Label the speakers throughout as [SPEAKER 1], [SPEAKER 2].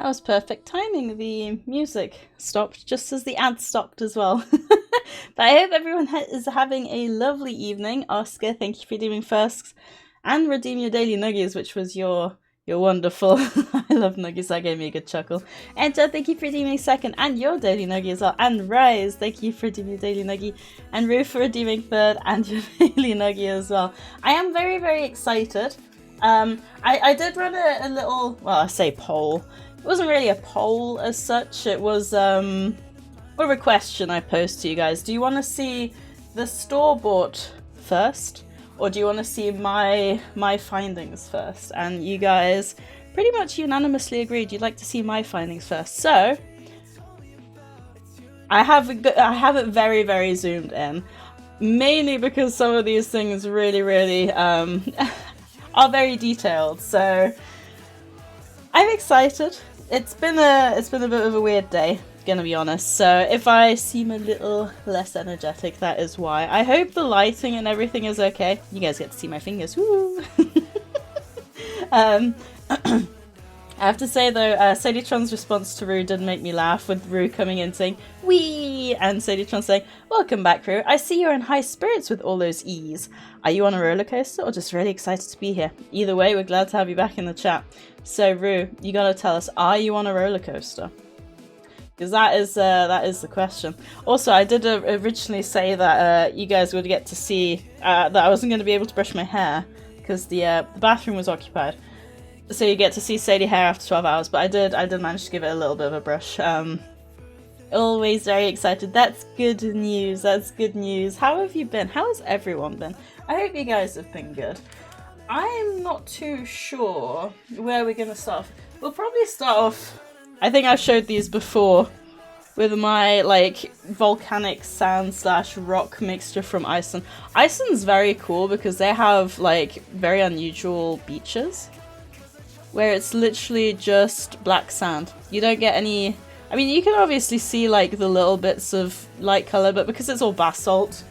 [SPEAKER 1] That was perfect timing. The music stopped just as the ad stopped as well. But I hope everyone is having a lovely evening. Oscar, thank you for redeeming first and redeem your daily nuggies, which was your wonderful. I love nuggies. That gave me a good chuckle. Enter, thank you for redeeming second and your daily nuggie as well. And Rise, thank you for redeeming your daily nuggie. And Rue for redeeming third and your daily nuggie as well. I am very, very excited. I did run a little, well, I say poll. It wasn't really a poll as such. It was a question I posed to you guys. Do you want to see the store-bought first, or do you want to see my findings first? And you guys pretty much unanimously agreed you'd like to see my findings first. So I have it very, very zoomed in, mainly because some of these things really are very detailed. So I'm excited. It's been a bit of a weird day, gonna be honest. So if I seem a little less energetic, that is why. I hope the lighting and everything is okay. You guys get to see my fingers. Woo! I have to say though, SadieTron's response to Rue did make me laugh, with Rue coming in saying, "Wee!" and SadieTron saying, "Welcome back, Rue. I see you're in high spirits with all those E's. Are you on a roller coaster or just really excited to be here? Either way, we're glad to have you back in the chat." So Rue, you gotta tell us, are you on a roller coaster? Because that is the question. Also, I did originally say that you guys would get to see that I wasn't going to be able to brush my hair because the bathroom was occupied. So you get to see Sadie hair after 12 hours, but I did manage to give it a little bit of a brush. Always very excited. That's good news. That's good news. How have you been? How has everyone been? I hope you guys have been good. I'm not too sure where we're going to start off. We'll probably start off, I think I've showed these before, with my like volcanic sand / rock mixture from Iceland. Iceland's very cool because they have like very unusual beaches where it's literally just black sand. You don't get any, I mean, you can obviously see like the little bits of light color, but because it's all basalt,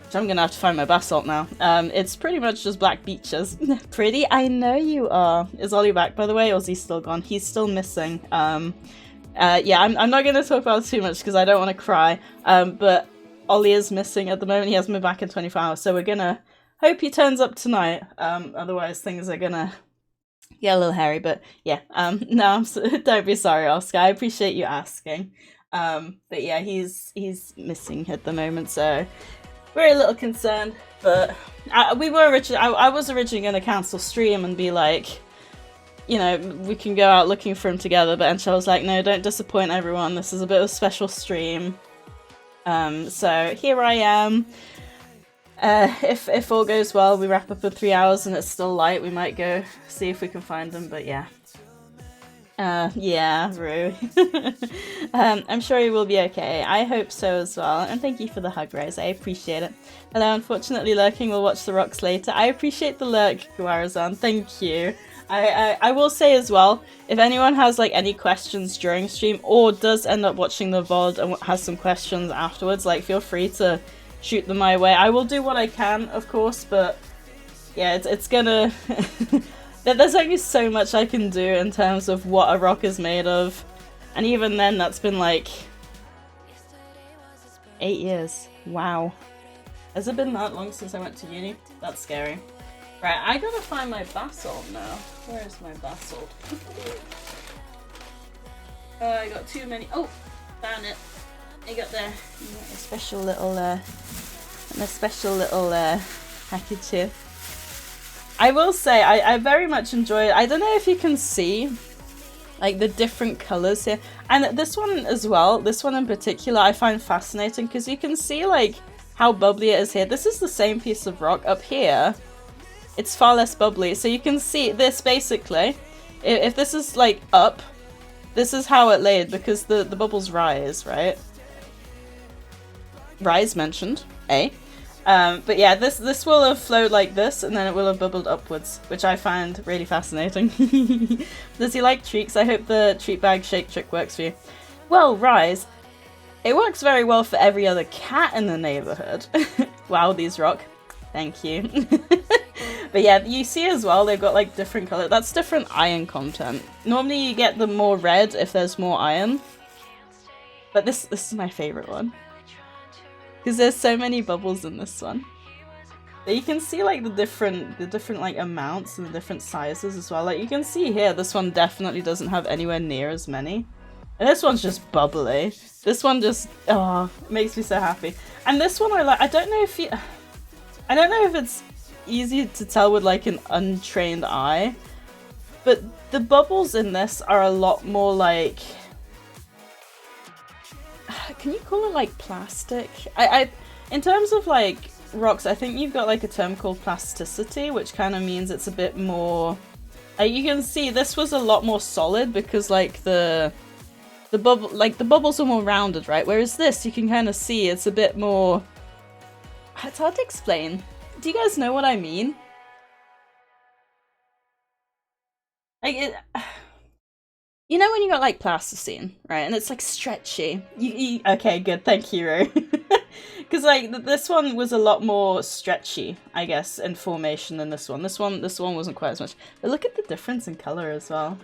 [SPEAKER 1] which I'm gonna have to find my basalt now, it's pretty much just black beaches. Pretty? I know you are. Is Ollie back, by the way, or is he still gone? He's still missing. Yeah, I'm not gonna talk about it too much because I don't want to cry, but Ollie is missing at the moment. He hasn't been back in 24 hours, so we're gonna hope he turns up tonight. Otherwise things are gonna get a little hairy, but yeah, no, don't be sorry, Oscar. I appreciate you asking. But yeah, he's missing at the moment, so we're a little concerned. But I was originally going to cancel stream and be like, you know, we can go out looking for him together, but Enchel was like, no, don't disappoint everyone. This is a bit of a special stream. So here I am. If all goes well, we wrap up in 3 hours and it's still light, we might go see if we can find them, but yeah. Yeah, Rue. I'm sure he will be okay. I hope so as well. And thank you for the hug, Rose. I appreciate it. Hello, unfortunately lurking. We'll watch the rocks later. I appreciate the lurk, Guarazan. Thank you. I will say as well, if anyone has like any questions during stream or does end up watching the VOD and has some questions afterwards, like feel free to shoot them my way. I will do what I can, of course, but yeah, it's gonna... There's only so much I can do in terms of what a rock is made of. And even then, that's been like 8 years. Wow. Has it been that long since I went to uni? That's scary. Right, I gotta find my basalt now. Where is my basalt? I got too many. Oh, found it. I got a special little package here. I will say, I very much enjoy it. I don't know if you can see, like, the different colours here. And this one as well, this one in particular, I find fascinating because you can see, like, how bubbly it is here. This is the same piece of rock up here. It's far less bubbly. So you can see this, basically. If this is, like, up, this is how it laid because the bubbles rise, right? Rise mentioned, eh? But yeah, this will have flowed like this, and then it will have bubbled upwards, which I find really fascinating. Does he like treats? I hope the treat bag shake trick works for you. Well, Rise, it works very well for every other cat in the neighborhood. Wow, these rock. Thank you. But But yeah, you see as well, they've got like different color. That's different iron content. Normally you get the more red if there's more iron. But this is my favorite one. Because there's so many bubbles in this one. But you can see like the different like amounts and the different sizes as well. Like you can see here, this one definitely doesn't have anywhere near as many. And this one's just bubbly. This one just, oh, makes me so happy. And this one I like, I don't know if it's easy to tell with like an untrained eye, but the bubbles in this are a lot more like, can you call it like plastic? In terms of like rocks, I think you've got like a term called plasticity, which kind of means it's a bit more, you can see this was a lot more solid because like the bubbles are more rounded, right? Whereas this, you can kind of see it's a bit more, it's hard to explain. Do you guys know what I mean? Like you know when you got like plasticine, right? And it's like stretchy. Okay, good, thank you, Ro. Because like this one was a lot more stretchy, I guess, in formation than this one. This one wasn't quite as much. But look at the difference in color as well.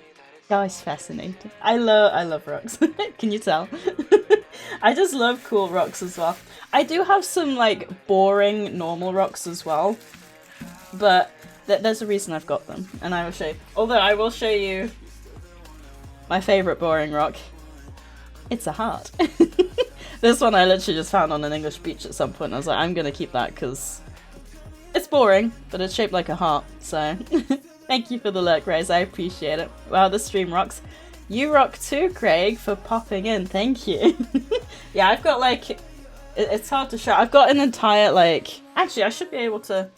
[SPEAKER 1] That was fascinating. I love rocks. Can you tell? I just love cool rocks as well. I do have some like boring normal rocks as well, but there's a reason I've got them, and I will show you. Although I will show you my favorite boring rock. It's a heart. This one I literally just found on an English beach at some point. I was like, I'm gonna keep that because it's boring, but it's shaped like a heart. So thank you for the lurk, Rose. I appreciate it. Wow, the stream rocks. You rock too, Craig, for popping in. Thank you. Yeah, I've got like, it's hard to show. I've got an entire like, actually I should be able to,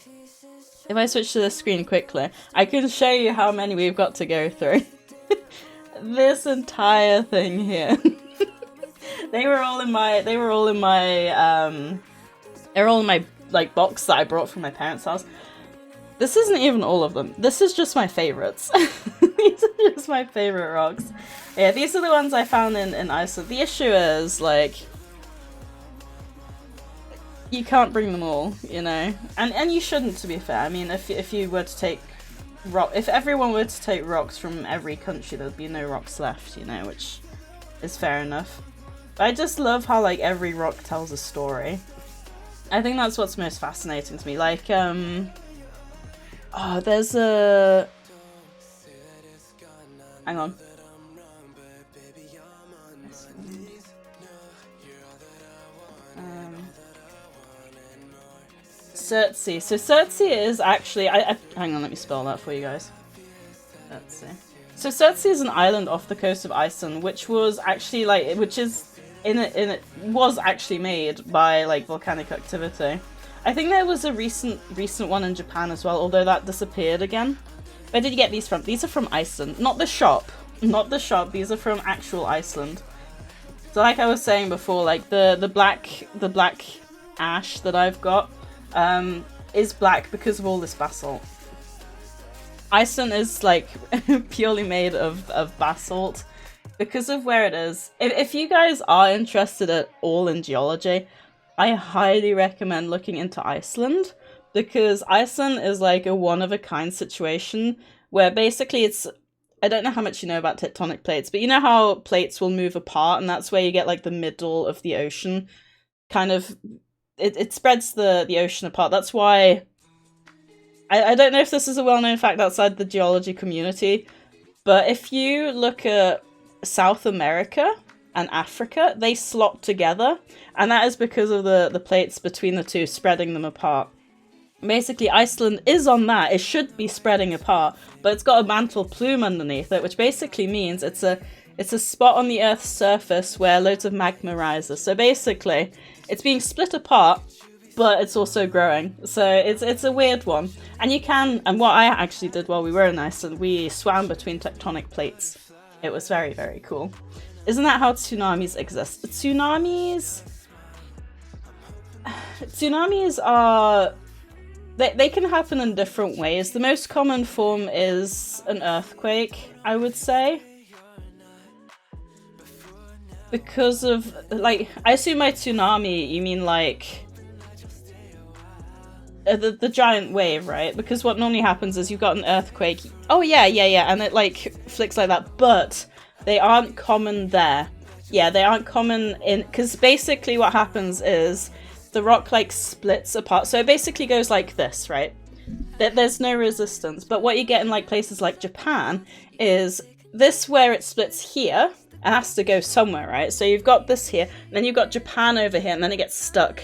[SPEAKER 1] if I switch to the screen quickly, I can show you how many we've got to go through. This entire thing here. They were all in my like box that I brought from my parents' house. This isn't even all of them. This is just my favorites. These are just my favorite rocks. Yeah, these are the ones I found in Iceland. The issue is, like, you can't bring them all, you know? And you shouldn't, to be fair. I mean, if you were to take if everyone were to take rocks from every country, there'd be no rocks left, you know, which is fair enough. But I just love how, like, every rock tells a story. I think that's what's most fascinating to me. Like, oh, there's a... Hang on. Surtsey. So Surtsey is actually... hang on, let me spell that for you guys. Surtsey. So Surtsey is an island off the coast of Iceland, which was actually, like... Which is... was actually made by, like, volcanic activity. I think there was a recent one in Japan as well, although that disappeared again. Where did you get these from? These are from Iceland. Not the shop. Not the shop. These are from actual Iceland. So like I was saying before, like the black ash that I've got is black because of all this basalt. Iceland is like purely made of basalt because of where it is. If you guys are interested at all in geology, I highly recommend looking into Iceland, because Iceland is like a one-of-a-kind situation where basically it's... I don't know how much you know about tectonic plates, but you know how plates will move apart, and that's where you get like the middle of the ocean. Kind of... It spreads the ocean apart. That's why... I don't know if this is a well-known fact outside the geology community, but if you look at South America and Africa, they slot together, and that is because of the plates between the two spreading them apart. Basically, Iceland is on that. It should be spreading apart, but it's got a mantle plume underneath it, which basically means it's a spot on the Earth's surface where loads of magma rises. So basically, it's being split apart, but it's also growing. So it's a weird one. And you can, and what I actually did while we were in Iceland, we swam between tectonic plates. It was very, very cool. Isn't that how tsunamis exist? Tsunamis are... They can happen in different ways. The most common form is an earthquake, I would say. Because of, like, I assume by tsunami you mean like... the giant wave, right? Because what normally happens is you've got an earthquake. Oh yeah, and it like flicks like that. But they aren't common there. Yeah, they aren't common in, because basically what happens is the rock like splits apart. So it basically goes like this, right? There's no resistance. But what you get in like places like Japan is this where it splits here. It has to go somewhere, right? So you've got this here, and then you've got Japan over here, and then it gets stuck.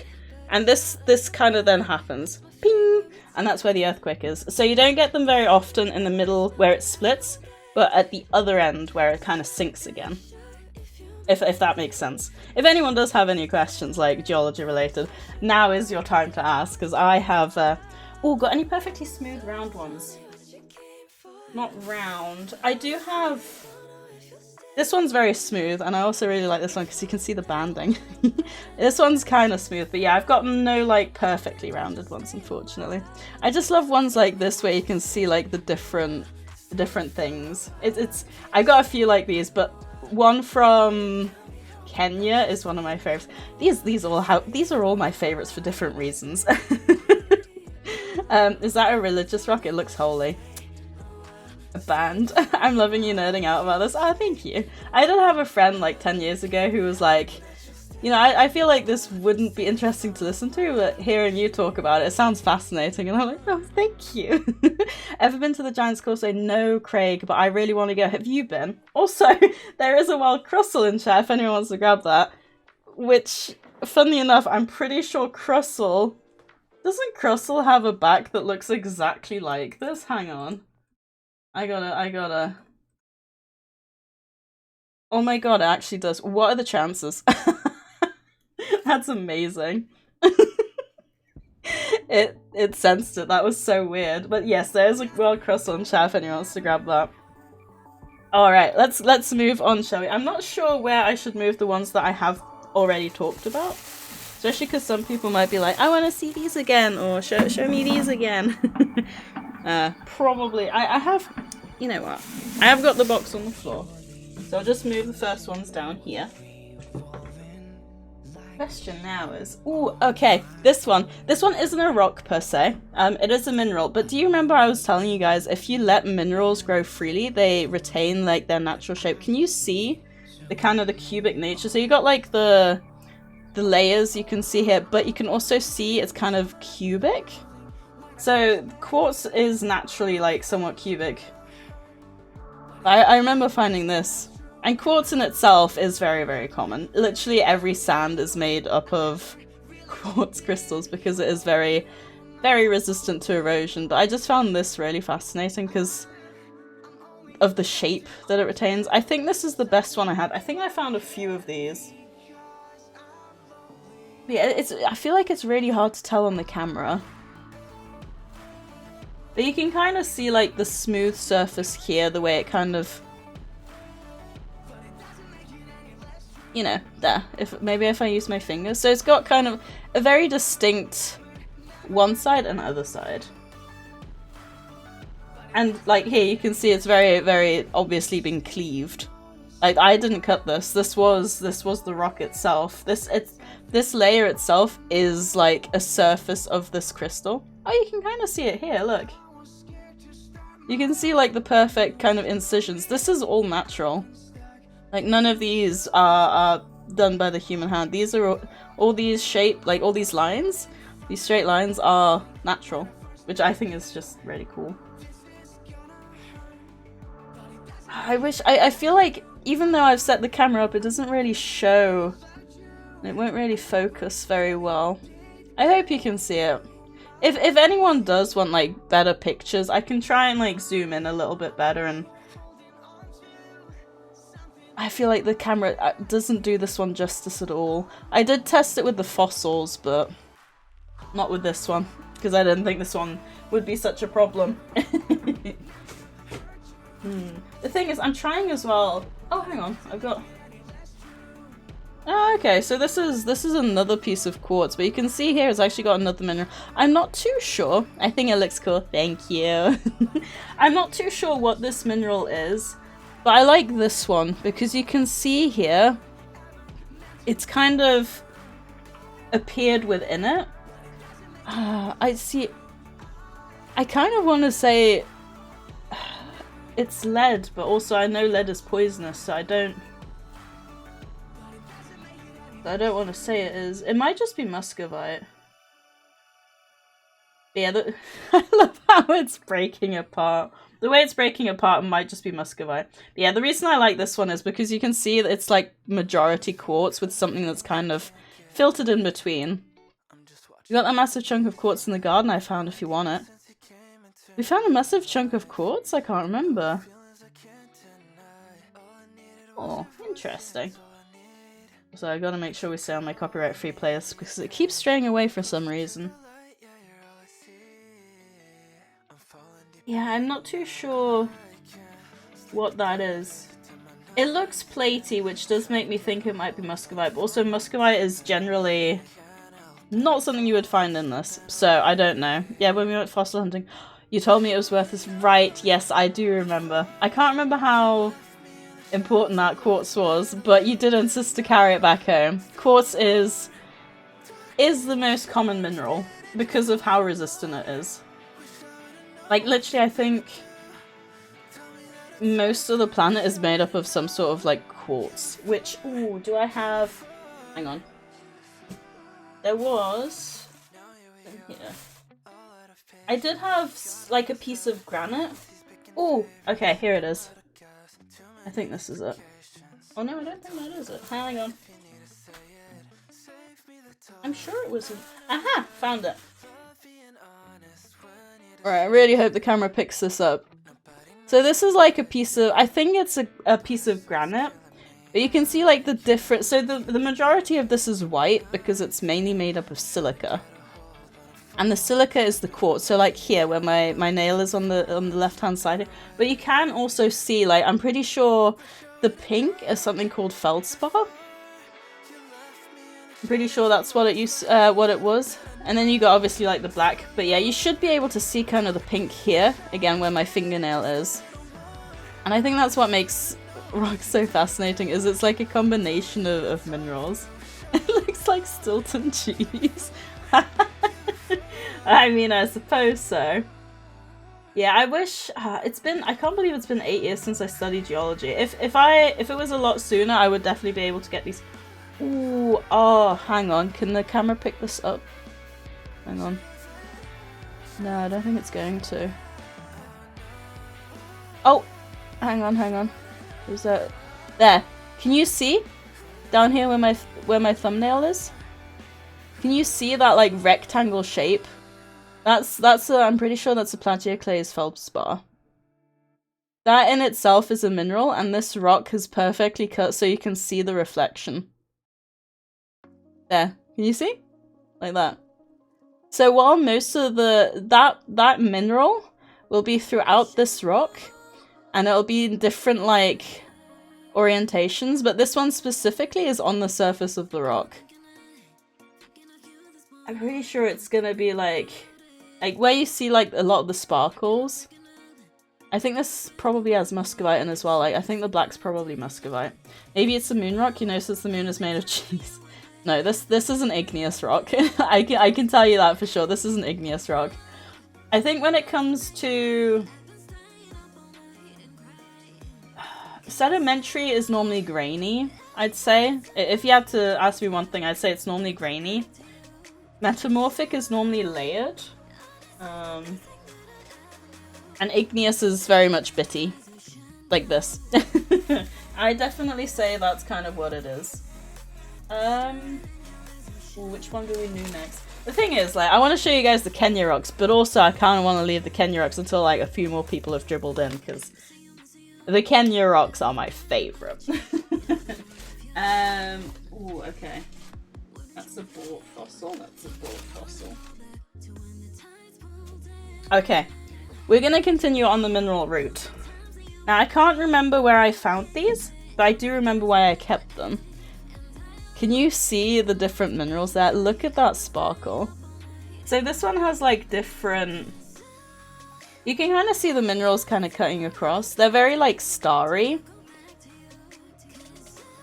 [SPEAKER 1] And this kind of then happens. Ping! And that's where the earthquake is. So you don't get them very often in the middle where it splits, but at the other end where it kind of sinks again. If that makes sense. If anyone does have any questions, like geology related, now is your time to ask, because I have... got any perfectly smooth round ones? Not round. I do have... This one's very smooth, and I also really like this one because you can see the banding. This one's kind of smooth, but yeah, I've got no like perfectly rounded ones, unfortunately. I just love ones like this where you can see like the different things. I got a few like these, but one from Kenya is one of my favorites. These are all my favorites for different reasons. Is that a religious rock? It looks holy. A band. I'm loving you nerding out about this. Oh, thank you. I did have a friend like 10 years ago who was like, I feel like this wouldn't be interesting to listen to, but hearing you talk about it sounds fascinating. And I'm like, oh, thank you. Ever been to the Giant's Causeway? No, Craig, but I really want to go. Have you been? Also, there is a wild crossel in chat if anyone wants to grab that. Which, funnily enough, I'm pretty sure Crossel... Doesn't Crossel have a back that looks exactly like this? Hang on. I gotta... Oh my god, it actually does. What are the chances? That's amazing. It sensed it. That was so weird. But yes, there's a World Crossel in chat if anyone wants to grab that. Alright, let's move on, shall we? I'm not sure where I should move the ones that I have already talked about. Especially because some people might be like, I want to see these again, or show me these again. Probably. I have... You know what? I have got the box on the floor. So I'll just move the first ones down here. Question now is... Ooh, okay. This one. This one isn't a rock per se. It is a mineral. But do you remember I was telling you guys, if you let minerals grow freely, they retain like their natural shape. Can you see the kind of the cubic nature? So you got like the layers you can see here, but you can also see it's kind of cubic. So quartz is naturally like somewhat cubic. I remember finding this. And quartz in itself is very, very common. Literally every sand is made up of quartz crystals because it is very, very resistant to erosion. But I just found this really fascinating because of the shape that it retains. I think this is the best one I had. I think I found a few of these. Yeah, I feel like it's really hard to tell on the camera. But you can kind of see like the smooth surface here, the way it kind of, there. Maybe if I use my fingers. So it's got kind of a very distinct one side and other side. And like here you can see it's very, very obviously been cleaved. Like I didn't cut this. This was the rock itself. This layer itself is like a surface of this crystal. Oh, you can kind of see it here, look. You can see like the perfect kind of incisions. This is all natural. Like none of these are done by the human hand. These are all these shape, like all these lines, these straight lines are natural, which I think is just really cool. I feel like even though I've set the camera up, it doesn't really show. It won't really focus very well. I hope you can see it. If anyone does want like better pictures, I can try and like zoom in a little bit better, and I feel like the camera doesn't do this one justice at all. I did test it with the fossils, but not with this one, because I didn't think this one would be such a problem. The thing is, I'm trying as well. Oh, hang on, I've got... Oh, okay, so this is another piece of quartz, but you can see here it's actually got another mineral. I'm not too sure. I think it looks cool. Thank you. I'm not too sure what this mineral is, but I like this one because you can see here it's kind of appeared within it. I see. I kind of want to say it's lead, but also I know lead is poisonous, so I don't want to say it is. It might just be muscovite. But yeah, I love how it's breaking apart. The way it's breaking apart might just be muscovite. But yeah, the reason I like this one is because you can see that it's like majority quartz with something that's kind of filtered in between. You got that massive chunk of quartz in the garden I found if you want it. We found a massive chunk of quartz? I can't remember. Oh, interesting. So I gotta make sure we stay on my copyright-free playlist because it keeps straying away for some reason. Yeah, I'm not too sure what that is. It looks platey, which does make me think it might be muscovite, but also muscovite is generally not something you would find in this, so I don't know. Yeah, when we went fossil hunting, you told me it was worth this. Right, yes, I do remember. I can't remember how important that quartz was, but you did insist to carry it back home. Quartz is the most common mineral because of how resistant it is. Like, literally, I think most of the planet is made up of some sort of, like, quartz. Which, ooh, do I have... Hang on. There was... Yeah. I did have, like, a piece of granite. Ooh, okay, here it is. I think this is it. Oh, no, I don't think that is it. Hang on. I'm sure it was... Aha! Found it. Alright, I really hope the camera picks this up. So this is like a piece of, I think it's a piece of granite. But you can see like the different, so the majority of this is white because it's mainly made up of silica. And the silica is the quartz, so like here where my nail is on the left hand side. But you can also see, like, I'm pretty sure the pink is something called feldspar. I'm pretty sure that's what it was. And then you got obviously like the black, but yeah, you should be able to see kind of the pink here, again where my fingernail is. And I think that's what makes rock so fascinating, is it's like a combination of minerals. It looks like Stilton cheese. I mean, I suppose so. Yeah, I wish, I can't believe it's been 8 years since I studied geology. If it was a lot sooner, I would definitely be able to get these. Ooh, oh, hang on, can the camera pick this up? Hang on. No, I don't think it's going to. Oh! Hang on. Is that... There. Can you see? Down here where my thumbnail is? Can you see that, like, rectangle shape? I'm pretty sure that's a plagioclase feldspar. That in itself is a mineral, and this rock is perfectly cut so you can see the reflection. There. Can you see? Like that. So while most of that mineral will be throughout this rock, and it'll be in different, like, orientations, but this one specifically is on the surface of the rock. I'm pretty sure it's gonna be like where you see like a lot of the sparkles. I think this probably has muscovite in as well. Like, I think the black's probably muscovite. Maybe it's a moon rock, you know, since the moon is made of cheese. No, this is an igneous rock. I can tell you that for sure. This is an igneous rock. I think when it comes to... Sedimentary is normally grainy, I'd say. If you had to ask me one thing, I'd say it's normally grainy. Metamorphic is normally layered. And igneous is very much bitty. Like this. I definitely say that's kind of what it is. Which one do we do next? The thing is, like, I want to show you guys the Kenya rocks, but also I kind of want to leave the Kenya rocks until, like, a few more people have dribbled in, because the Kenya rocks are my favourite. Ooh, okay. That's a bort fossil, Okay, we're gonna continue on the mineral route. Now, I can't remember where I found these, but I do remember why I kept them. Can you see the different minerals there? Look at that sparkle. So this one has like different... You can kind of see the minerals kind of cutting across. They're very like starry.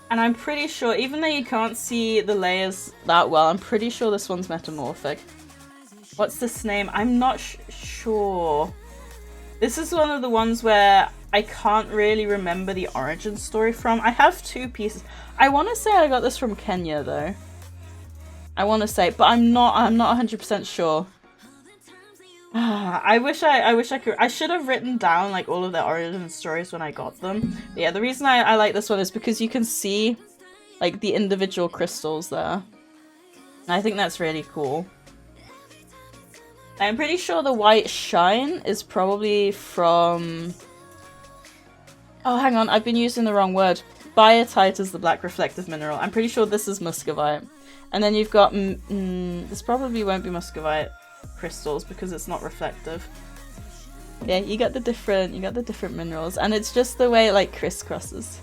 [SPEAKER 1] And I'm pretty sure, even though you can't see the layers that well, I'm pretty sure this one's metamorphic. What's this name? I'm not sure. This is one of the ones where I can't really remember the origin story from. I have 2 pieces. I want to say I got this from Kenya though. I want to say, but I'm not 100% sure. I wish I could. I should have written down like all of the origin stories when I got them. But yeah, the reason I like this one is because you can see like the individual crystals there. And I think that's really cool. I'm pretty sure the white shine is probably from... Oh, hang on, I've been using the wrong word. Biotite is the black reflective mineral. I'm pretty sure this is muscovite. And then you've got... this probably won't be muscovite crystals because it's not reflective. Yeah, you got the different minerals. And it's just the way it like crisscrosses.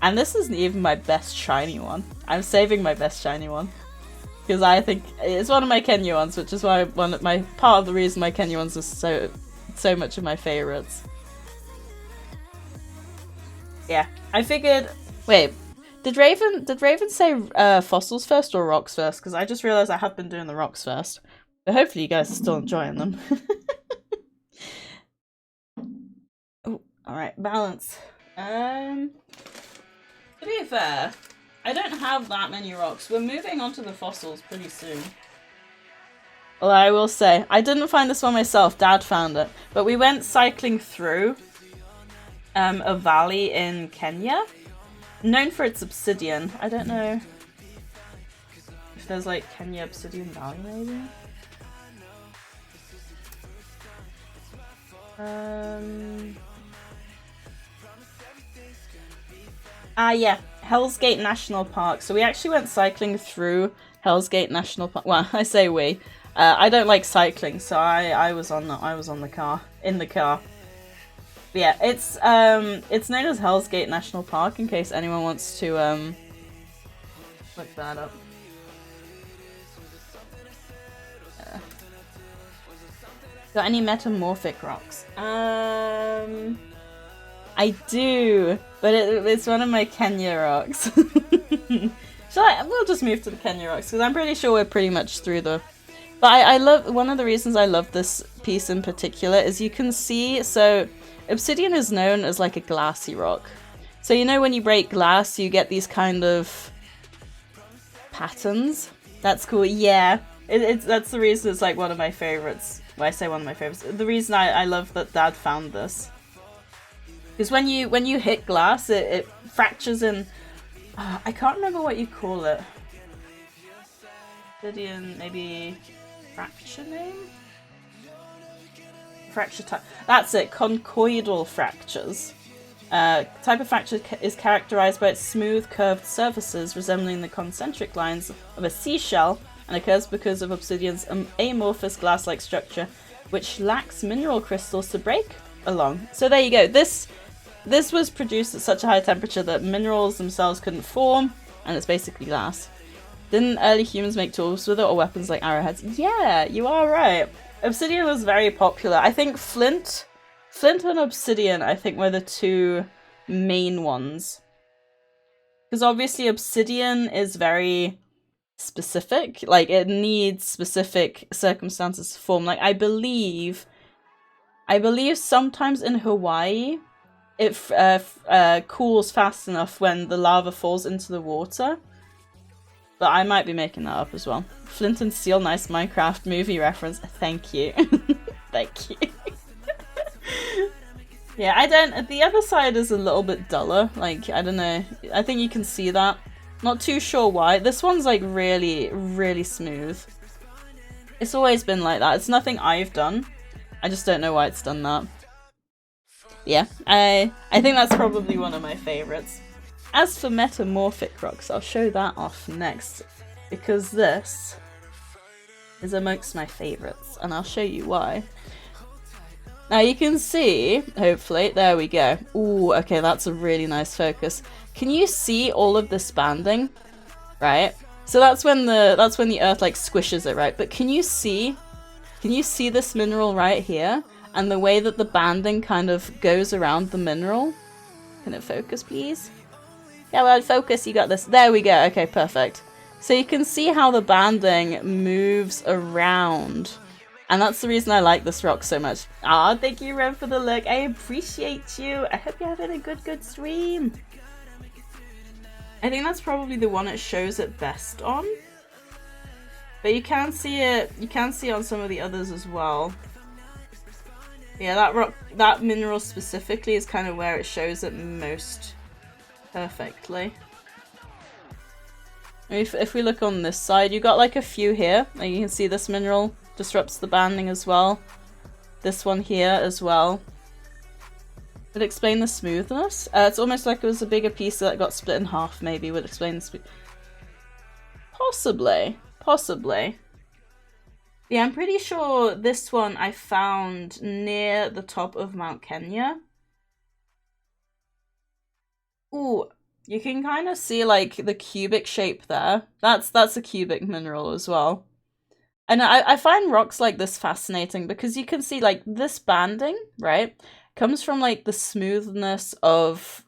[SPEAKER 1] And this isn't even my best shiny one. I'm saving my best shiny one. Because I think it's one of my Kenya ones, which is why part of the reason my Kenya ones are so much of my favorites. Yeah, I figured. Wait, did Raven say fossils first or rocks first? Because I just realized I have been doing the rocks first. But hopefully you guys are still enjoying them. Oh, all right, balance. To be fair. I don't have that many rocks. We're moving on to the fossils pretty soon. Well, I will say, I didn't find this one myself. Dad found it. But we went cycling through a valley in Kenya. Known for its obsidian. I don't know if there's like Kenya Obsidian Valley maybe? Yeah. Hell's Gate National Park. So we actually went cycling through Hell's Gate National Park. Well, I say we. I don't like cycling, so I was in the car. But yeah, it's known as Hell's Gate National Park in case anyone wants to look that up. Got any metamorphic rocks? I do, but it's one of my Kenya rocks. We'll just move to the Kenya rocks because I'm pretty sure we're pretty much through the... But I love... One of the reasons I love this piece in particular is you can see... So, obsidian is known as like a glassy rock. So you know when you break glass, you get these kind of patterns? That's cool, yeah. That's the reason it's like one of my favorites. Well, I say one of my favorites. The reason I love that Dad found this. Because when you hit glass, it fractures in... I can't remember what you call it. Obsidian, maybe... Fracture name? Fracture type. That's it, conchoidal fractures. Type of fracture is characterized by its smooth, curved surfaces resembling the concentric lines of a seashell and occurs because of obsidian's amorphous glass-like structure, which lacks mineral crystals to break along. So there you go. This was produced at such a high temperature that minerals themselves couldn't form, and it's basically glass. Didn't early humans make tools with it or weapons like arrowheads? Yeah, you are right. Obsidian was very popular. I think flint and obsidian, I think, were the 2 main ones. Because obviously obsidian is very specific. Like, it needs specific circumstances to form. Like, I believe sometimes in Hawaii, it cools fast enough when the lava falls into the water. But I might be making that up as well. Flint and steel, nice Minecraft movie reference. Thank you. Thank you. Yeah, the other side is a little bit duller. Like, I don't know. I think you can see that. Not too sure why. This one's like really, really smooth. It's always been like that. It's nothing I've done. I just don't know why it's done that. Yeah, I think that's probably one of my favorites. As for metamorphic rocks, I'll show that off next, because this is amongst my favorites, and I'll show you why. Now you can see, hopefully, there we go. Ooh, okay, that's a really nice focus. Can you see all of this banding? Right? So that's when the earth like squishes it, right? But can you see this mineral right here? And the way that the banding kind of goes around the mineral? Can it focus, please? Yeah, well, focus, you got this. There we go. Okay, perfect. So you can see how the banding moves around And that's the reason I like this rock so much. Ah, thank you, Rev, for the look. I appreciate you. I hope you're having a good stream. I think that's probably the one it shows it best on. But you can see it on some of the others as well. Yeah, that rock, that mineral specifically is kind of where it shows it most perfectly. If we look on this side, you got like a few here. Like you can see this mineral disrupts the banding as well. This one here as well. Would explain the smoothness. It's almost like it was a bigger piece that got split in half, maybe would explain the smooth. Possibly. Yeah, I'm pretty sure this one I found near the top of Mount Kenya. Ooh, you can kind of see like the cubic shape there. That's a cubic mineral as well. And I find rocks like this fascinating because you can see like this banding, right, comes from like the smoothness of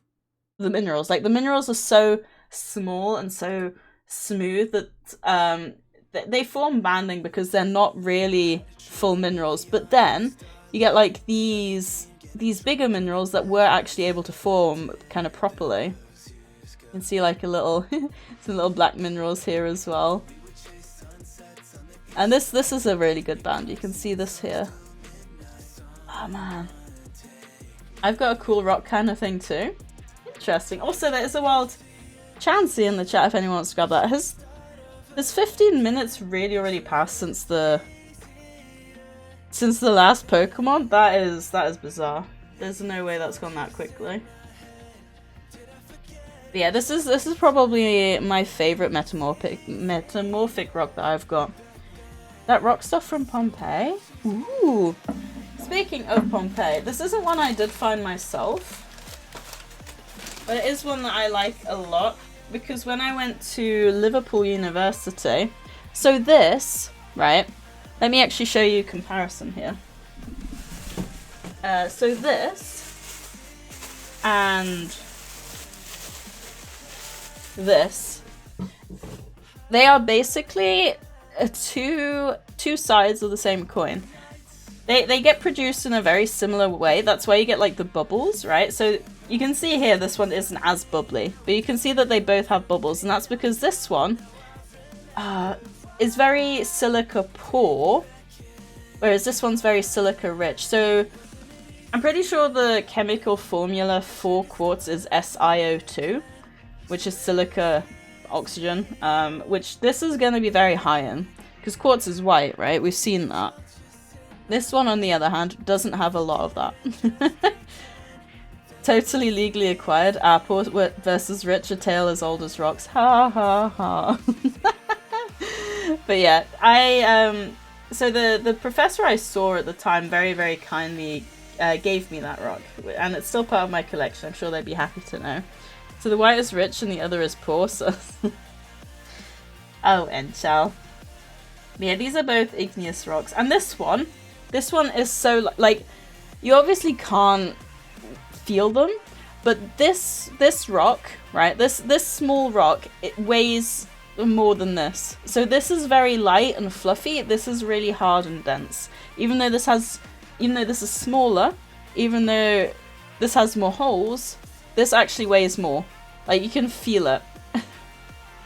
[SPEAKER 1] the minerals. Like the minerals are so small and so smooth that they form banding because they're not really full minerals. But then you get like these bigger minerals that were actually able to form kind of properly. You can see like a little some little black minerals here as well. And this is a really good band. You can see this here. Oh man. I've got a cool rock kind of thing too. Interesting. Also, there is a wild Chansey in the chat if anyone wants to grab that. Has 15 minutes really already passed since the last Pokemon? That is bizarre. There's no way that's gone that quickly. But yeah, this is probably my favorite metamorphic rock that I've got. That rock stuff from Pompeii. Ooh. Speaking of Pompeii, this isn't one I did find myself, but it is one that I like a lot because when I went to Liverpool University, so this, right, let me actually show you a comparison here. So this and this, they are basically two sides of the same coin. They get produced in a very similar way. That's why you get like the bubbles, right? So you can see here this one isn't as bubbly, but you can see that they both have bubbles, and that's because this one is very silica poor, whereas this one's very silica rich. So I'm pretty sure the chemical formula for quartz is SiO2, which is silica oxygen, which this is going to be very high in, because quartz is white, right? We've seen that. This one, on the other hand, doesn't have a lot of that. Totally legally acquired. Poor versus rich, a tale as old as rocks. Ha ha ha. But yeah, so the professor I saw at the time very, very kindly gave me that rock, and it's still part of my collection. I'm sure they'd be happy to know. So the white is rich and the other is poor, so... Oh, Enchal. Yeah, these are both igneous rocks. And this one is so... Like, you obviously can't feel them, but this rock, right? This small rock, it weighs more than this. So this is very light and fluffy. This is really hard and dense. Even though this is smaller, even though this has more holes, this actually weighs more. Like, you can feel it.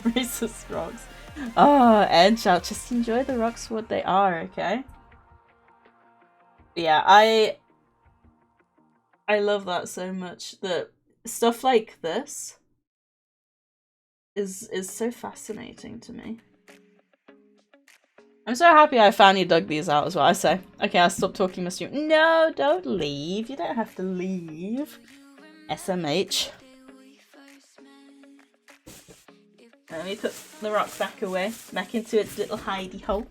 [SPEAKER 1] Racist rocks. Oh, Edge out. Just enjoy the rocks for what they are, okay? Yeah, I love that so much. That stuff like this is so fascinating to me. I'm so happy I finally dug these out as well. I say, okay, I'll stop talking, Mr. No, don't leave. You don't have to leave. SMH. Let me put the rock back away, back into its little hidey hole.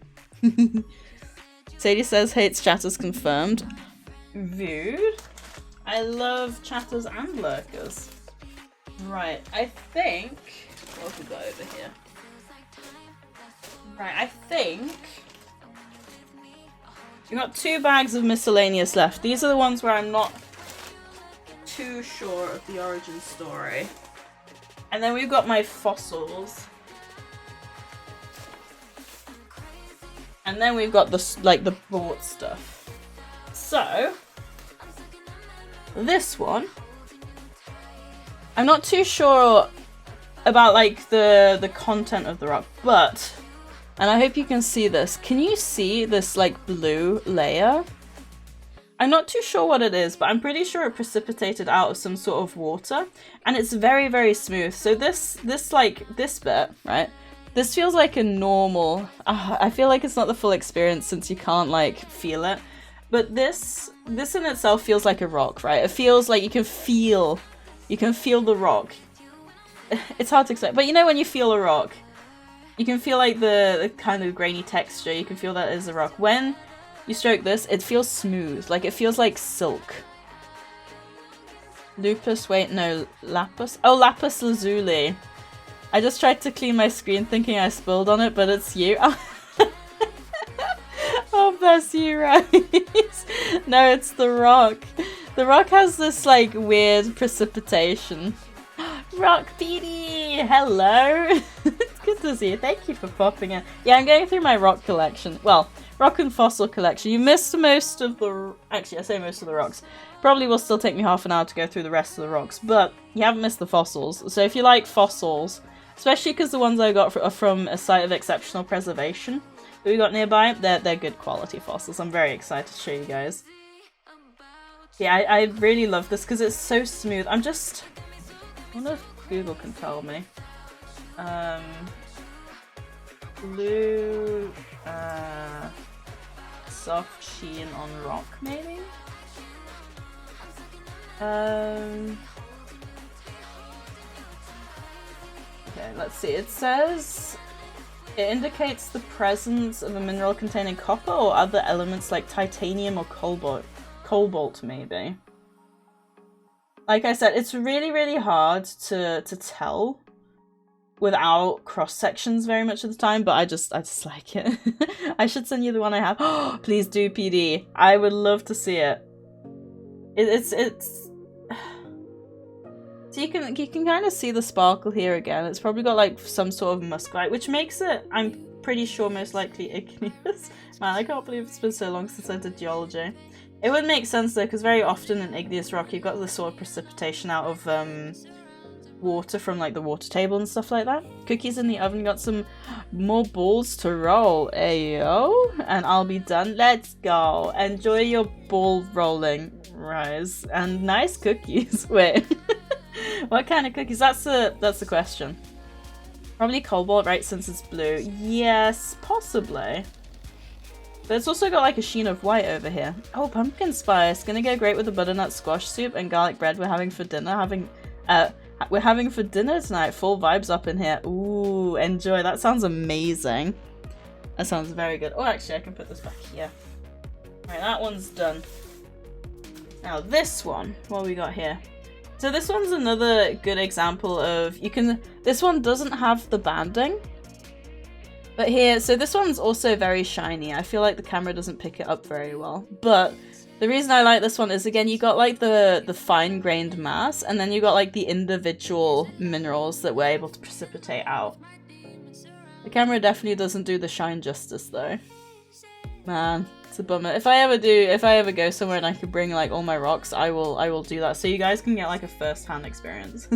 [SPEAKER 1] Sadie says hates chatters confirmed. Rude. I love chatters and lurkers. Right, I think... What have we got over here? Right, I think... We've got 2 bags of miscellaneous left. These are the ones where I'm not too sure of the origin story. And then we've got my fossils. And And then we've got the like the bought stuff. So this one, I'm not too sure about like the content of the rock, but, and I hope you can see this. Can you see this like blue layer? I'm not too sure what it is, but I'm pretty sure it precipitated out of some sort of water, and it's very, very smooth. So this bit, right? This feels like a normal, I feel like it's not the full experience since you can't like feel it, but this in itself feels like a rock, right? It feels like you can feel the rock. It's hard to explain, but you know when you feel a rock, you can feel like the kind of grainy texture, you can feel that is a rock. When you stroke this, it feels smooth, like it feels like silk. Lapis lazuli. I just tried to clean my screen thinking I spilled on it, but it's you. Oh, bless you, Rose. No, it's the rock. The rock has this like weird precipitation. Rock Petey! Hello! It's good to see you. Thank you for popping in. Yeah, I'm going through my rock collection. Well, rock and fossil collection. You missed most of the... Actually, I say most of the rocks. Probably will still take me half an hour to go through the rest of the rocks, but you haven't missed the fossils. So if you like fossils, especially because the ones I got are from a site of exceptional preservation that we got nearby, they're good quality fossils. I'm very excited to show you guys. Yeah, I really love this because it's so smooth. I wonder if Google can tell me. Blue, soft sheen on rock, maybe? Okay, let's see. It says it indicates the presence of a mineral containing copper or other elements like titanium or cobalt maybe. Like I said, it's really, really hard to tell without cross sections very much of the time, but I just like it. I should send you the one I have. Oh, please do, PD. I would love to see it. It's so you can kind of see the sparkle here again. It's probably got like some sort of muscovite, which makes it, I'm pretty sure, most likely igneous. Man, I can't believe it's been so long since I did geology. It would make sense though, because very often in igneous rock you've got this sort of precipitation out of water from like the water table and stuff like that. Cookies in the oven, got some more balls to roll. Ayo, and I'll be done. Let's go. Enjoy your ball rolling, Rise. And nice cookies. Wait, what kind of cookies? That's the question. Probably cobalt, right? Since it's blue. Yes, possibly. But it's also got like a sheen of white over here. Oh, pumpkin spice. Gonna go great with the butternut squash soup and garlic bread we're having for dinner. We're having for dinner tonight. Full vibes up in here. Ooh, enjoy. That sounds amazing. That sounds very good. Oh, actually, I can put this back here. Right, that one's done. Now this one, what we got here? So this one's another good example of, this one doesn't have the banding. But here, so this one's also very shiny. I feel like the camera doesn't pick it up very well. But the reason I like this one is, again, you got like the fine-grained mass, and then you got like the individual minerals that we're able to precipitate out. The camera definitely doesn't do the shine justice though. Man, it's a bummer. If I ever go somewhere and I could bring like all my rocks, I will do that, so you guys can get like a first-hand experience.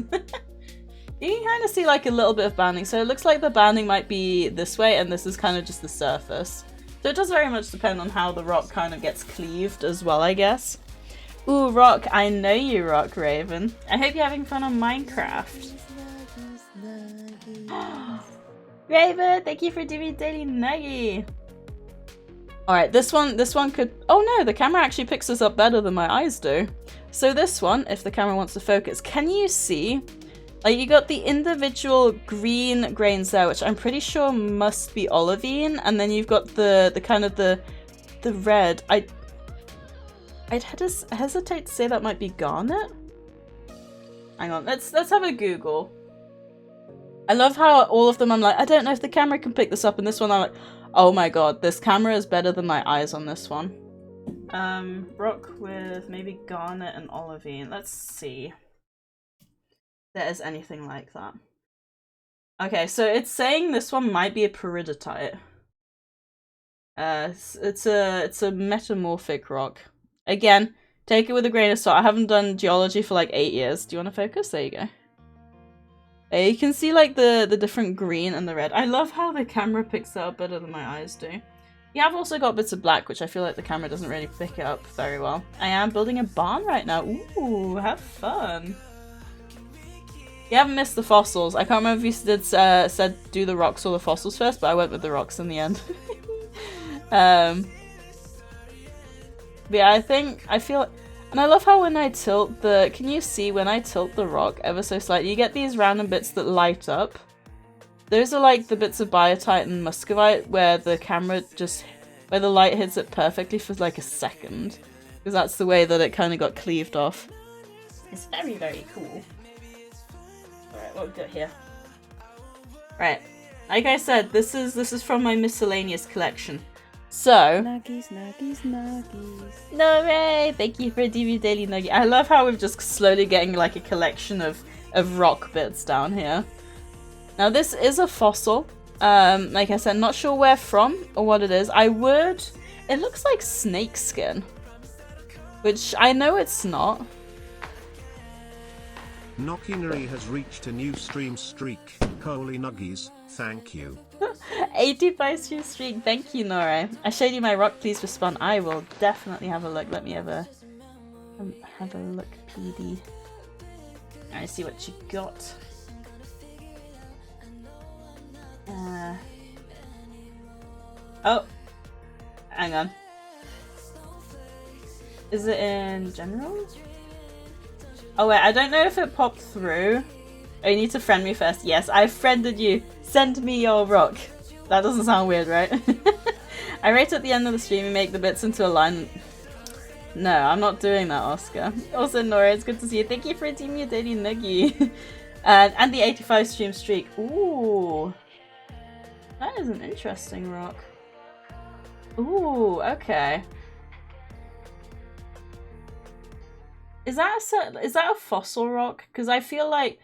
[SPEAKER 1] You can kind of see like a little bit of banding, so it looks like the banding might be this way and this is kind of just the surface. So it does very much depend on how the rock kind of gets cleaved as well, I guess. Ooh, rock, I know you rock, Raven. I hope you're having fun on Minecraft. Raven, thank you for doing Daily Nuggy. Alright, this one could... Oh no, the camera actually picks this up better than my eyes do. So this one, if the camera wants to focus, can you see... Like, you got the individual green grains there, which I'm pretty sure must be olivine, and then you've got the kind of the red. I'd hesitate to say that might be garnet. Hang on, let's have a Google. I love how all of them I'm like, I don't know if the camera can pick this up, and this one I'm like, oh my god, this camera is better than my eyes on this one. Rock with maybe garnet and olivine. Let's see. There is anything like that. Okay, so it's saying this one might be a peridotite. It's a metamorphic rock. Again, take it with a grain of salt. I haven't done geology for like 8 years. Do you want to focus? There you go. You can see like the different green and the red. I love how the camera picks it up better than my eyes do. Yeah, I've also got bits of black, which I feel like the camera doesn't really pick it up very well. I am building a barn right now. Ooh, have fun. You haven't missed the fossils. I can't remember if you did said do the rocks or the fossils first, but I went with the rocks in the end. But yeah, I feel, and I love how when I tilt the, can you see when I tilt the rock ever so slightly, you get these random bits that light up. Those are like the bits of biotite and muscovite where the camera just, where the light hits it perfectly for like a second. Because that's the way that it kind of got cleaved off. It's very, very cool. Alright, what we got here? Right, like I said, this is from my miscellaneous collection. So,
[SPEAKER 2] Nuggies.
[SPEAKER 1] Nore, thank you for a DV Daily Nugget. I love how we're just slowly getting like a collection of rock bits down here. Now this is a fossil. Like I said, not sure where from or what it is. It looks like snake skin, which I know it's not.
[SPEAKER 3] Nockinary has reached a new stream streak. Holy nuggies, thank you.
[SPEAKER 1] 85 stream, thank you, Nora. I showed you my rock, please respond. I will definitely have a look. Let me have a look, PD. I see what you got. Oh, hang on. Is it in general? Oh wait, I don't know if it popped through. Oh, you need to friend me first. Yes, I've friended you. Send me your rock. That doesn't sound weird, right? I rate at the end of the stream and make the bits into a line. No, I'm not doing that, Oscar. Also, Nora, it's good to see you. Thank you for teaming your daily nuggie. And the 85 stream streak. Ooh. That is an interesting rock. Ooh, okay. Is that a fossil rock? Because I feel like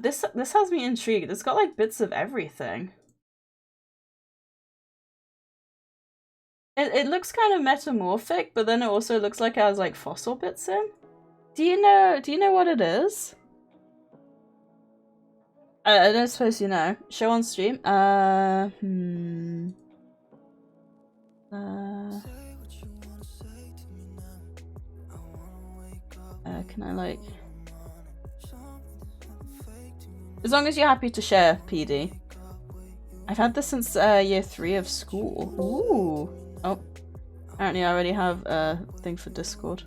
[SPEAKER 1] this has me intrigued. It's got like bits of everything. It looks kind of metamorphic, but then it also looks like it has like fossil bits in. Do you know what it is? I don't suppose you know. Show on stream. Can I like... As long as you're happy to share, PD. I've had this since year 3 of school. Ooh. Oh. Apparently I already have a thing for Discord.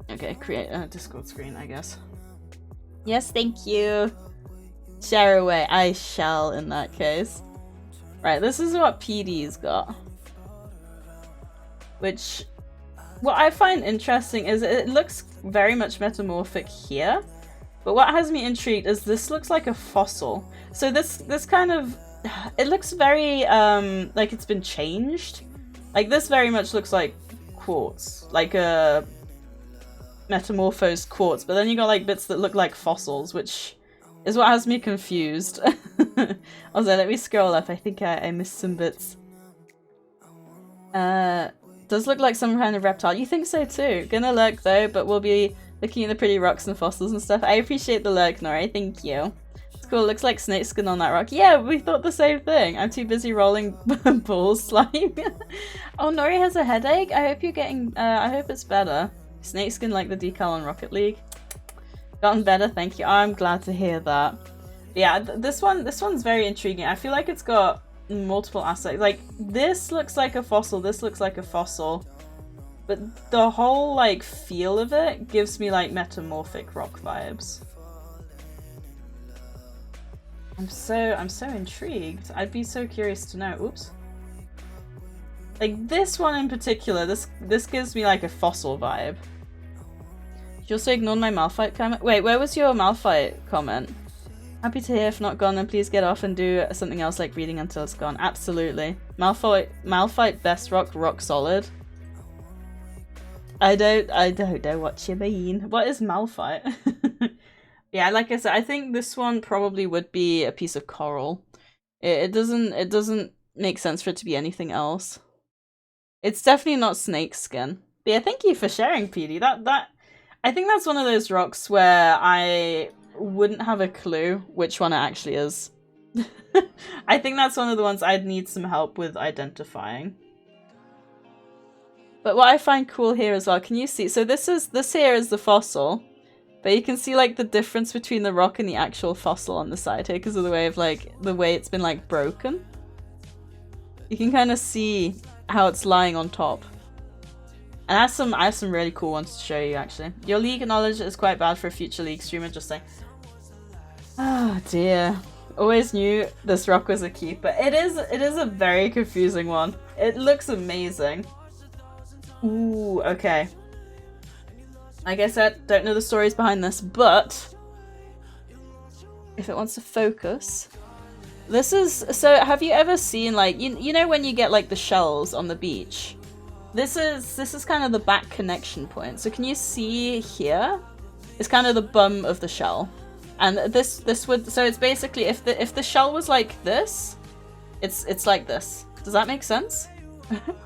[SPEAKER 1] Okay, create a Discord screen, I guess. Yes, thank you. Share away. I shall in that case. Right, this is what PD's got. Which... What I find interesting is it looks very much metamorphic here, but what has me intrigued is this looks like a fossil. So this kind of, it looks very like it's been changed. Like this very much looks like quartz, like a metamorphosed quartz, but then you got like bits that look like fossils, which is what has me confused. Also, let me scroll up. I think I missed some bits. Does look like some kind of reptile. You think so too? Gonna lurk though, but we'll be looking at the pretty rocks and fossils and stuff. I appreciate the lurk, Nori. Thank you. It's cool. Looks like snake skin on that rock. Yeah, we thought the same thing. I'm too busy rolling balls slime. Oh, Nori has a headache. I hope you're getting. I hope it's better. Snake skin like the decal on Rocket League. Gotten better. Thank you. I'm glad to hear that. Yeah, this one's very intriguing. I feel like it's got multiple aspects. Like this looks like a fossil, this looks like a fossil, but the whole like feel of it gives me like metamorphic rock vibes. I'm so intrigued. I'd be so curious to know. Oops. Like this one in particular, this gives me like a fossil vibe. You also ignored my Malphite comment. Wait, where was your Malphite comment? Happy to hear. If not gone, then please get off and do something else like reading until it's gone. Absolutely. Malphite best rock solid. I don't know what you mean. What is Malphite? Yeah, like I said, I think this one probably would be a piece of coral. It doesn't make sense for it to be anything else. It's definitely not snake skin. But yeah, thank you for sharing, PD. That I think that's one of those rocks where I wouldn't have a clue which one it actually is. I think that's one of the ones I'd need some help with identifying. But what I find cool here as well, can you see? So this here is the fossil, but you can see like the difference between the rock and the actual fossil on the side here because of the way it's been like broken. You can kind of see how it's lying on top. And I have some really cool ones to show you actually. Your league knowledge is quite bad for a future league streamer, just saying. Oh dear. Always knew this rock was a keeper. It is a very confusing one. It looks amazing. Ooh, okay. Like I said, don't know the stories behind this, but if it wants to focus. This is, so have you ever seen like, you know when you get like the shells on the beach? This is kind of the back connection point. So can you see here? It's kind of the bum of the shell. And this would, so it's basically if the shell was like this, it's like this. Does that make sense?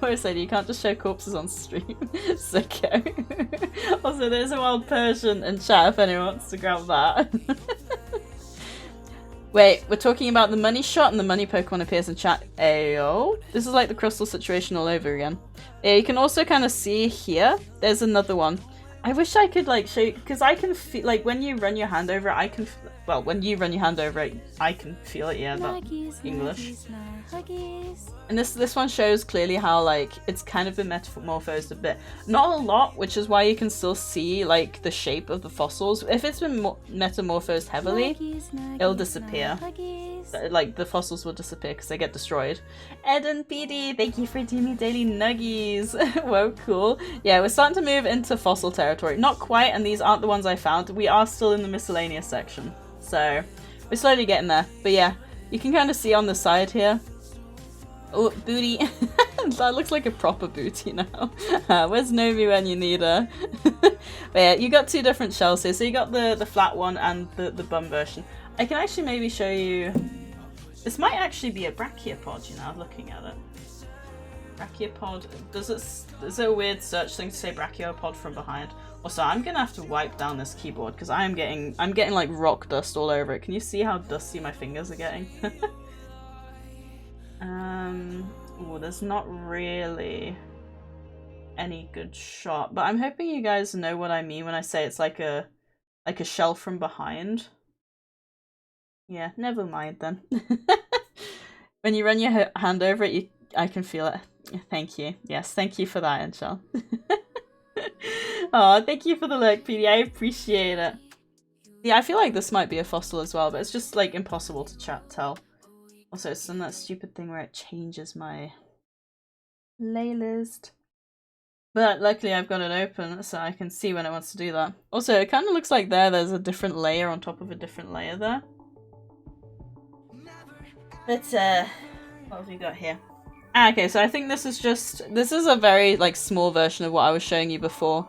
[SPEAKER 1] Or said you can't just show corpses on stream. Sicko. Also, there's a wild Persian in chat if anyone wants to grab that. Wait, we're talking about the money shot and the money Pokemon appears in chat. Ayo. This is like the crystal situation all over again. Yeah, you can also kind of see here, there's another one. I wish I could like show you, because I can feel, like when you run your hand over it, I can, well, when you run your hand over it, I can feel it, yeah, that's English. And this one shows clearly how like it's kind of been metamorphosed a bit. Not a lot, which is why you can still see like the shape of the fossils. If it's been metamorphosed heavily, it'll disappear. Like the fossils will disappear because they get destroyed. Ed and PD, thank you for doing me daily nuggies. Whoa, cool. Yeah, we're starting to move into fossil territory. Not quite, and these aren't the ones I found. We are still in the miscellaneous section. So we're slowly getting there. But yeah, you can kind of see on the side here. Oh, booty. That looks like a proper booty now. Where's Nomi when you need her? But yeah, you got two different shells here. So you got the flat one and the bum version. I can actually maybe show you. This might actually be a brachiopod, you know, looking at it. Brachiopod. Is it a weird search thing to say brachiopod from behind? Also, I'm gonna have to wipe down this keyboard because I'm getting like rock dust all over it. Can you see how dusty my fingers are getting? Oh, there's not really any good shot, but I'm hoping you guys know what I mean when I say it's like a shell from behind. Yeah, never mind then. When you run your hand over it, I can feel it. Thank you. Yes, thank you for that, Anshel. Oh, thank you for the look, PD. I appreciate it. Yeah, I feel like this might be a fossil as well, but it's just like impossible to tell. Also, it's done that stupid thing where it changes my playlist. But luckily I've got it open so I can see when it wants to do that. Also, it kind of looks like there's a different layer on top of a different layer there. But, what have we got here? Ah, okay, so I think this is a very, like, small version of what I was showing you before.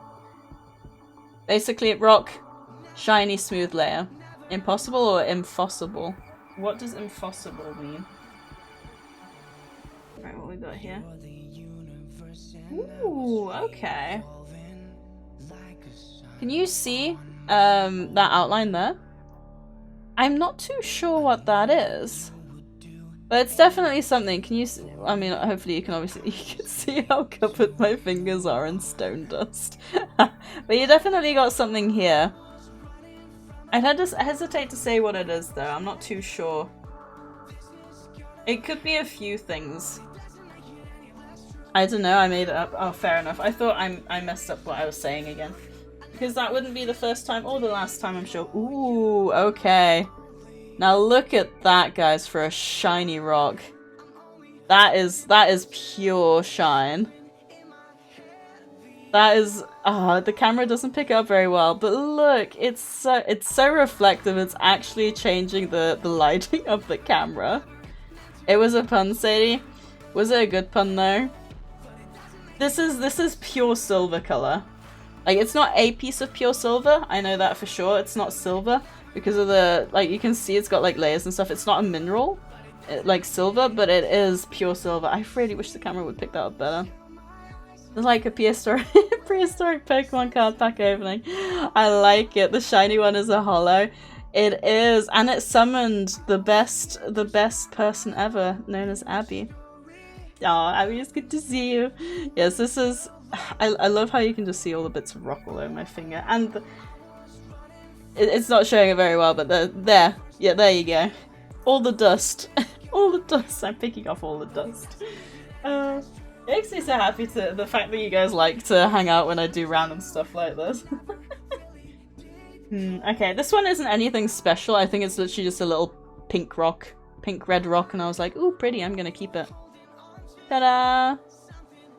[SPEAKER 1] Basically, rock, shiny, smooth layer. Impossible or impossible? What does impossible mean? Right, what we got here? Ooh, okay. Can you see that outline there? I'm not too sure what that is. But it's definitely something. Can you see? I mean, hopefully you can see how covered my fingers are in stone dust. But you definitely got something here. I'd hesitate to say what it is though, I'm not too sure. It could be a few things. I don't know, I made it up. Oh, fair enough. I thought I messed up what I was saying again. Because that wouldn't be the first time or the last time, I'm sure. Ooh, okay. Now look at that, guys, for a shiny rock. That is pure shine. That is, the camera doesn't pick it up very well, but look, it's so reflective. It's actually changing the lighting of the camera. It was a pun, Sadie. Was it a good pun though? This is pure silver color. Like, it's not a piece of pure silver. I know that for sure. It's not silver because of the, like, you can see it's got like layers and stuff. It's not a mineral like silver, but it is pure silver. I really wish the camera would pick that up better. like a prehistoric prehistoric Pokemon card pack opening. I like it. The shiny one is a holo. It is, and it summoned the best person ever, known as Abby. Oh, Abby, it's good to see you. Yes, this is. I love how you can just see all the bits of rock all over my finger, and it's not showing it very well, but there. Yeah, there you go. All the dust. All the dust. I'm picking off all the dust. It makes me so happy to the fact that you guys like to hang out when I do random stuff like this. Okay, this one isn't anything special. I think it's literally just a little pink red rock, and I was like, ooh, pretty, I'm gonna keep it. Ta-da!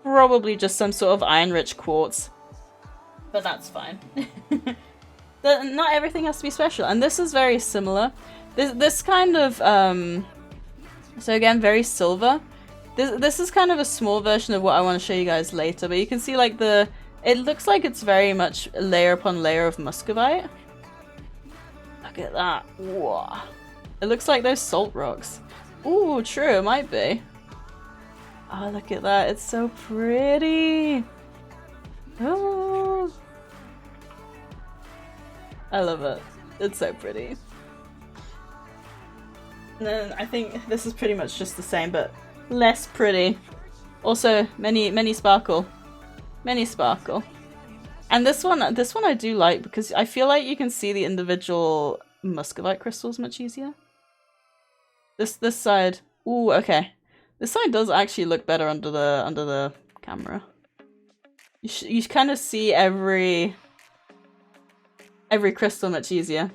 [SPEAKER 1] Probably just some sort of iron-rich quartz. But that's fine. Not everything has to be special, and this is very similar. This kind of, so again, very silver. This is kind of a small version of what I want to show you guys later, but you can see like it looks like it's very much layer upon layer of muscovite. Look at that. Whoa. It looks like those salt rocks. Ooh, true, it might be. Oh, look at that. It's so pretty. Oh. I love it. It's so pretty. And then I think this is pretty much just the same, but less pretty. Also, many sparkle. Many sparkle. And this one I do like because I feel like you can see the individual muscovite crystals much easier. This side, ooh, okay. This side does actually look better under the camera. You kind of see every crystal much easier.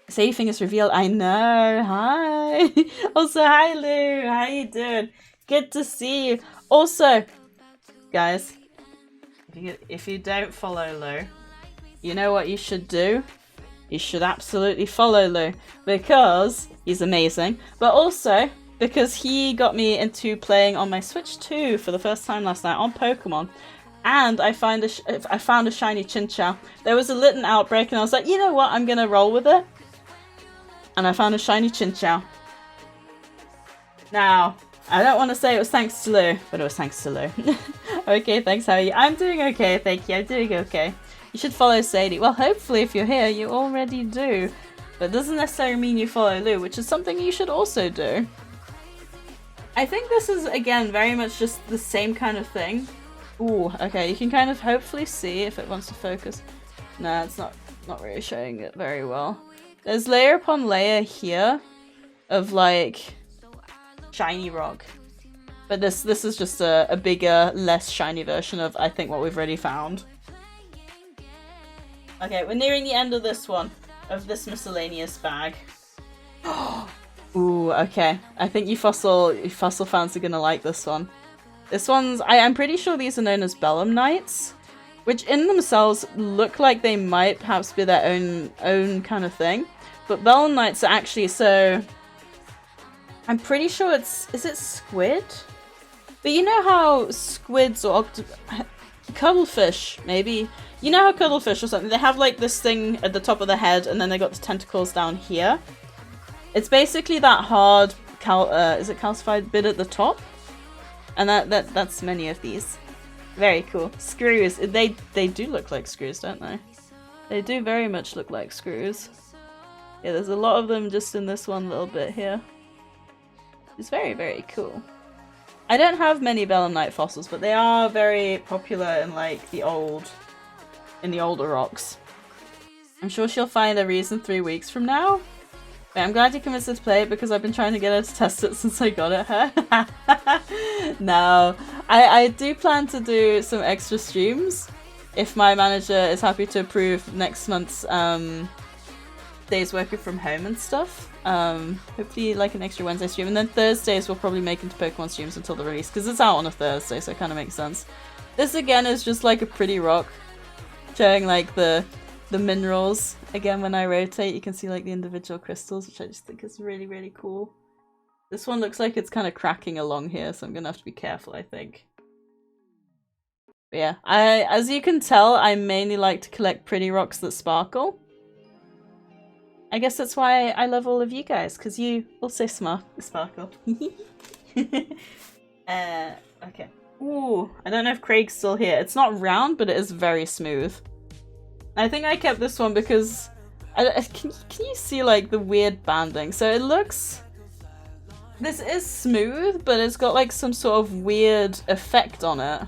[SPEAKER 1] Say thing is revealed. I know. Hi. Also, hi Lou. How you doing? Good to see you. Also, guys, if you don't follow Lou, you know what you should do? You should absolutely follow Lou because he's amazing. But also because he got me into playing on my Switch 2 for the first time last night on Pokemon. And I found a shiny Chinchou. There was a Litten outbreak and I was like, you know what? I'm going to roll with it. And I found a shiny Chinchou. Now, I don't want to say it was thanks to Lou, but it was thanks to Lou. Okay, thanks, how are you? I'm doing okay, thank you, I'm doing okay. You should follow Sadie. Well, hopefully if you're here, you already do. But it doesn't necessarily mean you follow Lou, which is something you should also do. I think this is, again, very much just the same kind of thing. Ooh, okay, you can kind of hopefully see if it wants to focus. No, it's not really showing it very well. There's layer upon layer here of like shiny rock. But this is just a bigger, less shiny version of, I think, what we've already found. Okay, we're nearing the end of this one, of this miscellaneous bag. Ooh, okay. I think you fossil fans are gonna like this one. This one's, I'm pretty sure these are known as Belemnites, which in themselves look like they might perhaps be their own kind of thing. But Belemnites are actually, so I'm pretty sure is it squid? But you know how squids or cuttlefish, maybe? You know how cuttlefish or something, they have like this thing at the top of the head and then they got the tentacles down here? It's basically that hard, is it calcified bit at the top? And that's many of these. Very cool. Screws, they do look like screws, don't they? They do very much look like screws. Yeah, there's a lot of them just in this one little bit here. It's very, very cool. I don't have many Belemnite fossils, but they are very popular in like the older rocks. I'm sure she'll find a reason 3 weeks from now. Wait, I'm glad you convinced her to play it because I've been trying to get her to test it since I got it her. No, I do plan to do some extra streams if my manager is happy to approve next month's days working from home and stuff. Hopefully like an extra Wednesday stream, and then Thursdays we'll probably make into Pokemon streams until the release because it's out on a Thursday, so it kind of makes sense. This again is just like a pretty rock showing like the minerals. Again, when I rotate you can see like the individual crystals, which I just think is really, really cool. This one looks like it's kind of cracking along here, so I'm gonna have to be careful, I think. But yeah, as you can tell, I mainly like to collect pretty rocks that sparkle. I guess that's why I love all of you guys, because you also sparkle. Okay. Ooh, I don't know if Craig's still here. It's not round, but it is very smooth. I think I kept this one because can you see like the weird banding? So it looks, this is smooth, but it's got like some sort of weird effect on it.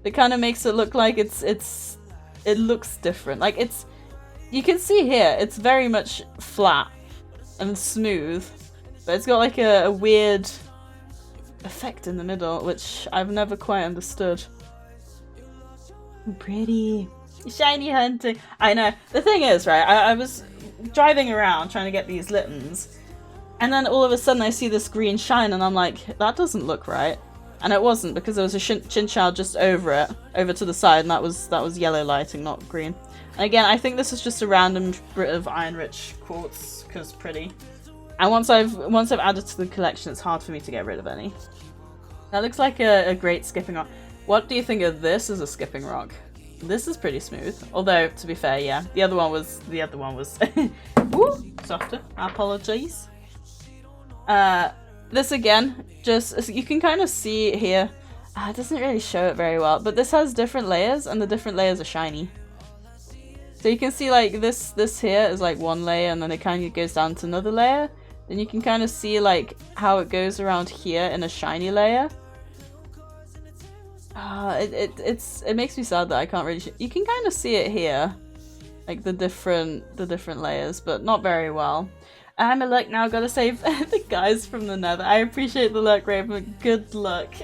[SPEAKER 1] It kind of makes it look like it looks different. Like it's, you can see here, it's very much flat and smooth, but it's got like a weird effect in the middle, which I've never quite understood. Pretty. Shiny hunting. I know. The thing is, right, I was driving around trying to get these Littons, and then all of a sudden I see this green shine, and I'm like, that doesn't look right. And it wasn't, because there was a chinchou just over it, over to the side, and that was yellow lighting, not green. And again, I think this is just a random bit of iron-rich quartz, because pretty. And once I've added to the collection, it's hard for me to get rid of any. That looks like a great skipping rock. What do you think of this as a skipping rock? This is pretty smooth. Although, to be fair, yeah, the other one was woo, softer. Apologies. This again, just, you can kind of see here. It doesn't really show it very well, but this has different layers, and the different layers are shiny. So you can see like this here is like one layer, and then it kind of goes down to another layer. Then you can kind of see like how it goes around here in a shiny layer. It makes me sad that I can't really. You can kind of see it here, like the different layers, but not very well. I'm a look now. Gotta save the guys from the Nether. I appreciate the luck, Raven. Good luck.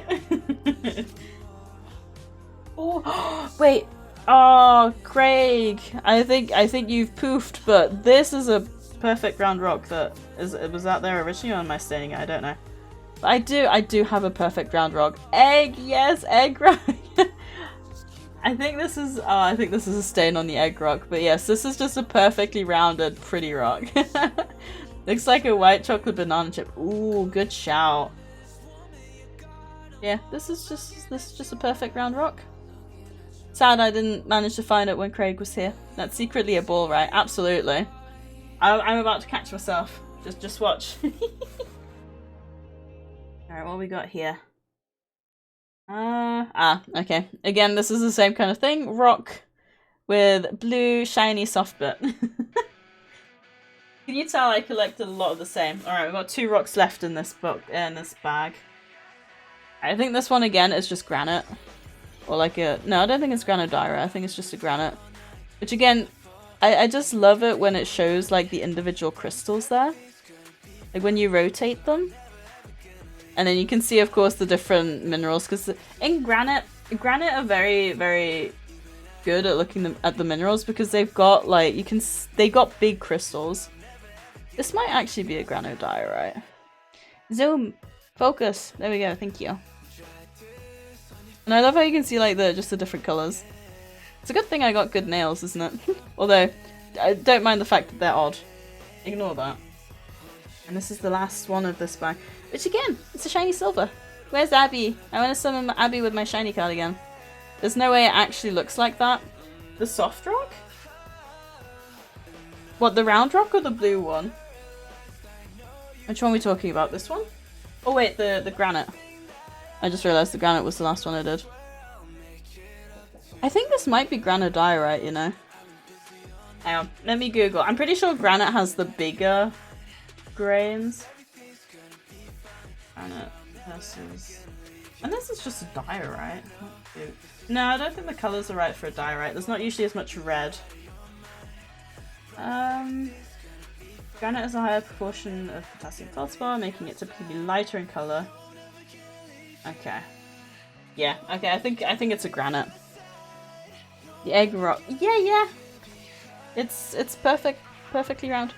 [SPEAKER 1] Oh wait. Oh, Craig. I think you've poofed, but this is a perfect round rock that was out there originally, or am I staying it? I don't know. But I do have a perfect round rock. Egg, yes, egg rock. I think this is a stain on the egg rock, but yes, this is just a perfectly rounded, pretty rock. Looks like a white chocolate banana chip. Ooh, good shout. Yeah, this is just a perfect round rock. Sad I didn't manage to find it when Craig was here. That's secretly a ball, right? Absolutely. I'm about to catch myself. Just watch. Alright, what we got here? Okay. Again, this is the same kind of thing. Rock with blue, shiny, soft bit. Can you tell I collected a lot of the same? Alright, we've got 2 rocks left in this book, in this bag. I think this one again is just granite. Or like a... No, I don't think it's granodiorite. I think it's just a granite. Which again, I just love it when it shows like the individual crystals there. Like when you rotate them. And then you can see, of course, the different minerals. Because in granite are very, very good at looking at the minerals. Because they've got like, they got big crystals. This might actually be a granodiorite. Zoom! Focus! There we go, thank you. And I love how you can see like just the different colours. It's a good thing I got good nails, isn't it? Although, I don't mind the fact that they're odd. Ignore that. And this is the last one of this bag. Which again, it's a shiny silver. Where's Abby? I want to summon Abby with my shiny card again. There's no way it actually looks like that. The soft rock? What, the round rock or the blue one? Which one are we talking about? This one? Oh wait, the granite. I just realised the granite was the last one I did. I think this might be granodiorite, you know. Hang on, let me Google. I'm pretty sure granite has the bigger grains. Granite versus... And this is just a diorite. No, I don't think the colours are right for a diorite. There's not usually as much red. Granite has a higher proportion of potassium feldspar, making it typically lighter in colour. Okay. Yeah, okay, I think it's a granite. The egg rock. Yeah. It's perfectly round.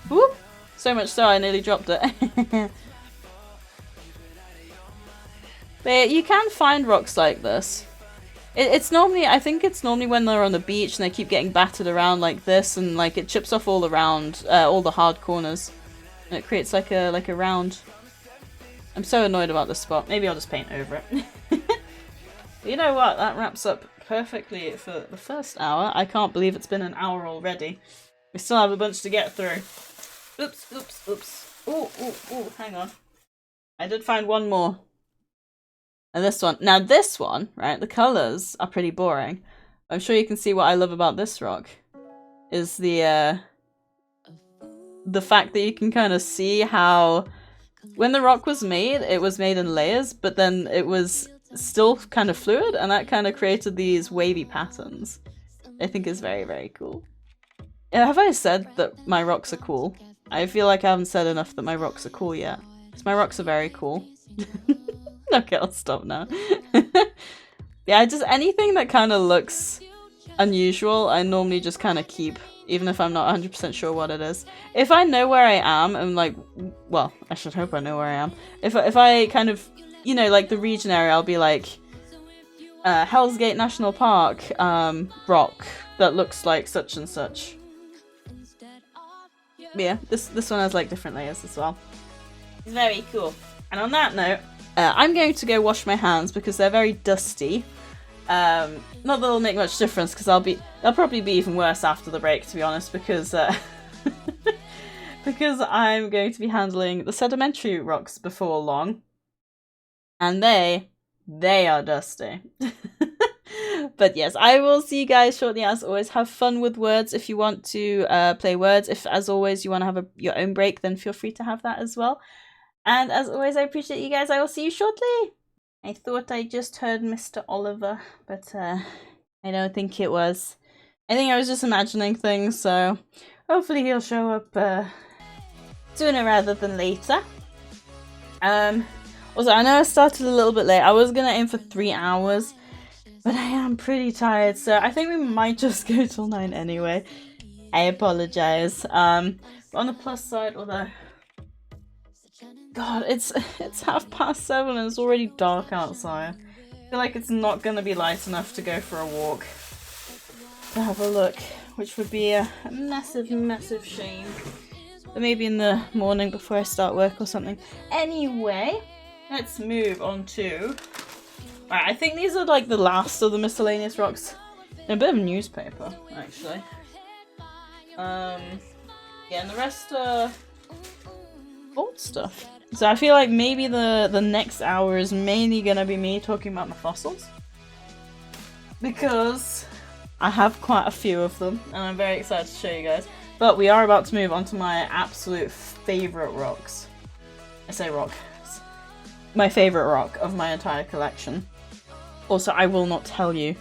[SPEAKER 1] Woo! So much so I nearly dropped it. But you can find rocks like this. It's normally, I think it's normally when they're on the beach and they keep getting battered around like this, and like it chips off all around, all the hard corners. And it creates like a round. I'm so annoyed about this spot. Maybe I'll just paint over it. But you know what? That wraps up perfectly for the first hour. I can't believe it's been an hour already. We still have a bunch to get through. Oops. Ooh, hang on. I did find one more. And this one. Now this one, right, the colours are pretty boring. I'm sure you can see what I love about this rock. Is the fact that you can kind of see how when the rock was made, it was made in layers, but then it was still kind of fluid, and that kind of created these wavy patterns. I think is very, very cool. Have I said that my rocks are cool? I feel like I haven't said enough that my rocks are cool yet. Because my rocks are very cool. Okay, I'll stop now. Yeah, just anything that kind of looks unusual, I normally just kind of keep, even if I'm not 100% sure what it is. If I know where I am, and like, well, I should hope I know where I am. If I kind of, you know, like the region area, I'll be like, Hell's Gate National Park, rock that looks like such and such. But yeah, this one has like different layers as well. It's very cool. And on that note, I'm going to go wash my hands because they're very dusty. Not that it'll make much difference because they'll probably be even worse after the break, to be honest, because because I'm going to be handling the sedimentary rocks before long, and they are dusty. But yes, I will see you guys shortly. As always, have fun with words if you want to play words. If, as always, you want to have your own break, then feel free to have that as well. And as always, I appreciate you guys. I will see you shortly. I thought I just heard Mr. Oliver, but I don't think it was. I think I was just imagining things, so hopefully he'll show up sooner rather than later. Also, I know I started a little bit late. I was going to aim for 3 hours, but I am pretty tired, so I think we might just go till 9 anyway. I apologize. But on the plus side, although... God, it's 7:30 and it's already dark outside. I feel like it's not going to be light enough to go for a walk. To have a look, which would be a massive, massive shame. But maybe in the morning before I start work or something. Anyway, let's move on to... Right, I think these are like the last of the miscellaneous rocks. They're a bit of newspaper, actually. Yeah, and the rest are old stuff. So I feel like maybe the next hour is mainly gonna be me talking about my fossils. Because I have quite a few of them, and I'm very excited to show you guys. But we are about to move on to my absolute favourite rocks. I say rock. It's my favourite rock of my entire collection. Also, I will not tell you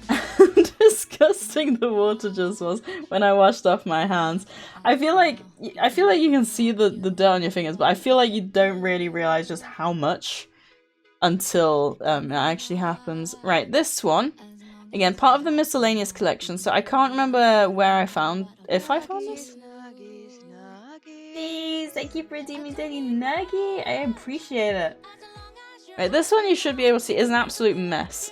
[SPEAKER 1] how disgusting the water just was when I washed off my hands. I feel like you can see the dirt on your fingers, but I feel like you don't really realise just how much until it actually happens. Right, this one, again, part of the miscellaneous collection, so I can't remember where I found... If I found this? Please, thank you for redeeming Daily Nuggy. I appreciate it. Right, this one you should be able to see is an absolute mess.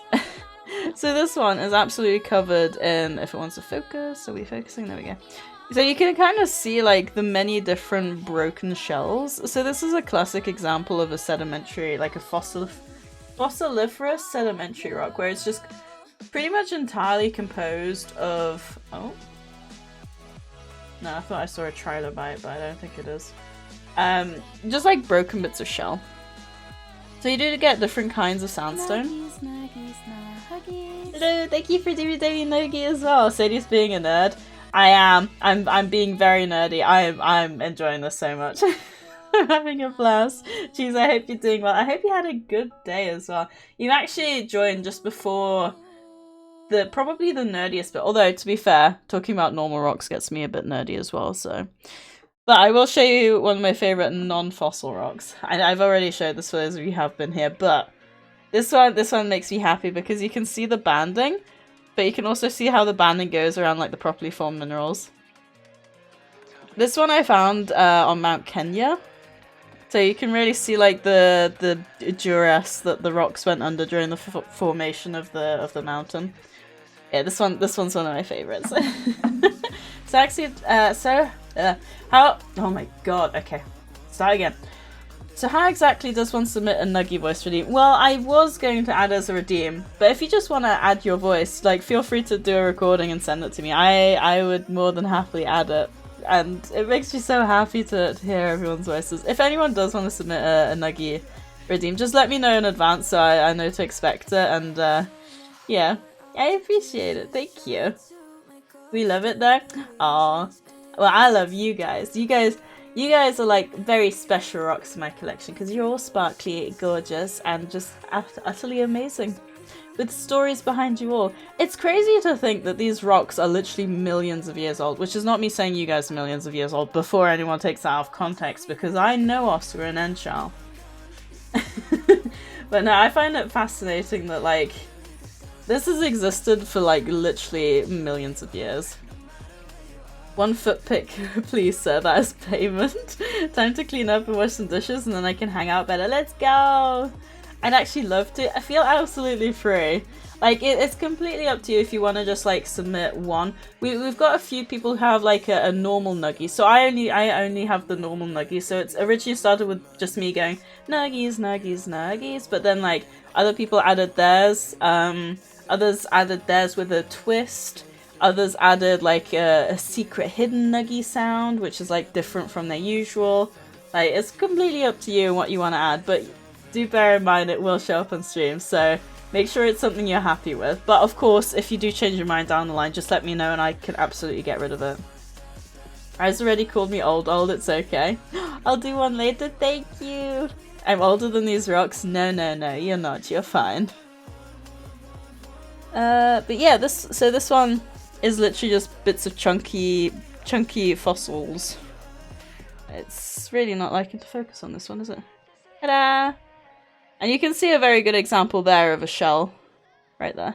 [SPEAKER 1] So this one is absolutely covered in, if it wants to focus, are we focusing? There we go. So you can kind of see like the many different broken shells. So this is a classic example of a sedimentary, like a fossiliferous sedimentary rock, where it's just pretty much entirely composed of... Oh? No, I thought I saw a trilobite, but I don't think it is. Just like broken bits of shell. So you do get different kinds of sandstone. Hello, thank you for doing Nogi as well. Sadie's being a nerd. I am. I'm being very nerdy. I'm enjoying this so much. I'm having a blast. Jeez, I hope you're doing well. I hope you had a good day as well. You actually joined just before probably the nerdiest bit. Although, to be fair, talking about normal rocks gets me a bit nerdy as well, so... But I will show you one of my favourite non-fossil rocks. I've already showed this for those of you who have been here, but this one makes me happy because you can see the banding, but you can also see how the banding goes around like the properly formed minerals. This one I found on Mount Kenya, so you can really see like the duress that the rocks went under during the formation of the mountain. Yeah, this one's one of my favourites. So actually, how? Oh my god. Okay, start again. So how exactly does one submit a Nuggy voice redeem? Well, I was going to add as a redeem, but if you just want to add your voice, like, feel free to do a recording and send it to me. I would more than happily add it, and it makes me so happy to hear everyone's voices. If anyone does want to submit a Nuggy redeem. Just let me know in advance so I know to expect it, and yeah, I appreciate it. Thank you. We love it though. Aw. Well, I love you guys. You guys are like very special rocks in my collection because you're all sparkly, gorgeous, and just utterly amazing. With stories behind you all. It's crazy to think that these rocks are literally millions of years old, which is not me saying you guys are millions of years old before anyone takes that out of context, because I know Oscar and Enchal. But no, I find it fascinating that, like, this has existed for, like, literally millions of years. 1 foot pick, please, sir. That is payment. Time to clean up and wash some dishes, and then I can hang out better. Let's go! I'd actually love to. I feel absolutely free. Like, it's completely up to you if you want to just, like, submit one. We've got a few people who have, like, a normal nuggie. So I only have the normal nuggie. So it's originally started with just me going, nuggies, nuggies, nuggies. But then, like, other people added theirs. Others added theirs with a twist. Others added, like, a secret hidden nuggie sound, which is, like, different from their usual. Like, it's completely up to you what you want to add. But do bear in mind it will show up on stream, so make sure it's something you're happy with. But of course, if you do change your mind down the line, just let me know and I can absolutely get rid of it. I's already called me old, it's okay. I'll do one later, thank you. I'm older than these rocks. No, you're not, you're fine. But yeah, this one is literally just bits of chunky fossils. It's really not liking to focus on this one, is it? Ta-da! And you can see a very good example there of a shell. Right there.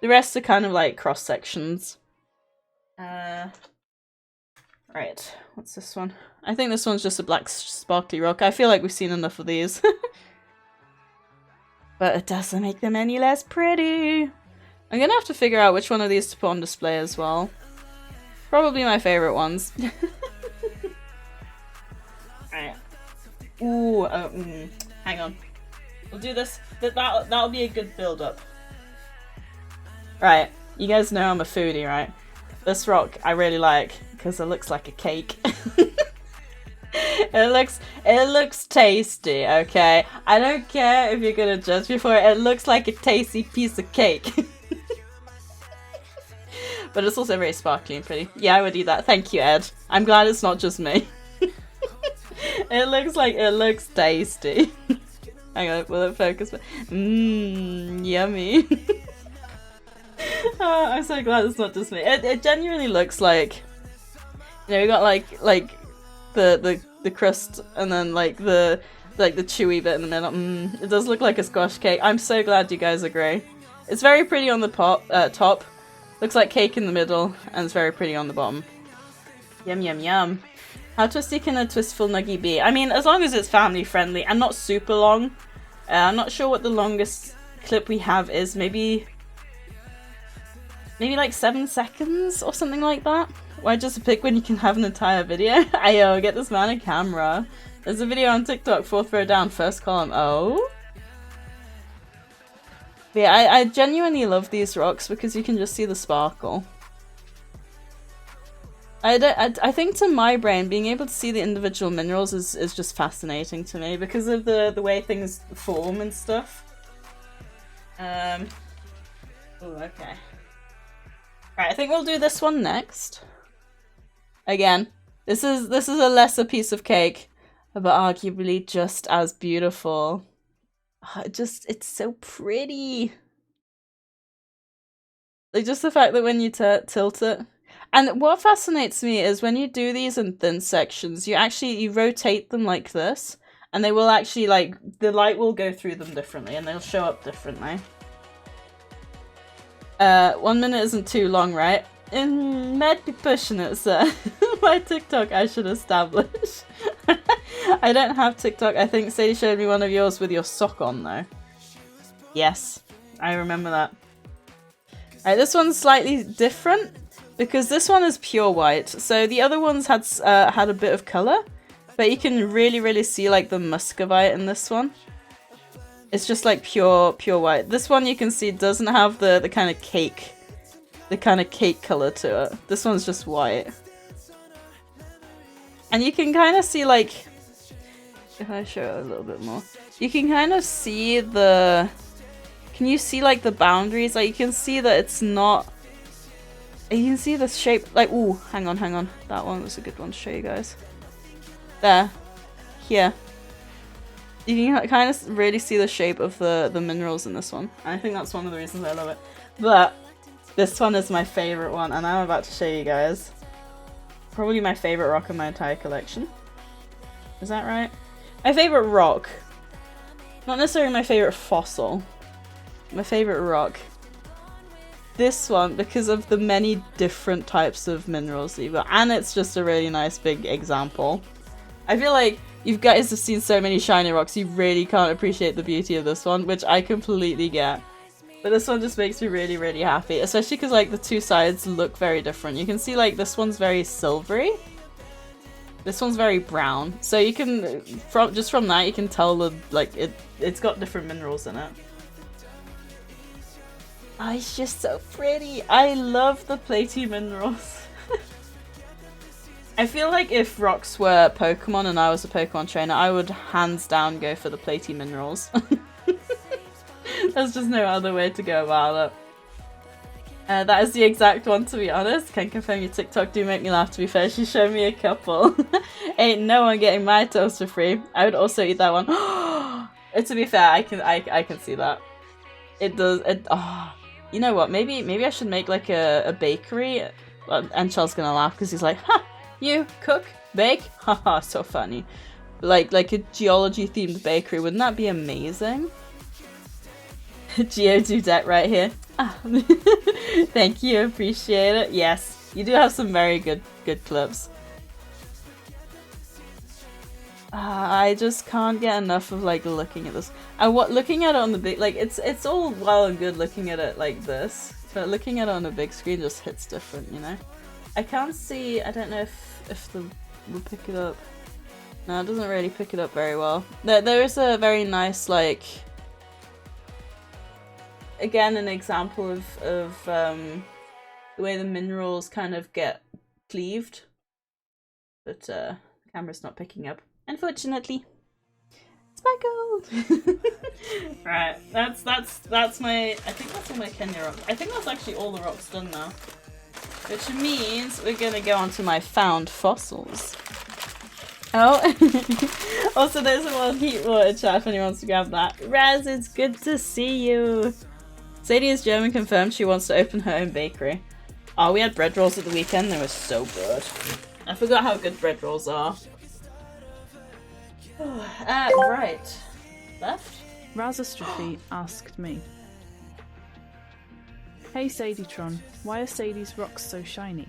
[SPEAKER 1] The rest are kind of like cross-sections. Right, what's this one? I think this one's just a black sparkly rock. I feel like we've seen enough of these. But it doesn't make them any less pretty. I'm gonna have to figure out which one of these to put on display as well. Probably my favourite ones. Right. Ooh, hang on. We'll do this. That'll be a good build-up. Right, you guys know I'm a foodie, right? This rock I really like because it looks like a cake. It looks tasty, okay? I don't care if you're gonna judge me for it. It looks like a tasty piece of cake. But it's also very sparkly and pretty. Yeah, I would eat that. Thank you, Ed. I'm glad it's not just me. It looks tasty. Hang on, will it focus? Yummy. Oh, I'm so glad it's not just me. It genuinely looks like, you know, we got like the crust and then like the chewy bit in the middle. It does look like a squash cake. I'm so glad you guys agree. It's very pretty on the top. Looks like cake in the middle, and it's very pretty on the bottom. Yum yum yum. How twisty can a twistful nuggie be? I mean, as long as it's family friendly and not super long. I'm not sure what the longest clip we have is. Maybe like 7 seconds or something like that. Why just pick when you can have an entire video? Ayo, get this man a camera. There's a video on TikTok, 4th row down, first column. Oh? But yeah, I genuinely love these rocks because you can just see the sparkle. I think to my brain, being able to see the individual minerals is just fascinating to me because of the way things form and stuff. Oh, okay. Right, I think we'll do this one next. Again, this is a lesser piece of cake, but arguably just as beautiful. It's so pretty. Like, just the fact that when you tilt it. And what fascinates me is when you do these in thin sections, you rotate them like this, and they will actually, like, the light will go through them differently, and they'll show up differently. 1 minute isn't too long, right? Might be pushing it, sir. My TikTok I should establish. I don't have TikTok. I think Sadie showed me one of yours with your sock on, though. Yes, I remember that. Alright, this one's slightly different because this one is pure white. So the other ones had a bit of colour, but you can really see like the muscovite in this one. It's just like pure white. This one you can see doesn't have the kind of cake colour to it. This one's just white. And you can kind of see like If I show it a little bit more, you can kind of see the. Can you see like the boundaries? Like you can see that it's not. You can see the shape. Like, ooh, hang on. That one was a good one to show you guys. There, here. You can kind of really see the shape of the minerals in this one. And I think that's one of the reasons I love it. But this one is my favorite one, and I'm about to show you guys. Probably my favorite rock in my entire collection. Is that right? My favorite rock. Not necessarily my favorite fossil. My favorite rock. This one, because of the many different types of minerals that you've got. And it's just a really nice big example. I feel like you guys have seen so many shiny rocks, you really can't appreciate the beauty of this one, which I completely get. But this one just makes me really, really happy. Especially because like the two sides look very different. You can see like this one's very silvery. This one's very brown. So you can, just from that, you can tell the, like, it's got different minerals in it. Oh, it's just so pretty. I love the platy minerals. I feel like if rocks were Pokemon and I was a Pokemon trainer, I would hands down go for the platy minerals. There's just no other way to go about it. That is the exact one, to be honest. Can confirm your TikTok do make me laugh, to be fair. She showed me a couple. Ain't no one getting my toast for free. I would also eat that one. To be fair, I can see that. It does. You know what? Maybe I should make like a bakery. And Charles gonna laugh because he's like, ha! You cook, bake? Haha, so funny. Like a geology themed bakery. Wouldn't that be amazing? Geodudette right here. Ah. Thank you, appreciate it. Yes, you do have some very good clips. I just can't get enough of like looking at this. And looking at it on the big, like it's all well and good looking at it like this, but looking at it on a big screen just hits different, you know. I can't see. I don't know if we'll pick it up. No, it doesn't really pick it up very well. There is a very nice like. Again, an example of the way the minerals kind of get cleaved, but the camera's not picking up, unfortunately. Sparkle. Right, that's my. I think that's all my Kenya rocks. I think that's actually all the rocks done now, which means we're gonna go on to my found fossils. Oh, also there's a little heat water chat if anyone wants to grab that. Raz, it's good to see you. Sadie is German, confirmed she wants to open her own bakery. Oh, we had bread rolls at the weekend, they were so good. I forgot how good bread rolls are. Right. Left?
[SPEAKER 2] Razastrophe asked me, hey Sadietron, why are Sadie's rocks so shiny?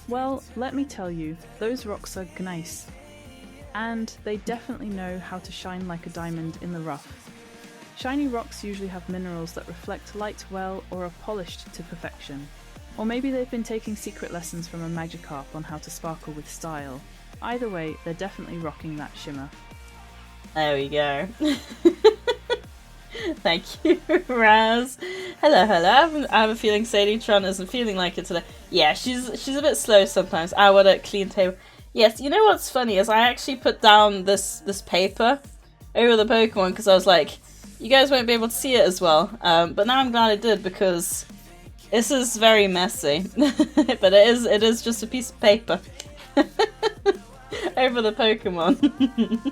[SPEAKER 2] Well, let me tell you, those rocks are gneiss. And they definitely know how to shine like a diamond in the rough. Shiny rocks usually have minerals that reflect light well or are polished to perfection. Or maybe they've been taking secret lessons from a Magikarp on how to sparkle with style. Either way, they're definitely rocking that shimmer.
[SPEAKER 1] There we go. Thank you, Raz. Hello. I have a feeling Sadietron isn't feeling like it today. Yeah, she's a bit slow sometimes. I want a clean table. Yes, you know what's funny is I actually put down this paper over the Pokemon because I was like, you guys won't be able to see it as well. But now I'm glad I did because this is very messy. But it is just a piece of paper over the Pokemon.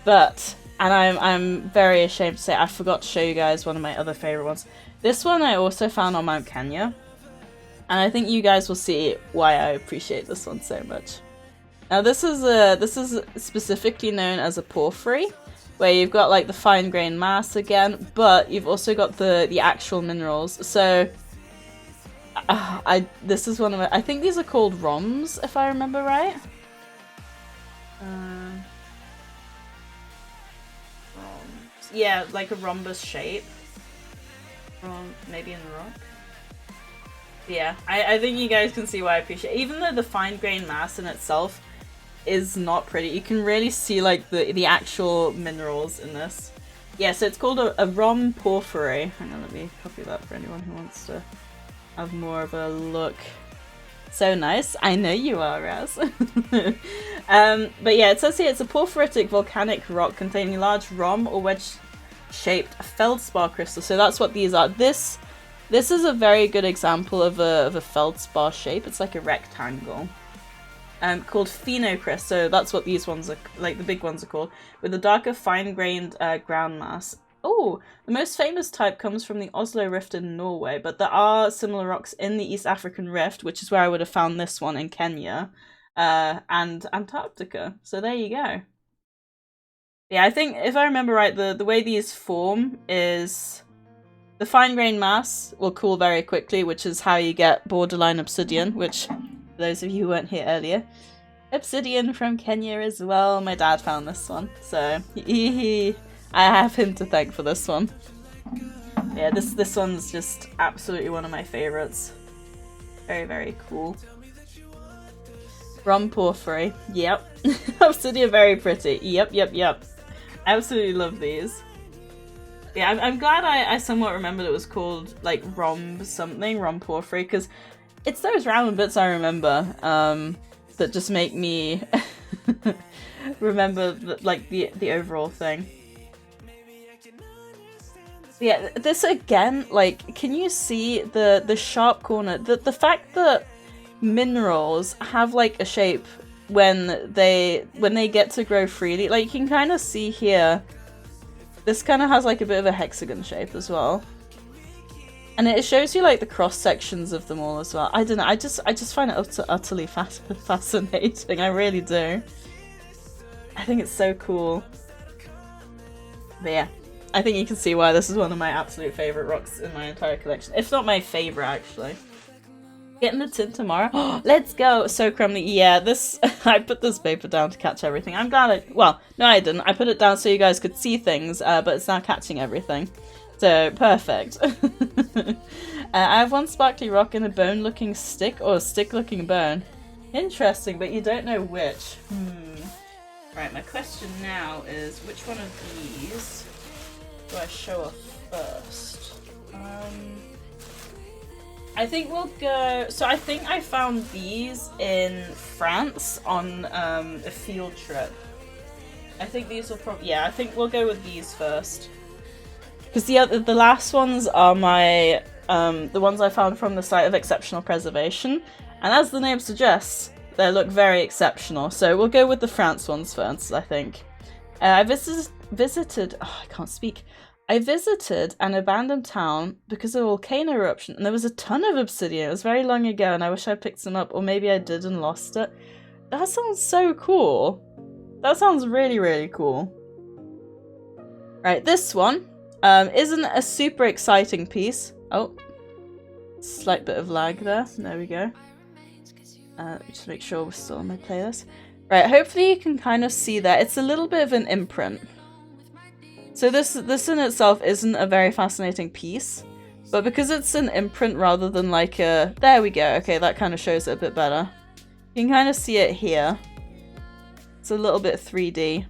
[SPEAKER 1] But, and I'm very ashamed to say, I forgot to show you guys one of my other favorite ones. This one I also found on Mount Kenya. And I think you guys will see why I appreciate this one so much. Now this is specifically known as a porphyry, where you've got like the fine grained mass again, but you've also got the actual minerals. So this is one of my, I think these are called rhombs, if I remember right. Yeah, like a rhombus shape. Maybe in the rock. Yeah, I think you guys can see why I appreciate it. Even though the fine grained mass in itself is not pretty, you can really see like the actual minerals in this. Yeah, so it's called a rhomb porphyry. Hang on, let me copy that for anyone who wants to have more of a look. So nice. I know you are, Raz. But yeah, it says here it's a porphyritic volcanic rock containing a large rhomb or wedge-shaped feldspar crystal. So that's what these are. This is a very good example of a feldspar shape. It's like a rectangle. Called phenocryst, so that's what these ones are, like the big ones are called, with a darker fine-grained ground mass. Oh, the most famous type comes from the Oslo Rift in Norway, but there are similar rocks in the East African Rift, which is where I would have found this one in Kenya, and Antarctica. So there you go. Yeah, I think, if I remember right, the way these form is the fine-grained mass will cool very quickly, which is how you get borderline obsidian, which, for those of you who weren't here earlier, obsidian from Kenya as well. My dad found this one, so I have him to thank for this one. Yeah, this one's just absolutely one of my favorites. Very, very cool. Rum porphyry. Yep. Obsidian, very pretty. Yep. Absolutely love these. Yeah, I'm glad I somewhat remembered it was called, like, rhomb something, rhomb porphyry, because it's those round bits I remember that just make me remember, the overall thing. Yeah, this again, like, can you see the sharp corner? The fact that minerals have, like, a shape when they get to grow freely. Like, you can kind of see here, this kind of has, like, a bit of a hexagon shape as well. And it shows you, like, the cross-sections of them all as well. I don't know, I just find it utterly fascinating, I really do. I think it's so cool. But yeah. I think you can see why this is one of my absolute favourite rocks in my entire collection. If not my favourite, actually. Getting the tin tomorrow. Let's go! So crumbly. Yeah, this... I put this paper down to catch everything. I'm glad well, no I didn't. I put it down so you guys could see things, but it's now catching everything. So, perfect. I have one sparkly rock and a bone-looking stick, or a stick-looking bone. Interesting, but you don't know which. Right, my question now is, which one of these do I show off first? I think we'll go... So I think I found these in France on a field trip. I think these will probably... Yeah, I think we'll go with these first. Because the last ones are my... the ones I found from the site of exceptional preservation. And as the name suggests, they look very exceptional. So we'll go with the France ones first, I think. I visited... Oh, I can't speak. I visited an abandoned town because of a volcano eruption, and there was a ton of obsidian. It was very long ago, and I wish I picked some up, or maybe I did and lost it. That sounds so cool. That sounds really, really cool. Right, this one isn't a super exciting piece. Oh, slight bit of lag there. There we go. Just make sure we're still on my playlist. Right, hopefully you can kind of see that. It's a little bit of an imprint. So this in itself isn't a very fascinating piece, but because it's an imprint rather than like a... There we go, okay, that kind of shows it a bit better. You can kind of see it here. It's a little bit 3D.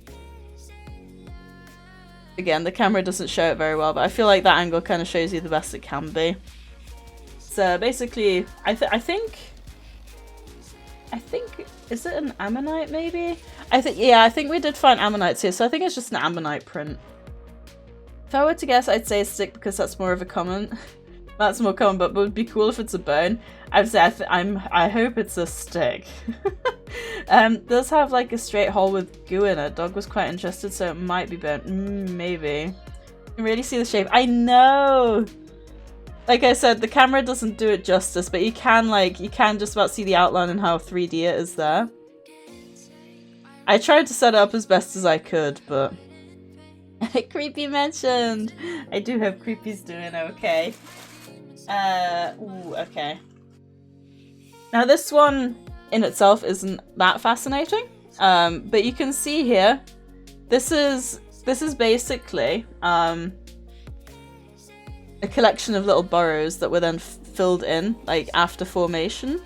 [SPEAKER 1] Again, the camera doesn't show it very well, but I feel like that angle kind of shows you the best it can be. So basically, I think... Is it an ammonite maybe? I think we did find ammonites here, so I think it's just an ammonite print. If I were to guess, I'd say a stick because that's more of a common. That's more common, but it would be cool if it's a bone. I would say I hope it's a stick. Does have like a straight hole with goo in it. Dog was quite interested, so it might be bone. Maybe. You can really see the shape. I know. Like I said, the camera doesn't do it justice, but you can just about see the outline and how 3D it is there. I tried to set it up as best as I could, but... Creepy mentioned! I do hope Creepy's doing okay. Ooh, okay. Now this one in itself isn't that fascinating, but you can see here, this is basically a collection of little burrows that were then filled in, like, after formation.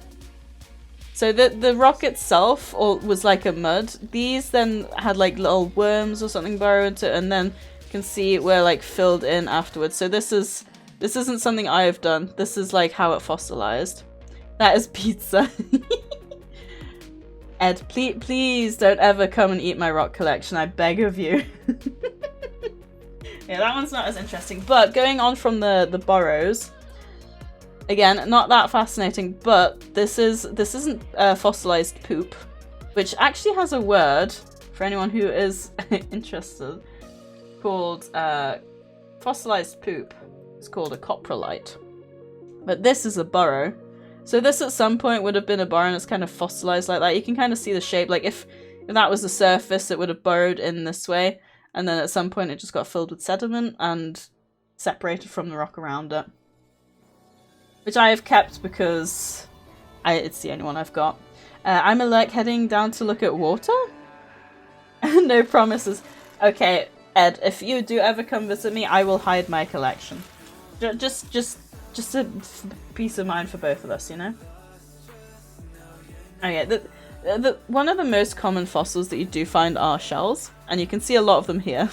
[SPEAKER 1] So the rock itself was like a mud. These then had like little worms or something burrow into it, and then you can see were like filled in afterwards. So this isn't something I've done. This is like how it fossilized. That is pizza. Ed, please don't ever come and eat my rock collection. I beg of you. Yeah, that one's not as interesting. But going on from the burrows, again, not that fascinating. But this isn't fossilized poop, which actually has a word for anyone who is interested, called fossilized poop. It's called a coprolite. But this is a burrow. So this at some point would have been a burrow and it's kind of fossilized like that. You can kind of see the shape. Like if that was the surface, it would have burrowed in this way. And then at some point it just got filled with sediment and separated from the rock around it. Which I have kept because it's the only one I've got. I'm alert heading down to look at water? No promises. Okay, Ed, if you do ever come visit me, I will hide my collection. Just a peace of mind for both of us, you know? Okay, one of the most common fossils that you do find are shells, and you can see a lot of them here.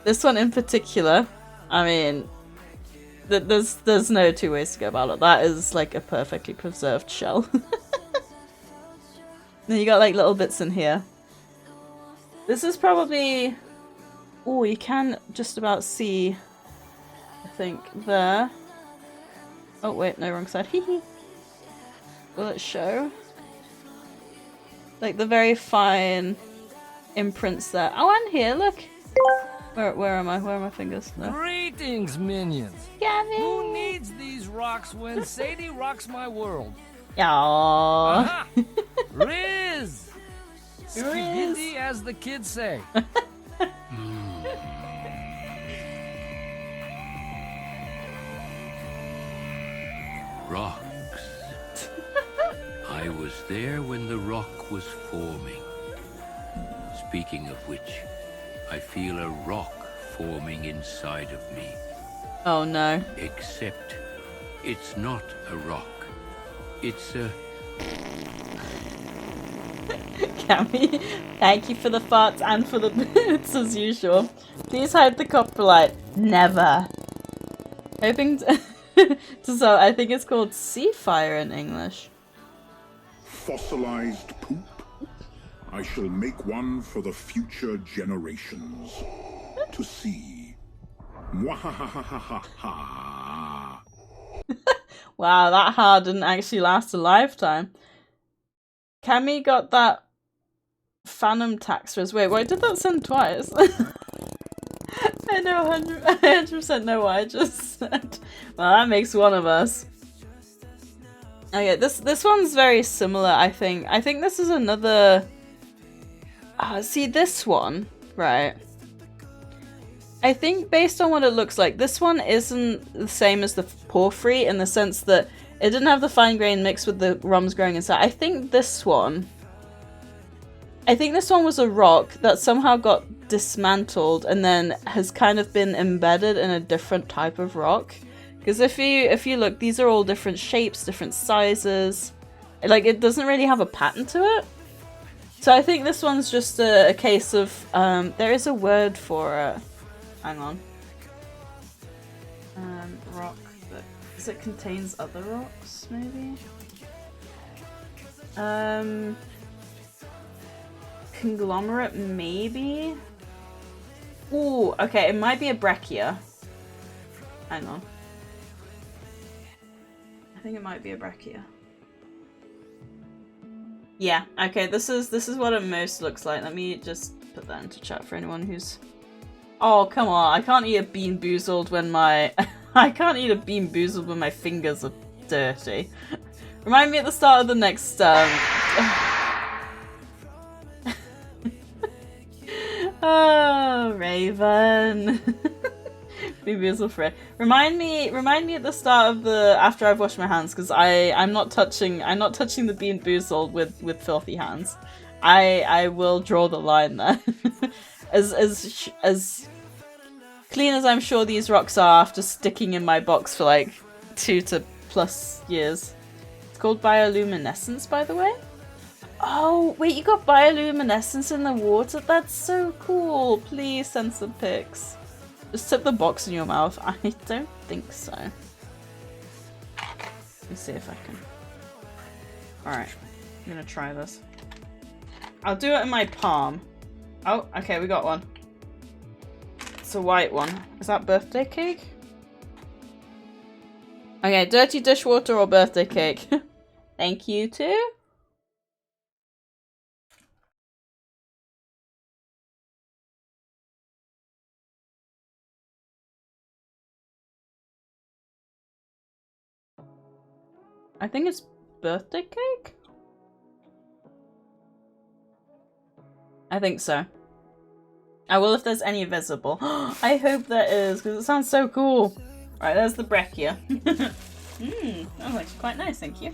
[SPEAKER 1] This one in particular, I mean, there's no two ways to go about it. That is like a perfectly preserved shell. Then you got like little bits in here. This is probably... Oh, you can just about see... I think there. Oh wait, no, wrong side. Hee. Will it show? Like the very fine imprints there. Oh, and here, look. Where am I? Where are my fingers? No.
[SPEAKER 4] Greetings, minions.
[SPEAKER 1] Gavin.
[SPEAKER 4] Who needs these rocks when Sadie rocks my world?
[SPEAKER 1] Aww.
[SPEAKER 4] Aha! Riz! Skibidi, as the kids say.
[SPEAKER 5] Rocks. I was there when the rock was forming. Speaking of which, I feel a rock forming inside of me.
[SPEAKER 1] Oh no.
[SPEAKER 5] Except it's not a rock. It's a...
[SPEAKER 1] Cammy, thank you for the farts and for the boots as usual. Please hide the coprolite. Never. Hoping to... So I think it's called sea fire in English.
[SPEAKER 6] Fossilized poop. I shall make one for the future generations to see. Mwahahahaha.
[SPEAKER 1] Wow, that ha didn't actually last a lifetime. Cammy got that Phantom Taxers. Wait, why did that send twice? I know 100% know what I just said. Well, that makes one of us. Okay, this one's very similar, I think. I think this is another... see, this one, right? I think based on what it looks like, this one isn't the same as the porphyry in the sense that it didn't have the fine grain mixed with the rums growing inside. I think this one was a rock that somehow got dismantled and then has kind of been embedded in a different type of rock. Because if you look, these are all different shapes, different sizes. Like, it doesn't really have a pattern to it. So I think this one's just a case of, there is a word for it. Hang on. Rock that, because it contains other rocks, maybe? Conglomerate, maybe? Ooh, okay, it might be a breccia. Hang on. I think it might be a breccia. Yeah, okay, this is what it most looks like. Let me just put that into chat for anyone who's... Oh, come on, I can't eat a bean boozled when my... I can't eat a bean boozled when my fingers are dirty. Remind me at the start of the next, Oh, Raven. Bean boozled for it. Remind me at the start of the... After I've washed my hands, because I'm not touching the bean boozled with filthy hands. I will draw the line there. As clean as I'm sure these rocks are after sticking in my box for like 2+ years. It's called bioluminescence, by the way. Oh, wait, you got bioluminescence in the water? That's so cool. Please send some pics. Just tip the box in your mouth. I don't think so. Let me see if I can. Alright, I'm gonna try this. I'll do it in my palm. Oh, okay, we got one. It's a white one. Is that birthday cake? Okay, dirty dishwater or birthday cake? Thank you too. I think it's birthday cake? I think so. I will if there's any visible. I hope there is, because it sounds so cool. Right, there's the breccia. That was actually quite nice, thank you.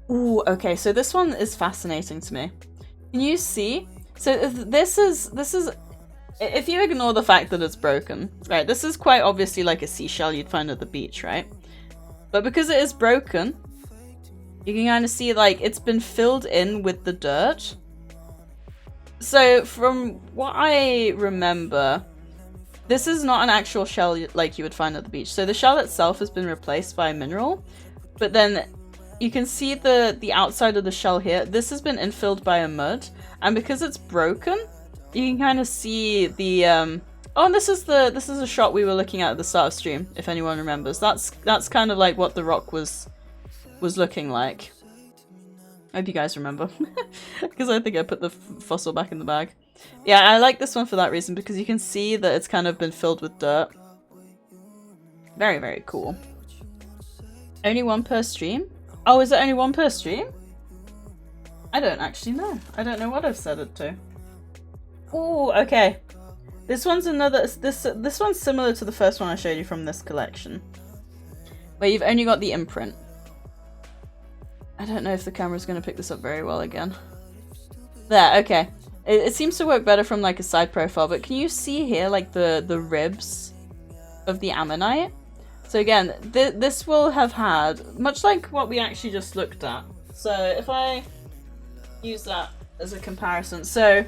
[SPEAKER 1] Ooh, okay, so this one is fascinating to me. Can you see? So this is, if you ignore the fact that it's broken, right, this is quite obviously like a seashell you'd find at the beach, right? But because it is broken, you can kind of see like it's been filled in with the dirt. So from what I remember, this is not an actual shell like you would find at the beach. So the shell itself has been replaced by a mineral, but then you can see the outside of the shell here. This has been infilled by a mud, and because it's broken, you can kind of see the oh, and this is a shot we were looking at the start of stream, if anyone remembers. That's kind of like what the rock was looking like. I hope you guys remember, because I think I put the fossil back in the bag. Yeah, I like this one for that reason, because you can see that it's kind of been filled with dirt. Very, very cool. Only one per stream? Oh, is it only one per stream? I don't actually know. I don't know what I've set it to. Oh, okay. This one's another. This one's similar to the first one I showed you from this collection, where you've only got the imprint. I don't know if the camera's going to pick this up very well again. There, okay. It seems to work better from like a side profile, but can you see here like the ribs of the ammonite? So again, this will have had, much like what we actually just looked at. So if I use that as a comparison. So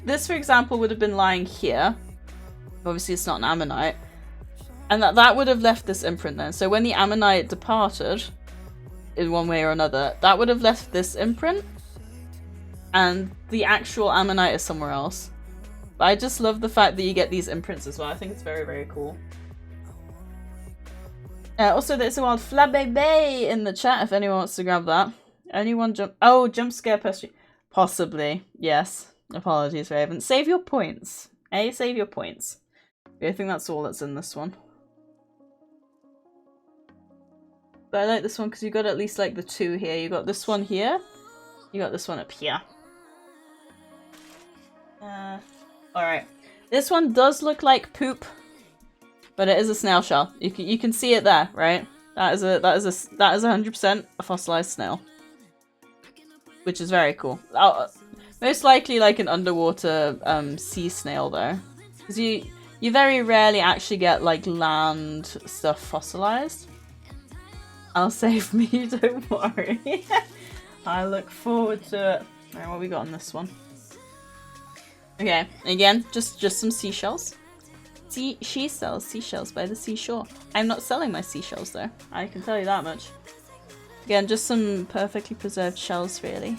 [SPEAKER 1] this, for example, would have been lying here. Obviously it's not an ammonite. And that would have left this imprint then. So when the ammonite departed, in one way or another, that would have left this imprint, and the actual ammonite is somewhere else. But I just love the fact that you get these imprints as well. I think it's very, very cool. Also, there's a wild Flabébé in the chat if anyone wants to grab that. Anyone jump scare per stream? Possibly, yes. Apologies, Raven. Save your points. Save your points. I think that's all that's in this one. But I like this one because you got at least like the two here. You got this one here. You got this one up here. Alright. This one does look like poop, but it is a snail shell. You can see it there, right? That is 100% a fossilized snail, which is very cool. Most likely like an underwater sea snail though, because you very rarely actually get like land stuff fossilized. I'll save me, don't worry. I look forward to it. Alright, what we got on this one? Okay, again, just some seashells. She sells seashells by the seashore. I'm not selling my seashells though, I can tell you that much. Again, just some perfectly preserved shells, really.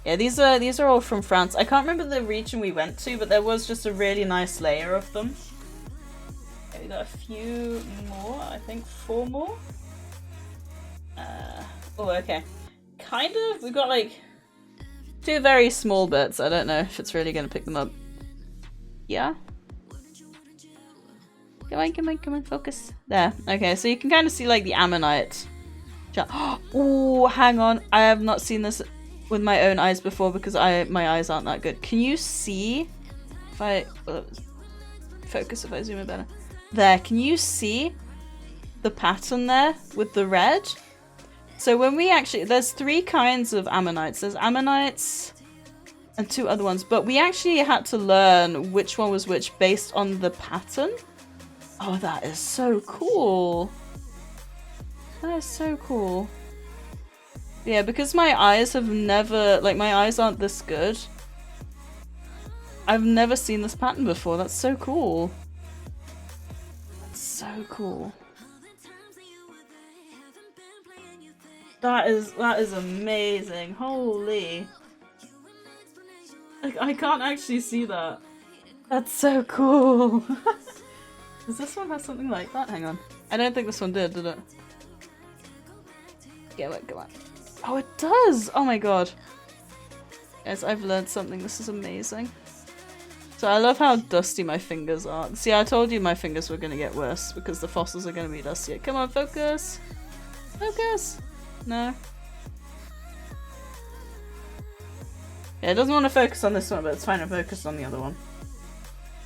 [SPEAKER 1] Yeah, these are all from France. I can't remember the region we went to, but there was just a really nice layer of them. Okay, we got a few more, I think 4 more. Oh, okay. Kind of, we got like 2 very small bits. I don't know if it's really going to pick them up. Yeah? Come on, focus. There. Okay, so you can kind of see like the ammonite. Oh, hang on. I have not seen this with my own eyes before because my eyes aren't that good. Can you see if I focus if I zoom in better? There, can you see the pattern there with the red? So when we actually, there's 3 kinds of ammonites. There's ammonites and 2 other ones, but we actually had to learn which one was which based on the pattern. Oh, that is so cool. That is so cool. Yeah, because my eyes have never, like my eyes aren't this good. I've never seen this pattern before. That's so cool. That's so cool. That is amazing. Holy. Like, I can't actually see that. That's so cool. Does this one have something like that? Hang on. I don't think this one did it? Come on. Oh, it does! Oh my god. Guys, I've learned something. This is amazing. So I love how dusty my fingers are. See, I told you my fingers were gonna get worse because the fossils are gonna be dustier. Come on, focus! Focus! No. Yeah, it doesn't want to focus on this one, but it's fine to focus on the other one.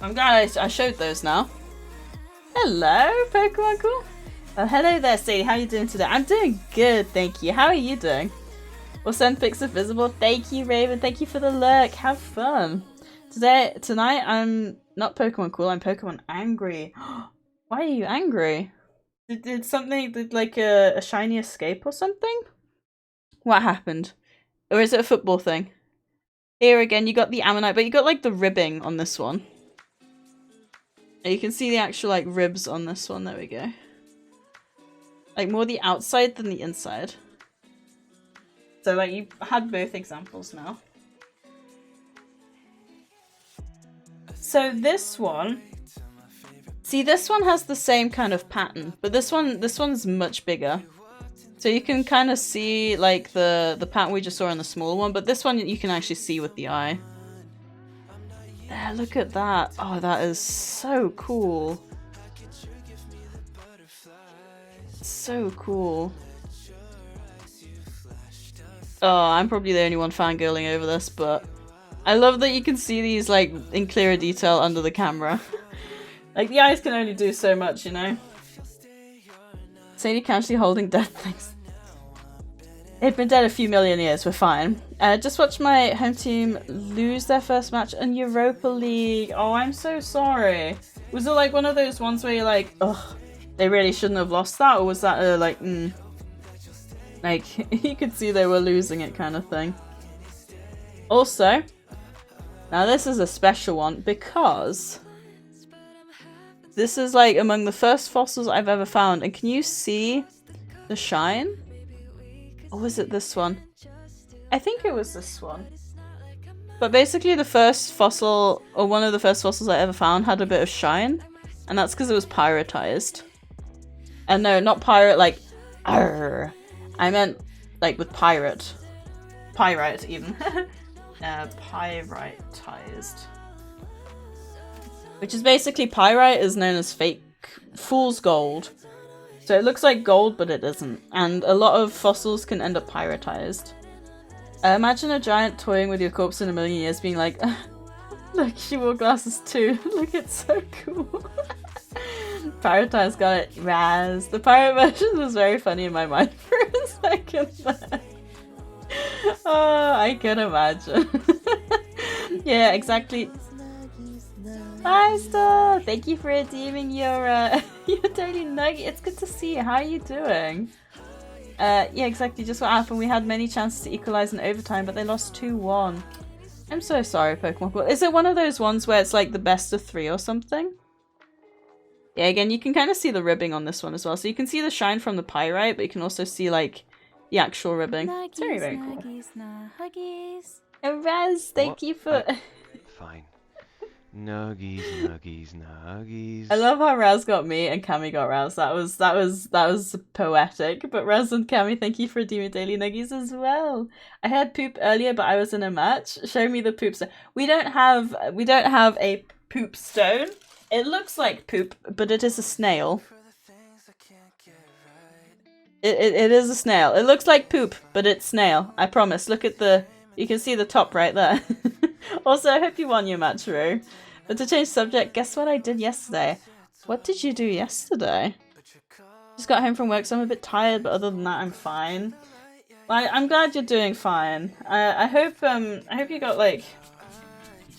[SPEAKER 1] I'm glad I showed those now. Hello, Pokemon Cool. Oh, hello there, Sadie. How are you doing today? I'm doing good, thank you. How are you doing? We'll send pics if visible. Thank you, Raven. Thank you for the lurk. Have fun. Tonight, I'm not Pokemon Cool. I'm Pokemon Angry. Why are you angry? Did like a shiny escape or something? What happened? Or is it a football thing? Here again, you got the Ammonite, but you got like the ribbing on this one. You can see the actual like ribs on this one. There we go. Like more the outside than the inside. So like you had both examples now. So this one, see this one has the same kind of pattern, but this one's much bigger. So you can kind of see like the pattern we just saw in the smaller one, but this one you can actually see with the eye. There, look at that. Oh, that is so cool. So cool. Oh, I'm probably the only one fangirling over this, but I love that you can see these like in clearer detail under the camera. Like the eyes can only do so much, you know? Sadie casually holding dead things. They've been dead a few million years, we're fine. Just watched my home team lose their first match in Europa League. Oh, I'm so sorry. Was it like one of those ones where you're like, ugh, they really shouldn't have lost that? Or was that like, like, you could see they were losing it kind of thing. Also, now this is a special one because this is like among the first fossils I've ever found. And can you see the shine? Or was it this one? I think it was this one. But basically the first fossil, or one of the first fossils I ever found, had a bit of shine. And that's because it was pyritized. And no, not pirate like, arr. I meant like with pirate. Pyrite even. Pyritized. Which is basically, pyrite is known as fake fool's gold. So it looks like gold, but it isn't. And a lot of fossils can end up pyritized. Imagine a giant toying with your corpse in a million years being like, look, she wore glasses too. Look, it's so cool. Pyritized, got it. Raz. The pirate version was very funny in my mind for a second there. Oh, I can imagine. Yeah, exactly. Hi, Star! Thank you for redeeming your daily nugget. It's good to see you. How are you doing? Yeah, exactly. Just what happened. We had many chances to equalize in overtime, but they lost 2-1. I'm so sorry, Pokemon Go. Is it one of those ones where it's like the best of 3 or something? Yeah, again, you can kind of see the ribbing on this one as well. So you can see the shine from the pyrite, but you can also see like the actual ribbing.
[SPEAKER 7] Nuggies,
[SPEAKER 1] it's very, very cool.
[SPEAKER 7] Nuggies, huggies.
[SPEAKER 1] Raz, thank you for...
[SPEAKER 8] Fine. Nuggies, nuggies, nuggies.
[SPEAKER 1] I love how Raz got me and Cammy got Raz. That was poetic. But Raz and Cammy, thank you for redeeming daily nuggies as well. I had poop earlier, but I was in a match. Show me the poop stone. We don't have a poop stone. It looks like poop, but it is a snail. It is a snail. It looks like poop, but it's snail. I promise. Look at you can see the top right there. Also, I hope you won your match, Roo. But to change subject, guess what I did yesterday? What did you do yesterday? Just got home from work, so I'm a bit tired, but other than that, I'm fine. I'm glad you're doing fine. I hope you got like,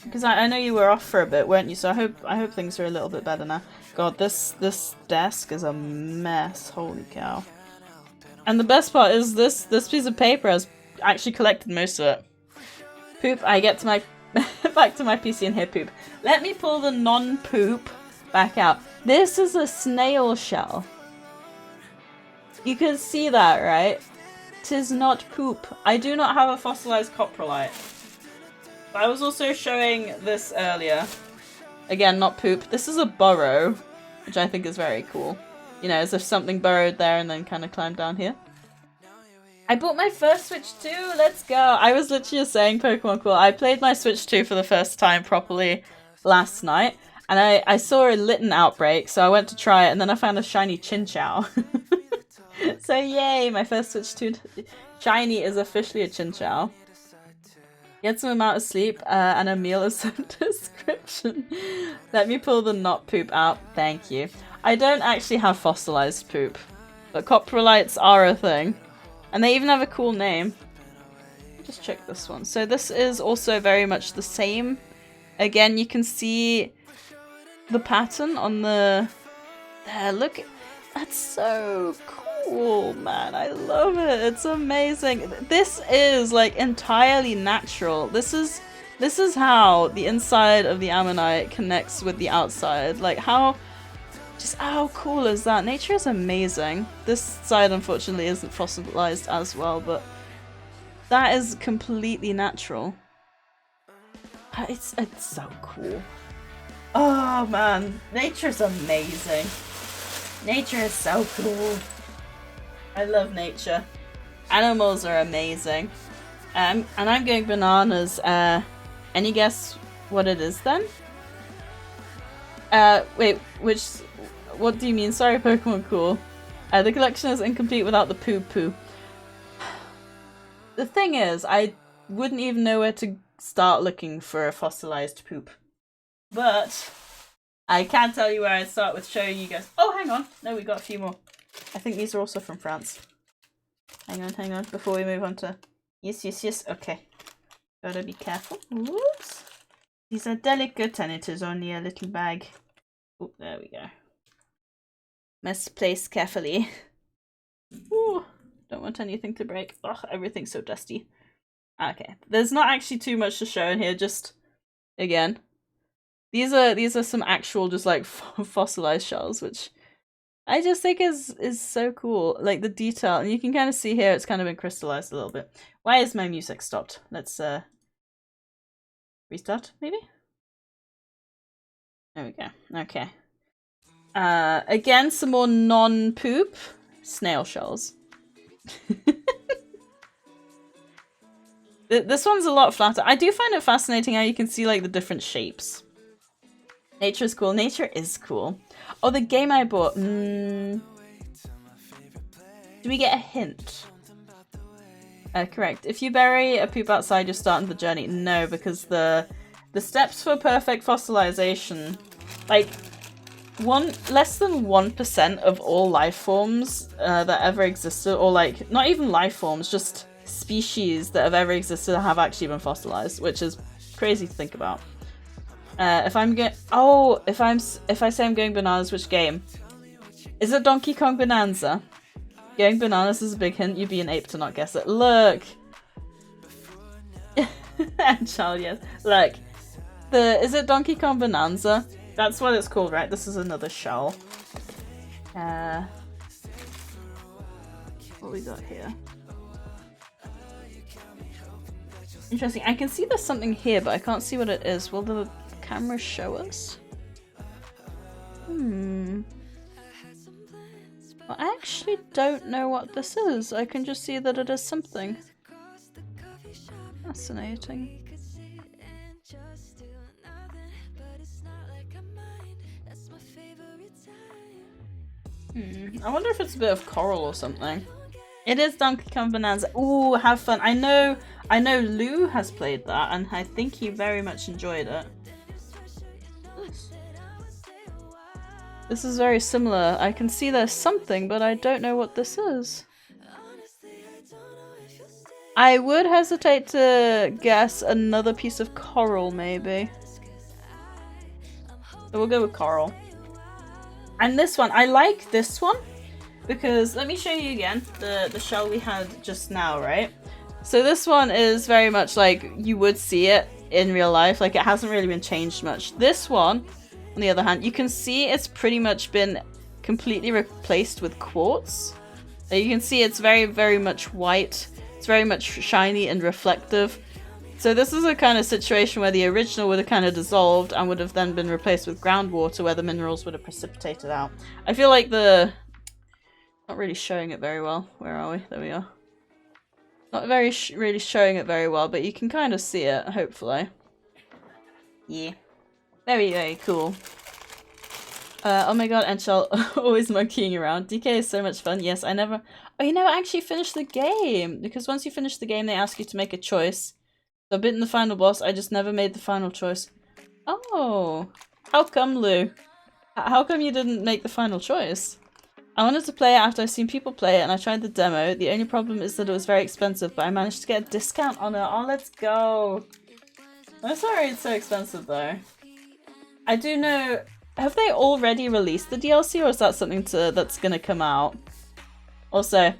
[SPEAKER 1] because I know you were off for a bit, weren't you? So I hope things are a little bit better now. God, this desk is a mess. Holy cow! And the best part is this piece of paper has actually collected most of it. Poop. I get to my back to my PC and hear poop. Let me pull the non-poop back out. This is a snail shell. You can see that, right? 'Tis not poop. I do not have a fossilized coprolite. But I was also showing this earlier. Again, not poop. This is a burrow, which I think is very cool. You know, as if something burrowed there and then kind of climbed down here. I bought my first Switch 2! Let's go! I was literally just saying Pokemon Cool. I played my Switch 2 for the first time properly last night. And I saw a Litten outbreak, so I went to try it, and then I found a shiny Chinchou. So yay, my first Switch 2 shiny is officially a Chinchou. Get some amount of sleep and a meal of some description. Let me pull the not poop out. Thank you. I don't actually have fossilized poop, but coprolites are a thing. And they even have a cool name. Just check this one. So this is also very much the same. Again, you can see the pattern on the... There, look. That's so cool, man. I love it. It's amazing. This is like entirely natural. This is how the inside of the ammonite connects with the outside. Like how cool is that? Nature is amazing. This side unfortunately isn't fossilized as well, but that is completely natural. It's so cool. Oh man, nature's amazing. Nature is so cool. I love nature. Animals are amazing. And I'm going bananas. Any guess what it is then? Wait, what do you mean? Sorry, Pokemon Cool. The collection is incomplete without the poo-poo. The thing is, I wouldn't even know where to start looking for a fossilized poop. But I can tell you where I'd start with showing you guys. Oh, hang on. No, we got a few more. I think these are also from France. Hang on, before we move on to... Yes. Okay. Gotta be careful. Whoops. These are delicate and it is only a little bag. Oh, there we go. Must place carefully. Ooh, don't want anything to break. Ugh, everything's so dusty. Okay, there's not actually too much to show in here, just... Again. These are some actual just like fossilized shells, which I just think is so cool. Like the detail, and you can kind of see here it's kind of been crystallized a little bit. Why is my music stopped? Let's restart maybe. There we go. Okay. Again, some more non-poop snail shells. This one's a lot flatter. I do find it fascinating how you can see like the different shapes. Nature is cool. Nature is cool. Oh, the game I bought. Do we get a hint? Correct. If you bury a poop outside, you're starting the journey. No, because the steps for perfect fossilization, like less than 1% of all life forms that ever existed, or like not even life forms, just species that have ever existed have actually been fossilized, which is crazy to think about. If I say I'm going bananas, which game? Is it Donkey Kong Bonanza? Going bananas is a big hint. You'd be an ape to not guess it. Look! And Charlie, yes. Look. Is it Donkey Kong Bonanza? That's what it's called, right? This is another shell. What we got here? Interesting. I can see there's something here, but I can't see what it is. Will the camera show us? Well, I actually don't know what this is. I can just see that it is something. Fascinating. I wonder if it's a bit of coral or something. It is Donkey Kong Bonanza. Ooh, have fun. I know Lou has played that, and I think he very much enjoyed it. This is very similar. I can see there's something, but I don't know what this is. I would hesitate to guess another piece of coral, maybe. So we'll go with coral. And this one, I like this one because, let me show you again the shell we had just now, right? So this one is very much like you would see it in real life, like it hasn't really been changed much. This one, on the other hand, you can see it's pretty much been completely replaced with quartz. You can see it's very, very much white. It's very much shiny and reflective. So this is a kind of situation where the original would have kind of dissolved and would have then been replaced with groundwater where the minerals would have precipitated out. I feel like not really showing it very well. Where are we? There we are. Not really showing it very well, but you can kind of see it, hopefully. Yeah. Very, very cool. Oh my god, Enchel, always monkeying around. DK is so much fun. Yes, I never... Oh, you never actually finished the game! Because once you finish the game, they ask you to make a choice. So I've beaten the final boss, I just never made the final choice. Oh! How come, Lou? How come you didn't make the final choice? I wanted to play it after I've seen people play it, and I tried the demo. The only problem is that it was very expensive, but I managed to get a discount on it. Oh, let's go! I'm sorry it's so expensive, though. I do know... Have they already released the DLC, or is that something that's gonna come out? Also,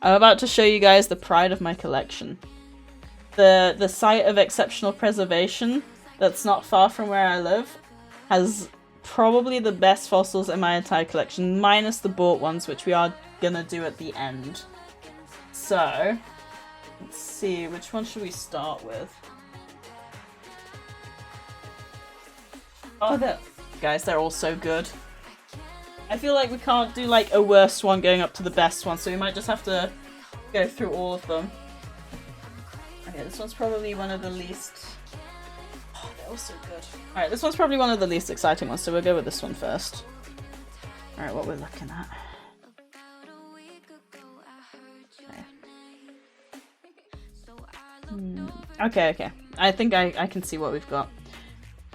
[SPEAKER 1] I'm about to show you guys the pride of my collection. The site of exceptional preservation that's not far from where I live has probably the best fossils in my entire collection, minus the bought ones, which we are gonna do at the end. So, let's see, which one should we start with? Oh, guys, they're all so good. I feel like we can't do like a worst one going up to the best one, so we might just have to go through all of them. Okay, this one's probably one of the least... Oh, they're all so good. Alright, this one's probably one of the least exciting ones, so we'll go with this one first. Alright, what we're looking at. Okay. Okay. I think I can see what we've got.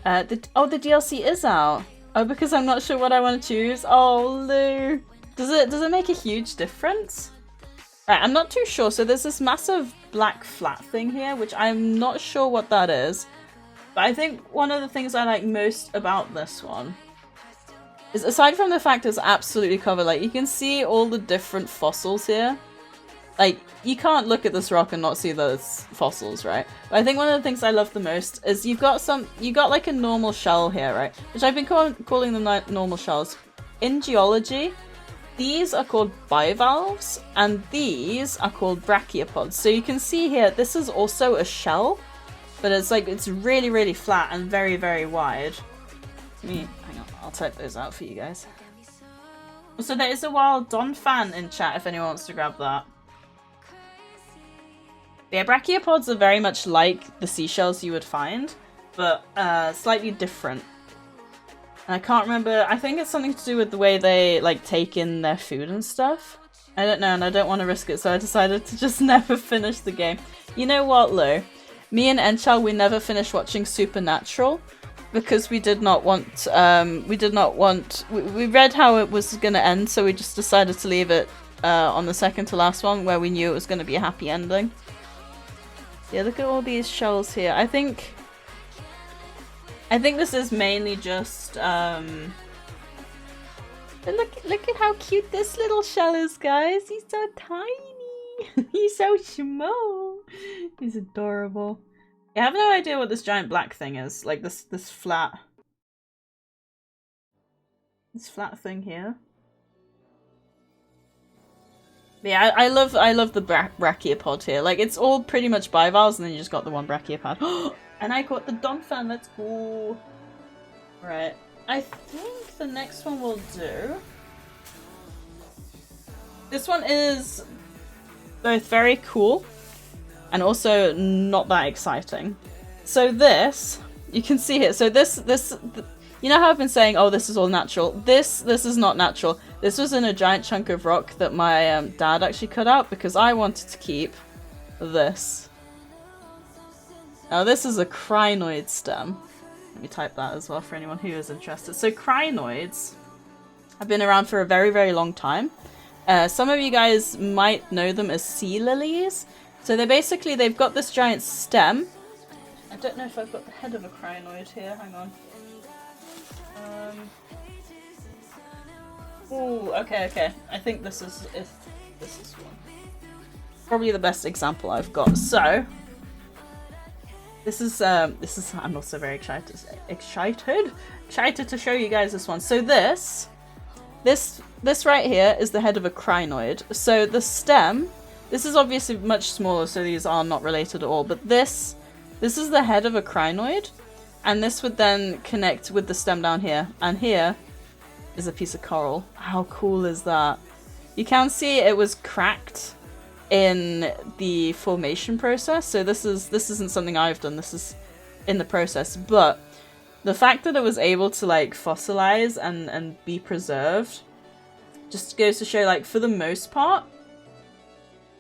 [SPEAKER 1] The DLC is out. Oh, because I'm not sure what I want to choose. Oh, Lou. Does it make a huge difference? Right, I'm not too sure. So there's this massive black flat thing here, which I'm not sure what that is. But I think one of the things I like most about this one is, aside from the fact it's absolutely covered, like you can see all the different fossils here. Like, you can't look at this rock and not see those fossils, right? But I think one of the things I love the most is you got like a normal shell here, right? Which I've been calling them normal shells. In geology, these are called bivalves, and these are called brachiopods. So you can see here, this is also a shell, but it's really, really flat and very, very wide. Hang on, I'll type those out for you guys. So there is a Wild Don fan in chat if anyone wants to grab that. Yeah, brachiopods are very much like the seashells you would find, but slightly different. And I can't remember, I think it's something to do with the way they like take in their food and stuff. I don't know, and I don't want to risk it, so I decided to just never finish the game. You know what, Lou? Me and Enchal, we never finished watching Supernatural because we did not want, we read how it was going to end, so we just decided to leave it on the second to last one where we knew it was going to be a happy ending. Yeah, look at all these shells here. I think this is mainly just but look at how cute this little shell is, guys. He's so tiny. He's so small. He's adorable. I have no idea what this giant black thing is. Like this flat thing here. Yeah, I love the brachiopod here. Like, it's all pretty much bivalves, and then you just got the one brachiopod. And I got the Donphan, let's go! Right, I think the next one we'll do... This one is both very cool, and also not that exciting. So this, you can see here, so this you know how I've been saying, oh, this is all natural? This is not natural. This was in a giant chunk of rock that my dad actually cut out because I wanted to keep this. Now this is a crinoid stem. Let me type that as well for anyone who is interested. So crinoids have been around for a very, very long time. Some of you guys might know them as sea lilies. So they've got this giant stem. I don't know if I've got the head of a crinoid here, hang on. Ooh, okay. I think this is one. Probably the best example I've got. So this is I'm also very excited to show you guys this one. So this this right here is the head of a crinoid. So the stem, this is obviously much smaller, so these are not related at all, but this is the head of a crinoid, and this would then connect with the stem down here, and here is a piece of coral. How cool is that? You can see it was cracked in the formation process, so this isn't something I've done, this is in the process, but the fact that it was able to like fossilize and be preserved just goes to show, like, for the most part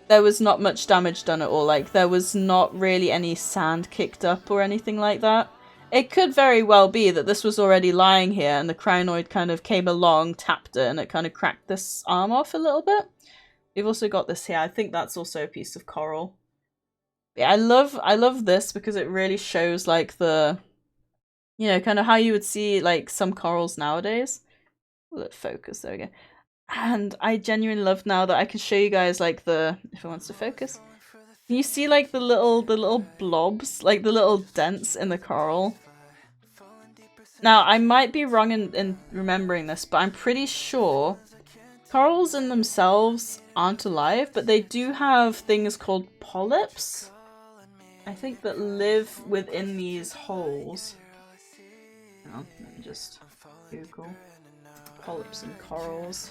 [SPEAKER 1] there was not much damage done at all. Like, there was not really any sand kicked up or anything like that. It could very well be that this was already lying here and the crinoid kind of came along, tapped it, and it kind of cracked this arm off a little bit. We've also got this here. I think that's also a piece of coral. Yeah, I love this because it really shows, like, the, you know, kind of how you would see, like, some corals nowadays. Let focus, there we go. And I genuinely love now that I can show you guys, like, the, if it wants to focus. Can you see, like, the little blobs, like the little dents in the coral? Now, I might be wrong in remembering this, but I'm pretty sure corals in themselves aren't alive, but they do have things called polyps, I think, that live within these holes. Hang on, let me just Google polyps and corals.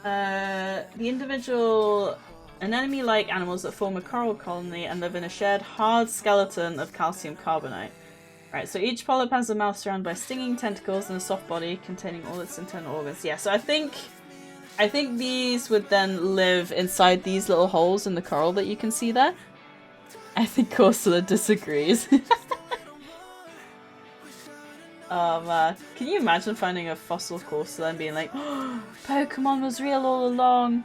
[SPEAKER 1] The individual anemone-like animals that form a coral colony and live in a shared hard skeleton of calcium carbonate. Right, so each polyp has a mouth surrounded by stinging tentacles and a soft body containing all its internal organs. Yeah, so I think these would then live inside these little holes in the coral that you can see there. I think Ursula disagrees. Can you imagine finding a fossil Corsola and being like, oh, Pokemon was real all along?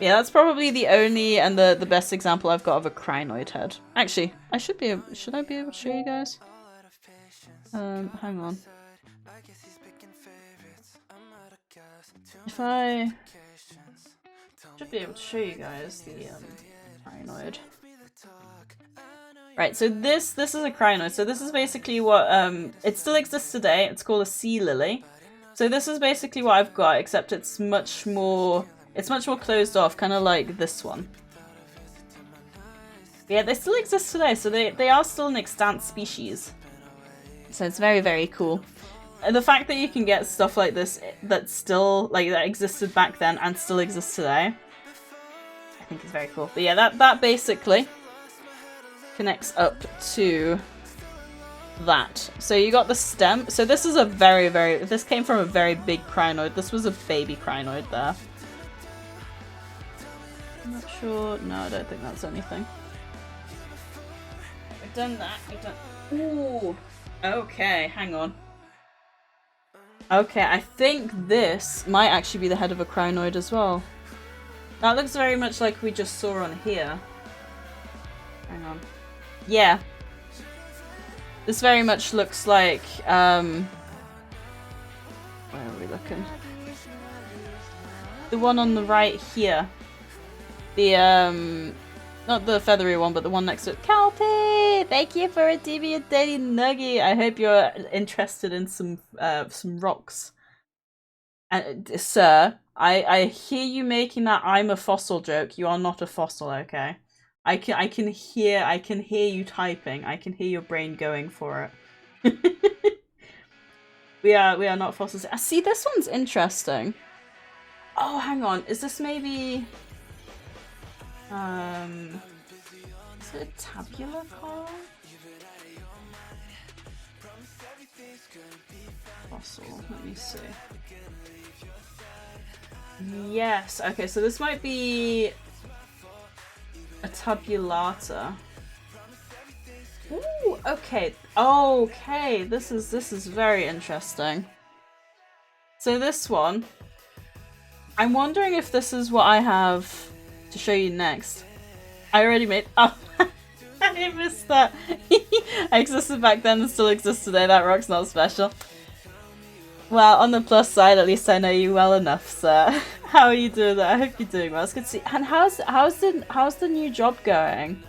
[SPEAKER 1] Yeah, that's probably the only and the best example I've got of a crinoid head. Actually, should I be able to show you guys? Hang on. If I should be able to show you guys the crinoid. Right, so this is a crinoid. So this is basically what it still exists today. It's called a sea lily. So this is basically what I've got, except it's much more closed off, kind of like this one. But yeah, they still exist today, so they are still an extant species. So it's very, very cool. And the fact that you can get stuff like this that's still, like, that existed back then and still exists today, I think is very cool. But yeah, that basically connects up to that. So you got the stem. So this is a this came from a very big crinoid. This was a baby crinoid there. I'm not sure. No, I don't think that's anything. We've done that. We've done. Ooh. Okay, hang on. Okay, I think this might actually be the head of a crinoid as well. That looks very much like we just saw on here. Hang on. Yeah. This very much looks like, where are we looking? The one on the right here. The, not the feathery one, but the one next to it. Calpy! Thank you for redeeming a daily nugget. I hope you're interested in some rocks. Sir, I hear you making that I'm a fossil joke. You are not a fossil, okay? I can hear you typing. I can hear your brain going for it. we are not fossils. See, this one's interesting. Oh, hang on. Is this maybe is it a tabular coral? Fossil. Let me see. Yes. Okay, so this might be a tabulata. Ooh, okay. Okay, this is very interesting. So this one, I'm wondering if this is what I have to show you next. I already made. Oh, I missed that. I existed back then and still exist today. That rock's not special. Well, on the plus side, at least I know you well enough, sir. How are you doing? I hope you're doing well. It's good to see. And how's the new job going?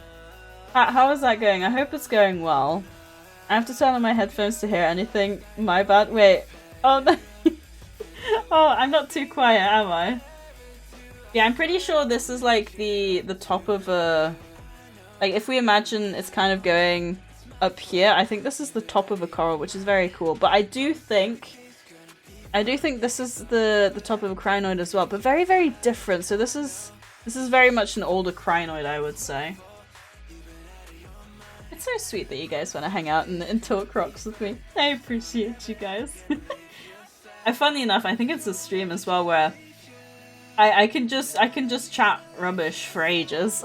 [SPEAKER 1] How is that going? I hope it's going well. I have to turn on my headphones to hear anything. My bad. Wait. Oh no. Oh, I'm not too quiet, am I? Yeah, I'm pretty sure this is like the top of a... Like, if we imagine it's kind of going up here, I think this is the top of a coral, which is very cool. But I do think this is the top of a crinoid as well, but very, very different. So this is very much an older crinoid, I would say. It's so sweet that you guys want to hang out and talk rocks with me. I appreciate you guys. Funny enough, I think it's a stream as well where I can just chat rubbish for ages.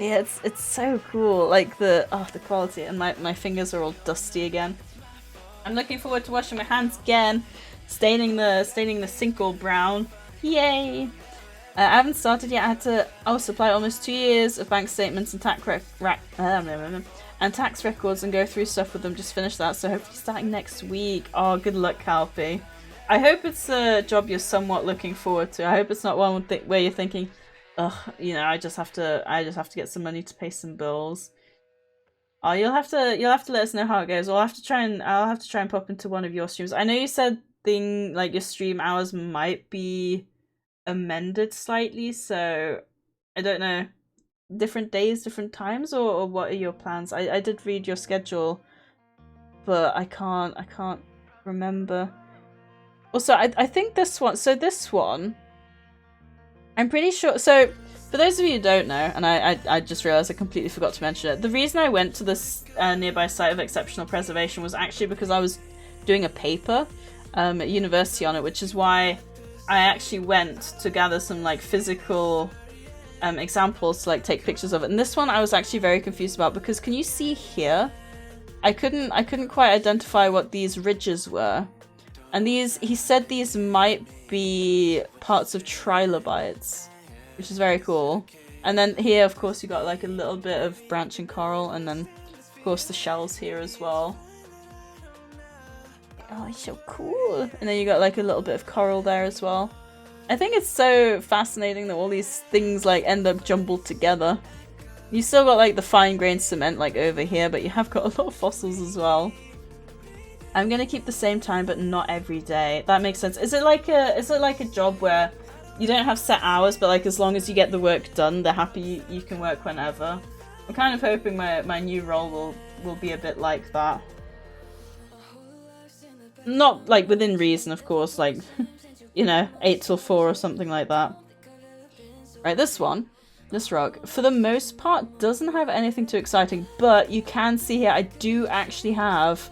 [SPEAKER 1] Yeah, it's so cool. Like the quality, and my fingers are all dusty again. I'm looking forward to washing my hands again, staining the sink all brown. Yay! I haven't started yet. I had to supply almost 2 years of bank statements and tax records and go through stuff with them. Just finished that, so hopefully starting next week. Oh, good luck, Calpy. I hope it's a job you're somewhat looking forward to. I hope it's not one where you're thinking, ugh, you know, I just have to get some money to pay some bills. Oh, you'll have to let us know how it goes. I'll have to try and pop into one of your streams. I know you said like your stream hours might be amended slightly, so I don't know, different days, different times, or what are your plans? I did read your schedule, but I can't remember. Also, I think this one, I'm pretty sure. So for those of you who don't know, and I just realized I completely forgot to mention it, the reason I went to this nearby site of exceptional preservation was actually because I was doing a paper at university on it, which is why I actually went to gather some like physical examples to like take pictures of it. And this one I was actually very confused about, because can you see here? I couldn't quite identify what these ridges were. And he said these might be parts of trilobites, which is very cool. And then here, of course, you got like a little bit of branching coral, and then, of course, the shells here as well. Oh, it's so cool. And then you got like a little bit of coral there as well. I think it's so fascinating that all these things like end up jumbled together. You still got like the fine-grained cement like over here, but you have got a lot of fossils as well. I'm gonna keep the same time, but not every day. That makes sense. Is it like a job where you don't have set hours, but like as long as you get the work done, they're happy you can work whenever? I'm kind of hoping my new role will be a bit like that. Not like within reason, of course, like, you know, 8 till 4 or something like that. Right, this rock, for the most part, doesn't have anything too exciting, but you can see here I do actually have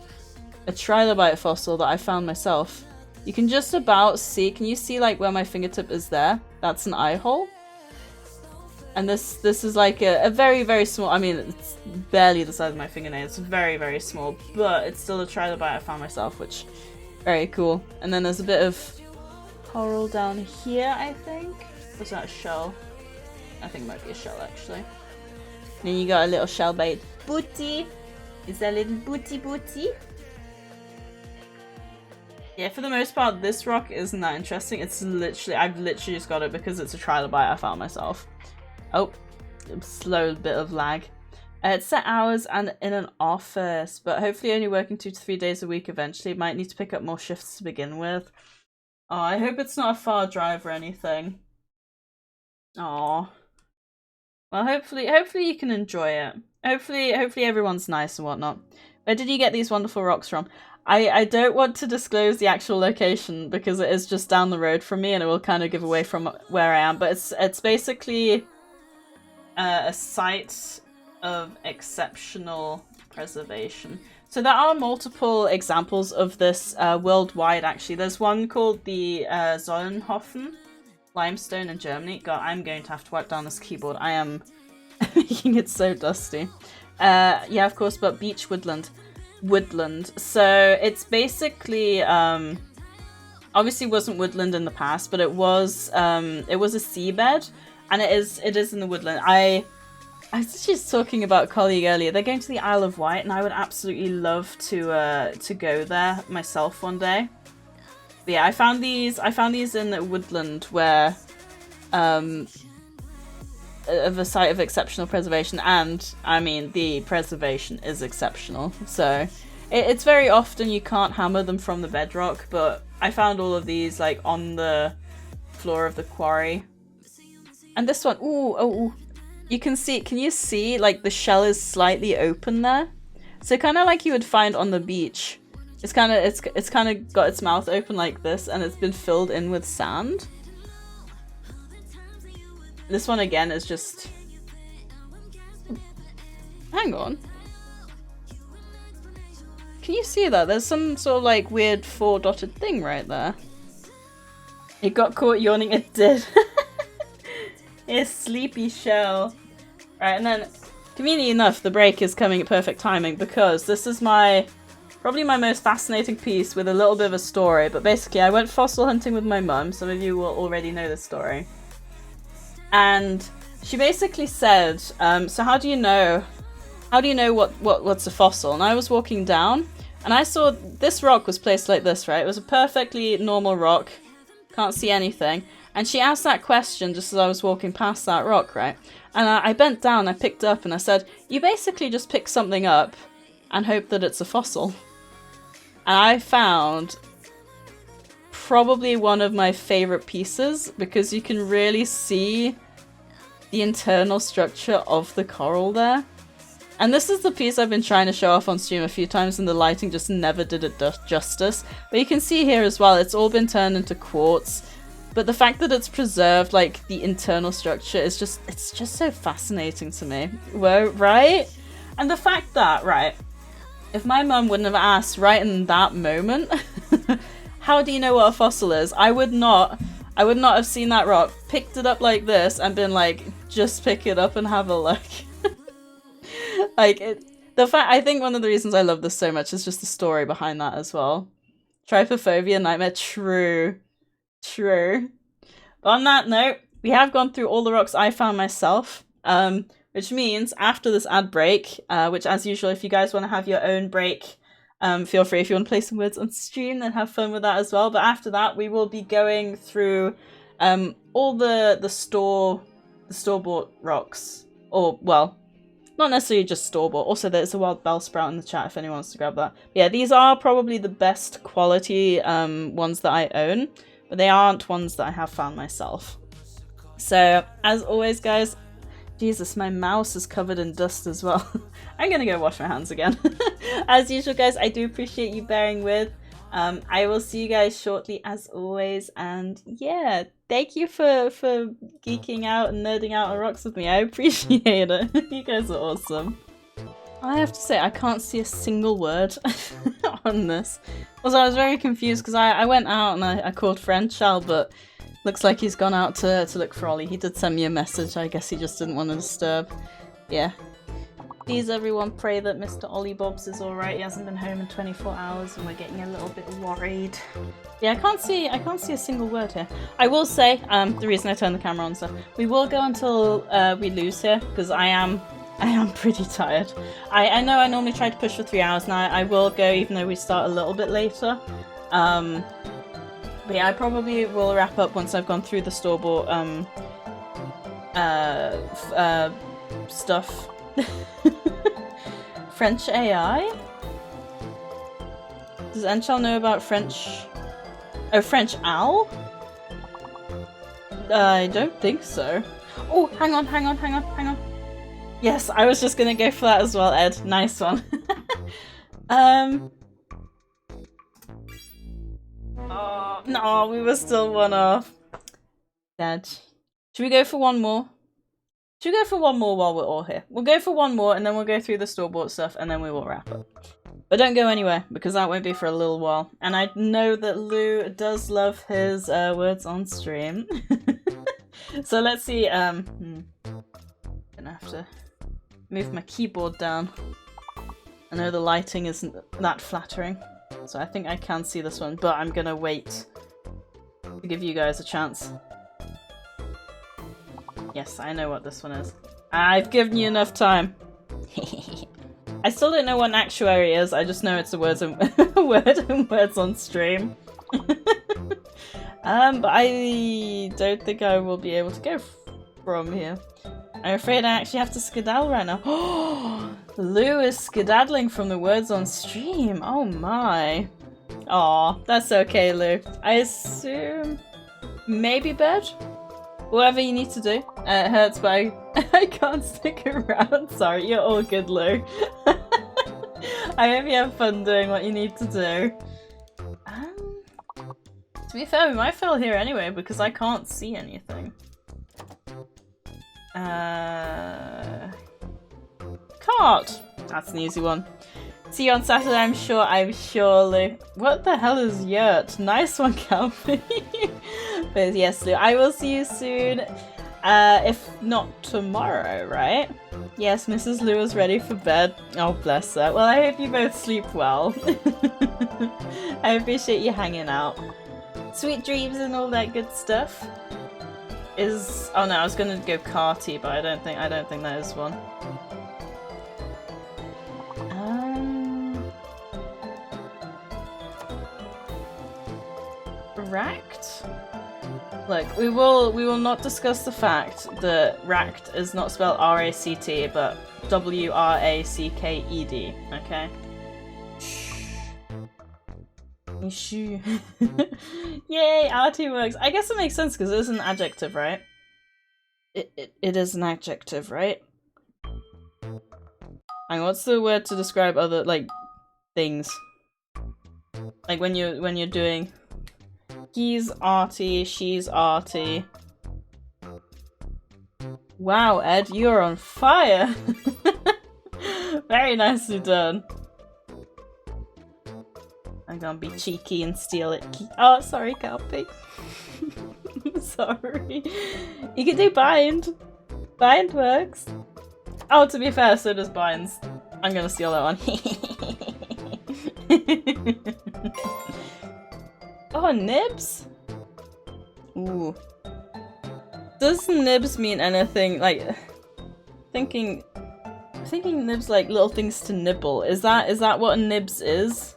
[SPEAKER 1] a trilobite fossil that I found myself. You can just about see, can you see like where my fingertip is there? That's an eye hole. And this is like a very, very small, I mean, it's barely the size of my fingernail. It's very, very small, but it's still a trilobite I found myself, which, very cool. And then there's a bit of coral down here, I think. Was that a shell? I think it might be a shell, actually. And then you got a little shell bait booty. Is that a little booty? Yeah, for the most part, this rock isn't that interesting. It's literally, I've literally just got it because it's a trilobite I found myself. Oh, a slow bit of lag. It's set hours and in an office, but hopefully only working 2 to 3 days a week eventually. Might need to pick up more shifts to begin with. Oh, I hope it's not a far drive or anything. Oh. Well, hopefully you can enjoy it. Hopefully everyone's nice and whatnot. Where did you get these wonderful rocks from? I don't want to disclose the actual location because it is just down the road from me and it will kind of give away from where I am. But it's basically a site of exceptional preservation. So there are multiple examples of this worldwide, actually. There's one called the Solnhofen limestone in Germany. God, I'm going to have to wipe down this keyboard. I am making it so dusty. Yeah, of course, but beach woodland. So it's basically obviously wasn't woodland in the past, but it was a seabed, and it is in the woodland. I was just talking about a colleague earlier. They're going to the Isle of Wight, and I would absolutely love to go there myself one day. But yeah, I found these in the woodland where of a site of exceptional preservation, and I mean the preservation is exceptional. So It's very often you can't hammer them from the bedrock, but I found all of these like on the floor of the quarry. And this one, ooh, you can see, can you see like the shell is slightly open there? So kind of like you would find on the beach. It's kind of got its mouth open like this, and it's been filled in with sand. This one again is just... Hang on. Can you see that? There's some sort of like weird 4-dotted thing right there. It got caught yawning, it did. It's sleepy shell. Right, and then, conveniently enough, the break is coming at perfect timing because this is probably my most fascinating piece with a little bit of a story. But basically, I went fossil hunting with my mum. Some of you will already know this story. And she basically said, so how do you know what's a fossil? And I was walking down and I saw this rock was placed like this, right? It was a perfectly normal rock. Can't see anything. And she asked that question just as I was walking past that rock, right? And I bent down, I picked it up and I said, you basically just pick something up and hope that it's a fossil. And I found probably one of my favorite pieces because you can really see the internal structure of the coral there. And this is the piece I've been trying to show off on stream a few times and the lighting just never did it justice. But you can see here as well, it's all been turned into quartz. But the fact that it's preserved, like, the internal structure is just, it's just so fascinating to me. Well, right? And the fact that, right, if my mum wouldn't have asked right in that moment, how do you know what a fossil is? I would not have seen that rock, picked it up like this, and been like, just pick it up and have a look. Like, I think one of the reasons I love this so much is just the story behind that as well. Trypophobia nightmare, true. But on that note, we have gone through all the rocks I found myself, which means after this ad break, which as usual, if you guys want to have your own break, feel free. If you want to play some words on stream, then have fun with that as well. But after that, we will be going through all the store-bought rocks, or well, not necessarily just store-bought. Also, there's a wild bellsprout in the chat if anyone wants to grab that. But yeah, these are probably the best quality ones that I own, but they aren't ones that I have found myself. So, as always, guys, Jesus, my mouse is covered in dust as well. I'm gonna go wash my hands again. As usual, guys, I do appreciate you bearing with. I will see you guys shortly, as always, and yeah, thank you for geeking out and nerding out on rocks with me. I appreciate it. You guys are awesome. I have to say, I can't see a single word on this. Also, I was very confused because I went out and I called friend Shell, but looks like he's gone out to look for Ollie. He did send me a message. I guess he just didn't want to disturb. Yeah. Please, everyone, pray that Mr. Ollie Bobs is alright. He hasn't been home in 24 hours and we're getting a little bit worried. Yeah, I can't see a single word here. I will say, the reason I turned the camera on, so we will go until we lose here, because I am pretty tired. I know I normally try to push for 3 hours now. I will go even though we start a little bit later. But yeah, I probably will wrap up once I've gone through the store-bought stuff. French AI? Does Enchal know about French? Oh, French owl? I don't think so. Oh, hang on. Yes, I was just gonna go for that as well, Ed. Nice one. Oh, no, we were still one off. Dad. Should we go for one more? Should we go for one more while we're all here? We'll go for one more and then we'll go through the store-bought stuff and then we will wrap up. But don't go anywhere because that won't be for a little while. And I know that Lou does love his words on stream. So let's see. Gonna have to move my keyboard down. I know the lighting isn't that flattering, so I think I can see this one, but I'm gonna wait to give you guys a chance. Yes, I know what this one is. I've given you enough time. I still don't know what an actuary is, I just know it's a words and words on stream. But I don't think I will be able to go from here. I'm afraid I actually have to skedaddle right now. Lou is skedaddling from the words on stream. Oh my. Aw, that's okay, Lou. I assume maybe bed? Whatever you need to do. It hurts, but I can't stick around. Sorry, you're all good, Lou. I hope you have fun doing what you need to do. To be fair, we might fail here anyway because I can't see anything. Cart! That's an easy one. See you on Saturday, I'm sure, Lou. What the hell is yurt? Nice one, Calvin. But yes, Lou, I will see you soon. If not tomorrow, right? Yes, Mrs. Lou is ready for bed. Oh, bless her. Well, I hope you both sleep well. I appreciate you hanging out. Sweet dreams and all that good stuff. Oh no, I was gonna go karty, but I don't think that is one. Racked? Look, we will not discuss the fact that racked is not spelled R-A-C-T, but W-R-A-C-K-E-D, okay? Shh. Yay, RT works. I guess it makes sense because it is an adjective, right? It is an adjective, right? And what's the word to describe other, like, things? Like when you're doing he's arty, she's arty. Wow, Ed, you're on fire! Very nicely done. I'm gonna be cheeky and steal it. Oh, sorry, Calpy. Sorry. You can do bind. Bind works. Oh, to be fair, so does binds. I'm gonna steal that one. Oh, nibs? Ooh. Does nibs mean anything? Like, thinking nibs like little things to nibble. Is that what a nibs is?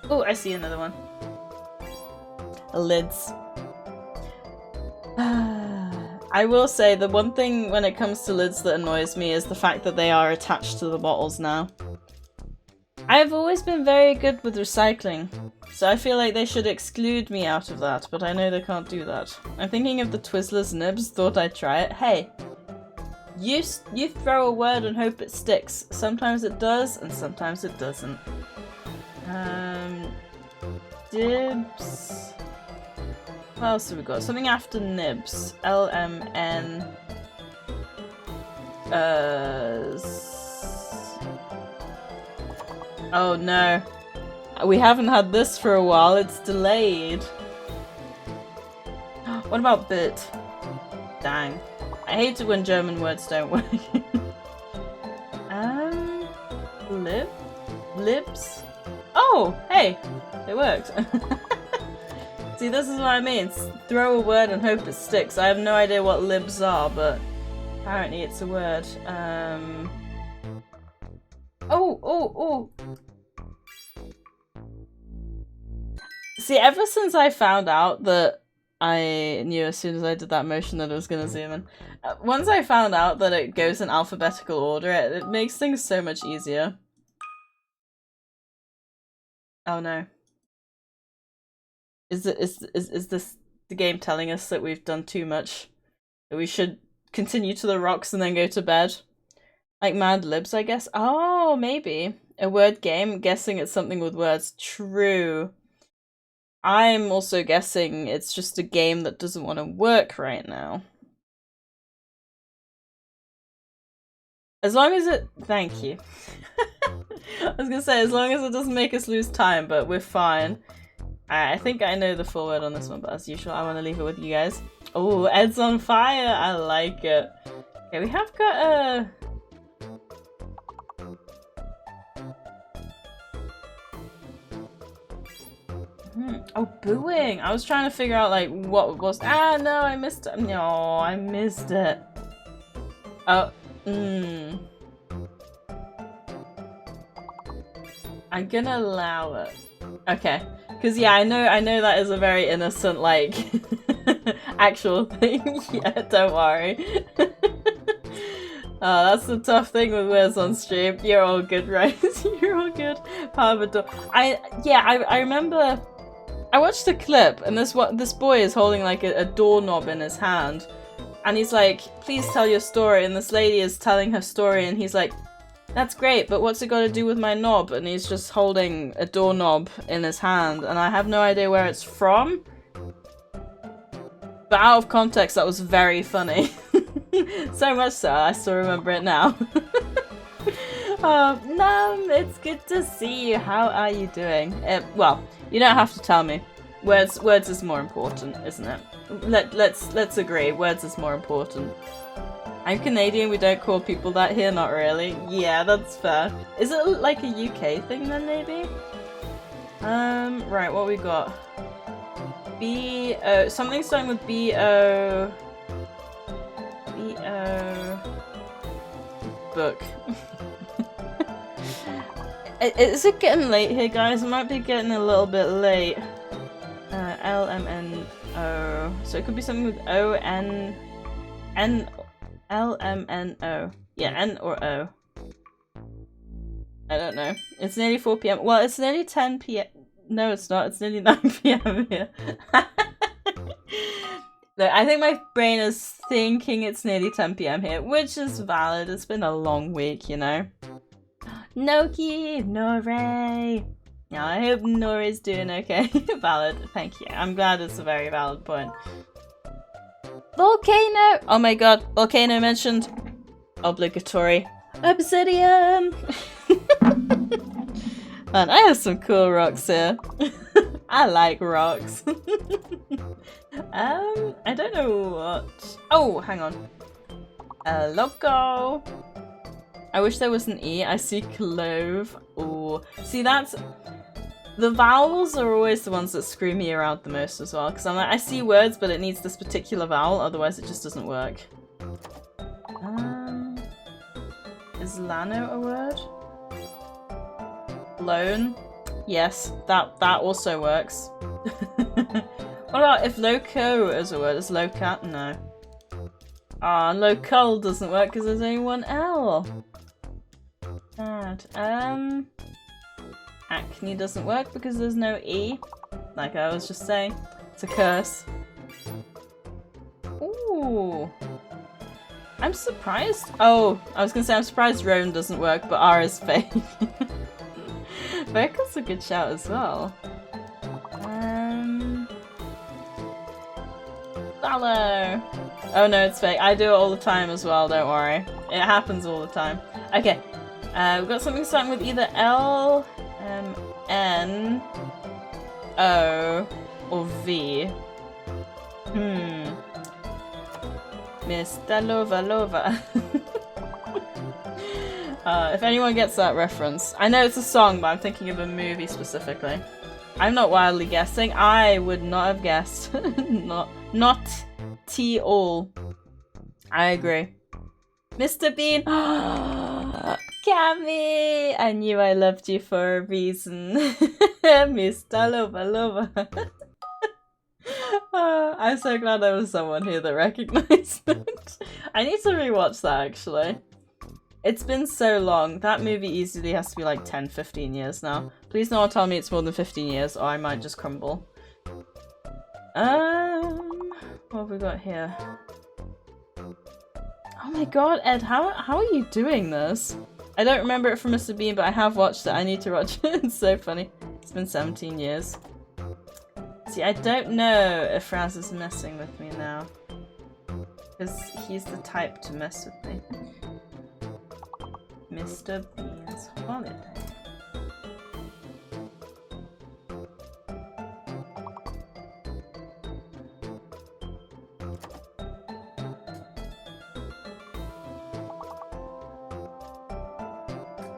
[SPEAKER 1] Oh, I see another one. Lids. I will say the one thing when it comes to lids that annoys me is the fact that they are attached to the bottles now. I have always been very good with recycling, so I feel like they should exclude me out of that, but I know they can't do that. I'm thinking of the Twizzlers nibs, thought I'd try it. Hey, you throw a word and hope it sticks. Sometimes it does, and sometimes it doesn't. Dibs. What else have we got? Something after nibs. L-M-N. Oh no. We haven't had this for a while. It's delayed. What about bit? Dang. I hate it when German words don't work. Libs? Oh, hey! It worked. See, this is what I mean. Throw a word and hope it sticks. I have no idea what libs are, but apparently it's a word. Oh! See, ever since I found out that I knew as soon as I did that motion that it was gonna zoom in. Once I found out that it goes in alphabetical order, it makes things so much easier. Oh no. Is this the game telling us that we've done too much? That we should continue to the rocks and then go to bed? Like Mad Libs, I guess? Oh, maybe. A word game? Guessing it's something with words. True. I'm also guessing it's just a game that doesn't want to work right now. As long as it... Thank you. I was gonna say, as long as it doesn't make us lose time, but we're fine. I think I know the full word on this one, but as usual, I want to leave it with you guys. Oh, Ed's on fire! I like it. Okay, we have got a... Oh, booing! I was trying to figure out, like, what was... Ah, no, I missed it. No, I missed it. Oh, I'm gonna allow it. Okay. Because yeah, I know that is a very innocent, like, actual thing. Yeah, don't worry. That's the tough thing with words on stream. You're all good, right? You're all good. Power of a door. I remember I watched a clip and this boy is holding like a doorknob in his hand and he's like, please tell your story, and this lady is telling her story and he's like, that's great, but what's it got to do with my knob? And he's just holding a doorknob in his hand and I have no idea where it's from. But out of context, that was very funny. So much so, I still remember it now. Nam, it's good to see you. How are you doing? Well, you don't have to tell me. Words is more important, isn't it? Let's agree. Words is more important. I'm Canadian. We don't call people that here. Not really. Yeah, that's fair. Is it like a UK thing then? Maybe. Right. What we got? B-O... Something starting with B-O... B-O... Book. Is it getting late here, guys? It might be getting a little bit late. L-M-N-O... So it could be something with O-N... N... L-M-N-O. Yeah, N or O. I don't know. It's nearly 4 p.m. Well, it's nearly 10 p.m. No, it's not. It's nearly 9 p.m. here. Look, I think my brain is thinking it's nearly 10 p.m. here, which is valid. It's been a long week, you know. Noki, Nore. Yeah, I hope Nore's doing okay. Valid. Thank you. I'm glad it's a very valid point. Volcano! Oh my god, volcano mentioned. Obligatory. Obsidian! Man, I have some cool rocks here. I like rocks. I don't know what... Oh, hang on. Loco! I wish there was an E. I see clove. Ooh. See, that's... The vowels are always the ones that screw me around the most as well. Because I'm like, I see words, but it needs this particular vowel, otherwise it just doesn't work. Is Lano a word? Lone? Yes, that also works. What about if loco is a word? Is locat? No. Ah, local doesn't work because there's only one L. Bad. Acne doesn't work because there's no E. Like I was just saying. It's a curse. Ooh. I'm surprised. Oh, I was gonna say I'm surprised Roan doesn't work, but R is fake. Vocal's a good shout as well. Hello. Oh no, it's fake. I do it all the time as well, don't worry. It happens all the time. Okay. We've got something starting with either L, N, O, or V. Mr. Lova. If anyone gets that reference. I know it's a song, but I'm thinking of a movie specifically. I'm not wildly guessing. I would not have guessed. Not T all. I agree. Mr. Bean! Cammy! I knew I loved you for a reason. Mr. Lova. I'm so glad there was someone here that recognized it. I need to rewatch that actually. It's been so long. That movie easily has to be like 10-15 years now. Please no one tell me it's more than 15 years or I might just crumble. What have we got here? Oh my god, Ed, how are you doing this? I don't remember it from Mr. Bean, but I have watched it. I need to watch it. It's so funny. It's been 17 years. See, I don't know if Raz is messing with me now. Because he's the type to mess with me. Mr. Bean's holiday.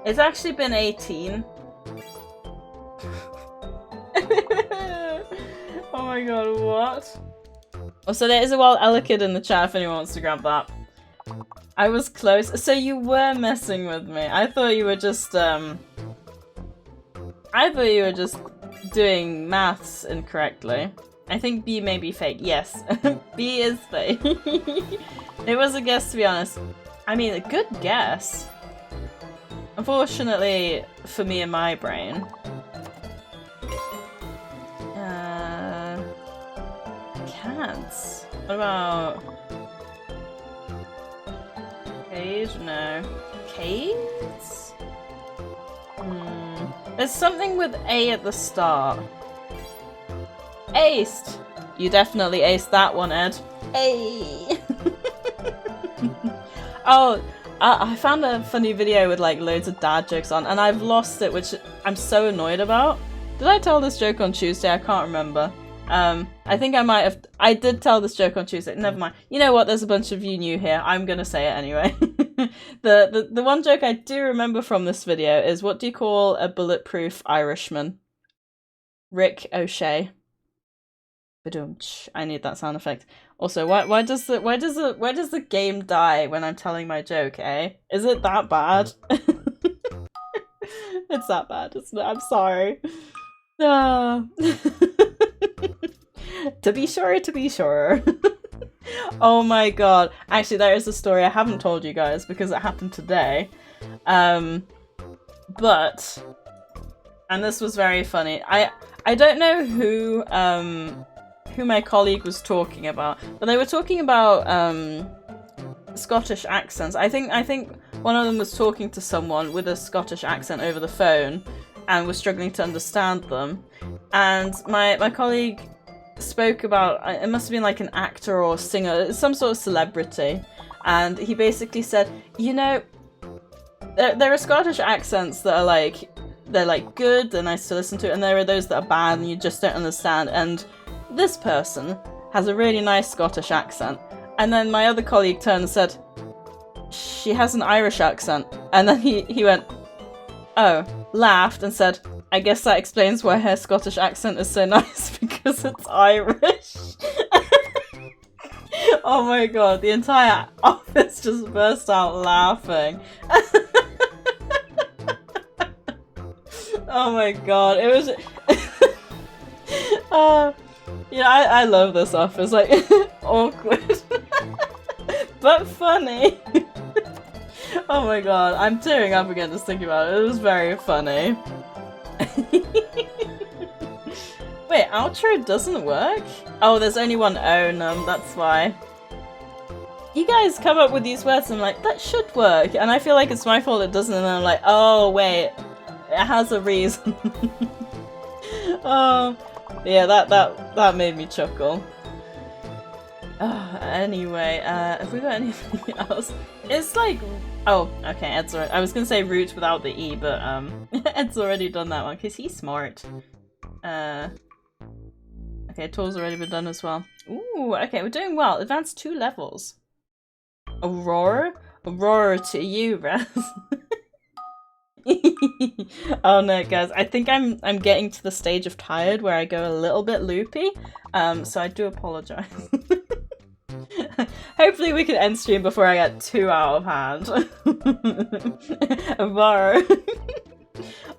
[SPEAKER 1] It's actually been 18. Oh my god, what? Oh, so there is a wild Elekid in the chat if anyone wants to grab that. I was close. So you were messing with me. I thought you were just doing maths incorrectly. I think B may be fake. Yes, B is fake. It was a guess, to be honest. I mean, a good guess. Unfortunately, for me and my brain. Cats. What about... Cage? No. Caves? There's something with A at the start. Aced! You definitely aced that one, Ed. Ay! Oh, I found a funny video with like loads of dad jokes on, and I've lost it, which I'm so annoyed about. Did I tell this joke on Tuesday? I can't remember. I think I might have. I did tell this joke on Tuesday. Never mind. You know what? There's a bunch of you new here. I'm gonna say it anyway. The one joke I do remember from this video is, what do you call a bulletproof Irishman? Rick O'Shea. Badumch. I need that sound effect. Also, why does the game die when I'm telling my joke? Eh? Is it that bad? It's that bad. I'm sorry. To be sure. Oh my god. Actually, there is a story I haven't told you guys because it happened today. And this was very funny. I don't know who my colleague was talking about, but they were talking about Scottish accents. I think one of them was talking to someone with a Scottish accent over the phone and was struggling to understand them. And my colleague spoke about, it must have been like an actor or singer, some sort of celebrity, and he basically said, you know, there are Scottish accents that are like, they're like good, they're nice to listen to, and there are those that are bad and you just don't understand, and this person has a really nice Scottish accent. And then my other colleague turned and said, she has an Irish accent. And then he went, oh, laughed and said, I guess that explains why her Scottish accent is so nice, because it's Irish. Oh my god, the entire office just burst out laughing. Oh my god, it was... yeah, I love this office, like, awkward. But funny. Oh my god, I'm tearing up again just thinking about it. It was very funny. Wait, outro doesn't work? Oh, there's only one O, that's why. You guys come up with these words and I'm like, that should work. And I feel like it's my fault it doesn't, and then I'm like, oh wait, it has a reason. Oh, yeah, that made me chuckle. Anyway, have we got anything else? It's like, oh, okay, Ed's already, I was gonna say root without the E, but Ed's already done that one because he's smart. Okay, tool's already been done as well. Ooh, okay, we're doing well. Advanced 2 levels. Aurora to you, Raz. Oh no, guys, I think I'm getting to the stage of tired where I go a little bit loopy. So I do apologize. Hopefully we can end stream before I get too out of hand. Var.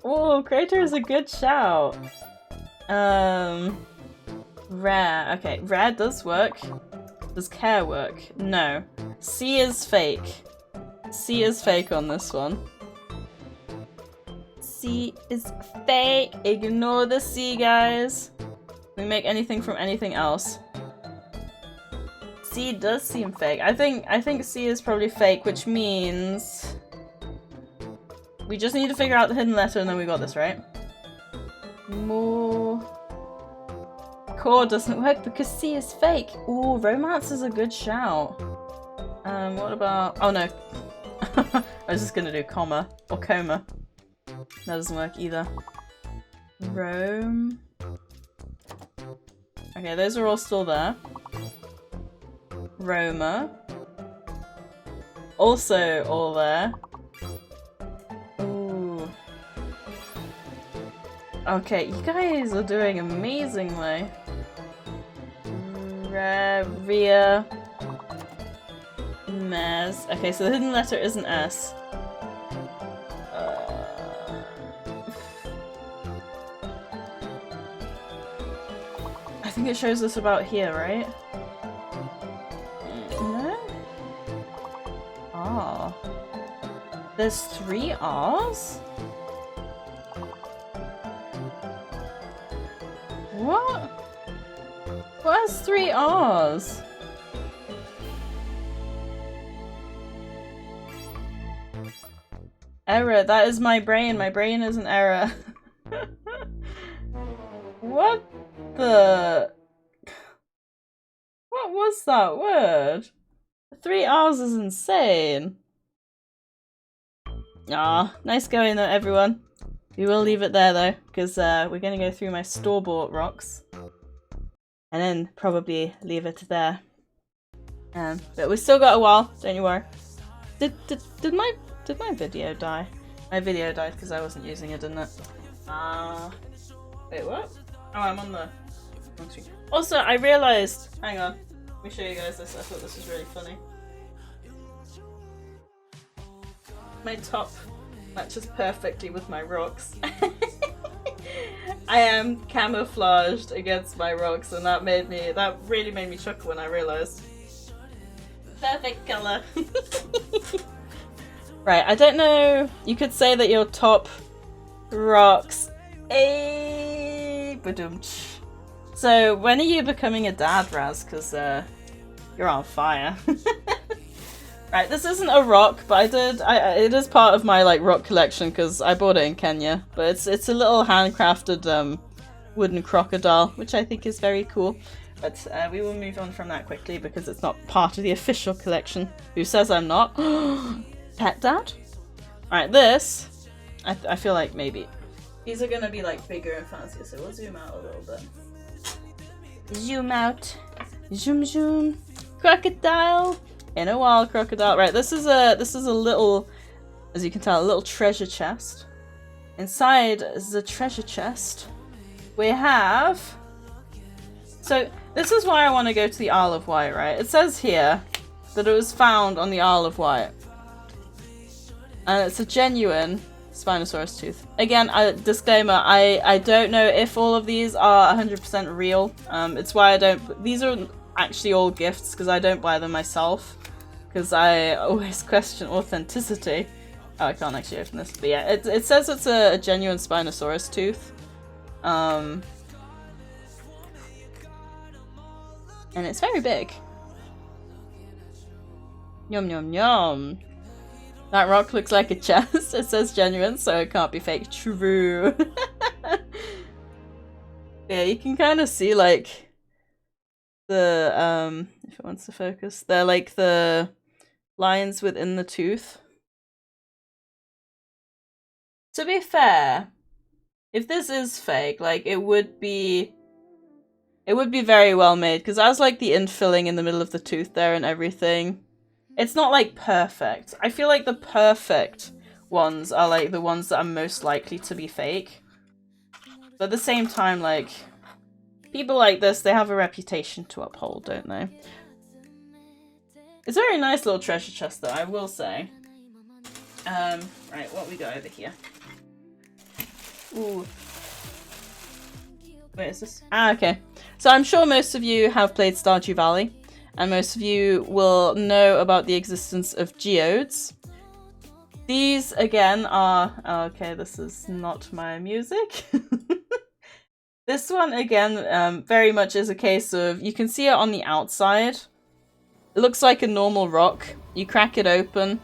[SPEAKER 1] Oh, Crater is a good shout. Rare. Okay, rare does work. Does care work? No. C is fake. C is fake on this one. C is fake. Ignore the C, guys. We make anything from anything else. C does seem fake. I think C is probably fake, which means we just need to figure out the hidden letter and then we got this, right? More. Core doesn't work because C is fake. Ooh, romance is a good shout. What about... Oh no. I was just gonna do comma or coma. That doesn't work either. Rome. Okay, those are all still there. Roma. Also all there. Ooh. Okay, you guys are doing amazingly. Ria. Mez. Okay, so the hidden letter isn't S. think it shows us about here, right? No? Ah. There's 3 R's? What? What has 3 R's? Error, that is my brain. My brain is an error. What the... What was that word? 3 R's is insane. Ah, nice going though, everyone. We will leave it there though, because we're going to go through my store-bought rocks. And then probably leave it there. But we've still got a while, don't you worry. Did my video die? My video died because I wasn't using it, didn't it? Wait, what? Oh, I'm on the wrong screen. Also, I realised... Hang on. Let me show you guys this. I thought this was really funny. My top matches perfectly with my rocks. I am camouflaged against my rocks, and that really made me chuckle when I realised. Perfect colour. Right, I don't know. You could say that your top rocks. So when are you becoming a dad, Raz? Because you're on fire. Right, this isn't a rock, but it is part of my like rock collection because I bought it in Kenya. But it's a little handcrafted wooden crocodile, which I think is very cool. But we will move on from that quickly because it's not part of the official collection. Who says I'm not? Pet dad? Alright, this I feel like maybe these are gonna be like bigger and fancier, so we'll zoom out a little bit. Zoom out. Zoom zoom. Crocodile. In a wild crocodile. Right, this is a little, as you can tell, a little treasure chest. Inside the treasure chest we have... So this is why I want to go to the Isle of Wight, right? It says here that it was found on the Isle of Wight. And it's a genuine Spinosaurus tooth. Again, disclaimer, I don't know if all of these are 100% real. It's why I don't... These are actually all gifts because I don't buy them myself. Because I always question authenticity. Oh, I can't actually open this. But yeah, it says it's a genuine Spinosaurus tooth. And it's very big. Yum yum yum. That rock looks like a chest. It says genuine, so it can't be fake. True. Yeah, you can kind of see like the if it wants to focus, they're like the lines within the tooth. To be fair, if this is fake, like it would be very well made because as like the infilling in the middle of the tooth there and everything. It's not like perfect. I feel like the perfect ones are like the ones that are most likely to be fake. But at the same time, like, people like this, they have a reputation to uphold, don't they? It's a very nice little treasure chest though, I will say. Right, what we got over here? Ooh. Wait, is this? Ah, okay. So I'm sure most of you have played Stardew Valley. And most of you will know about the existence of geodes. These, again, are... Oh, okay, this is not my music. This one, again, very much is a case of... You can see it on the outside. It looks like a normal rock. You crack it open.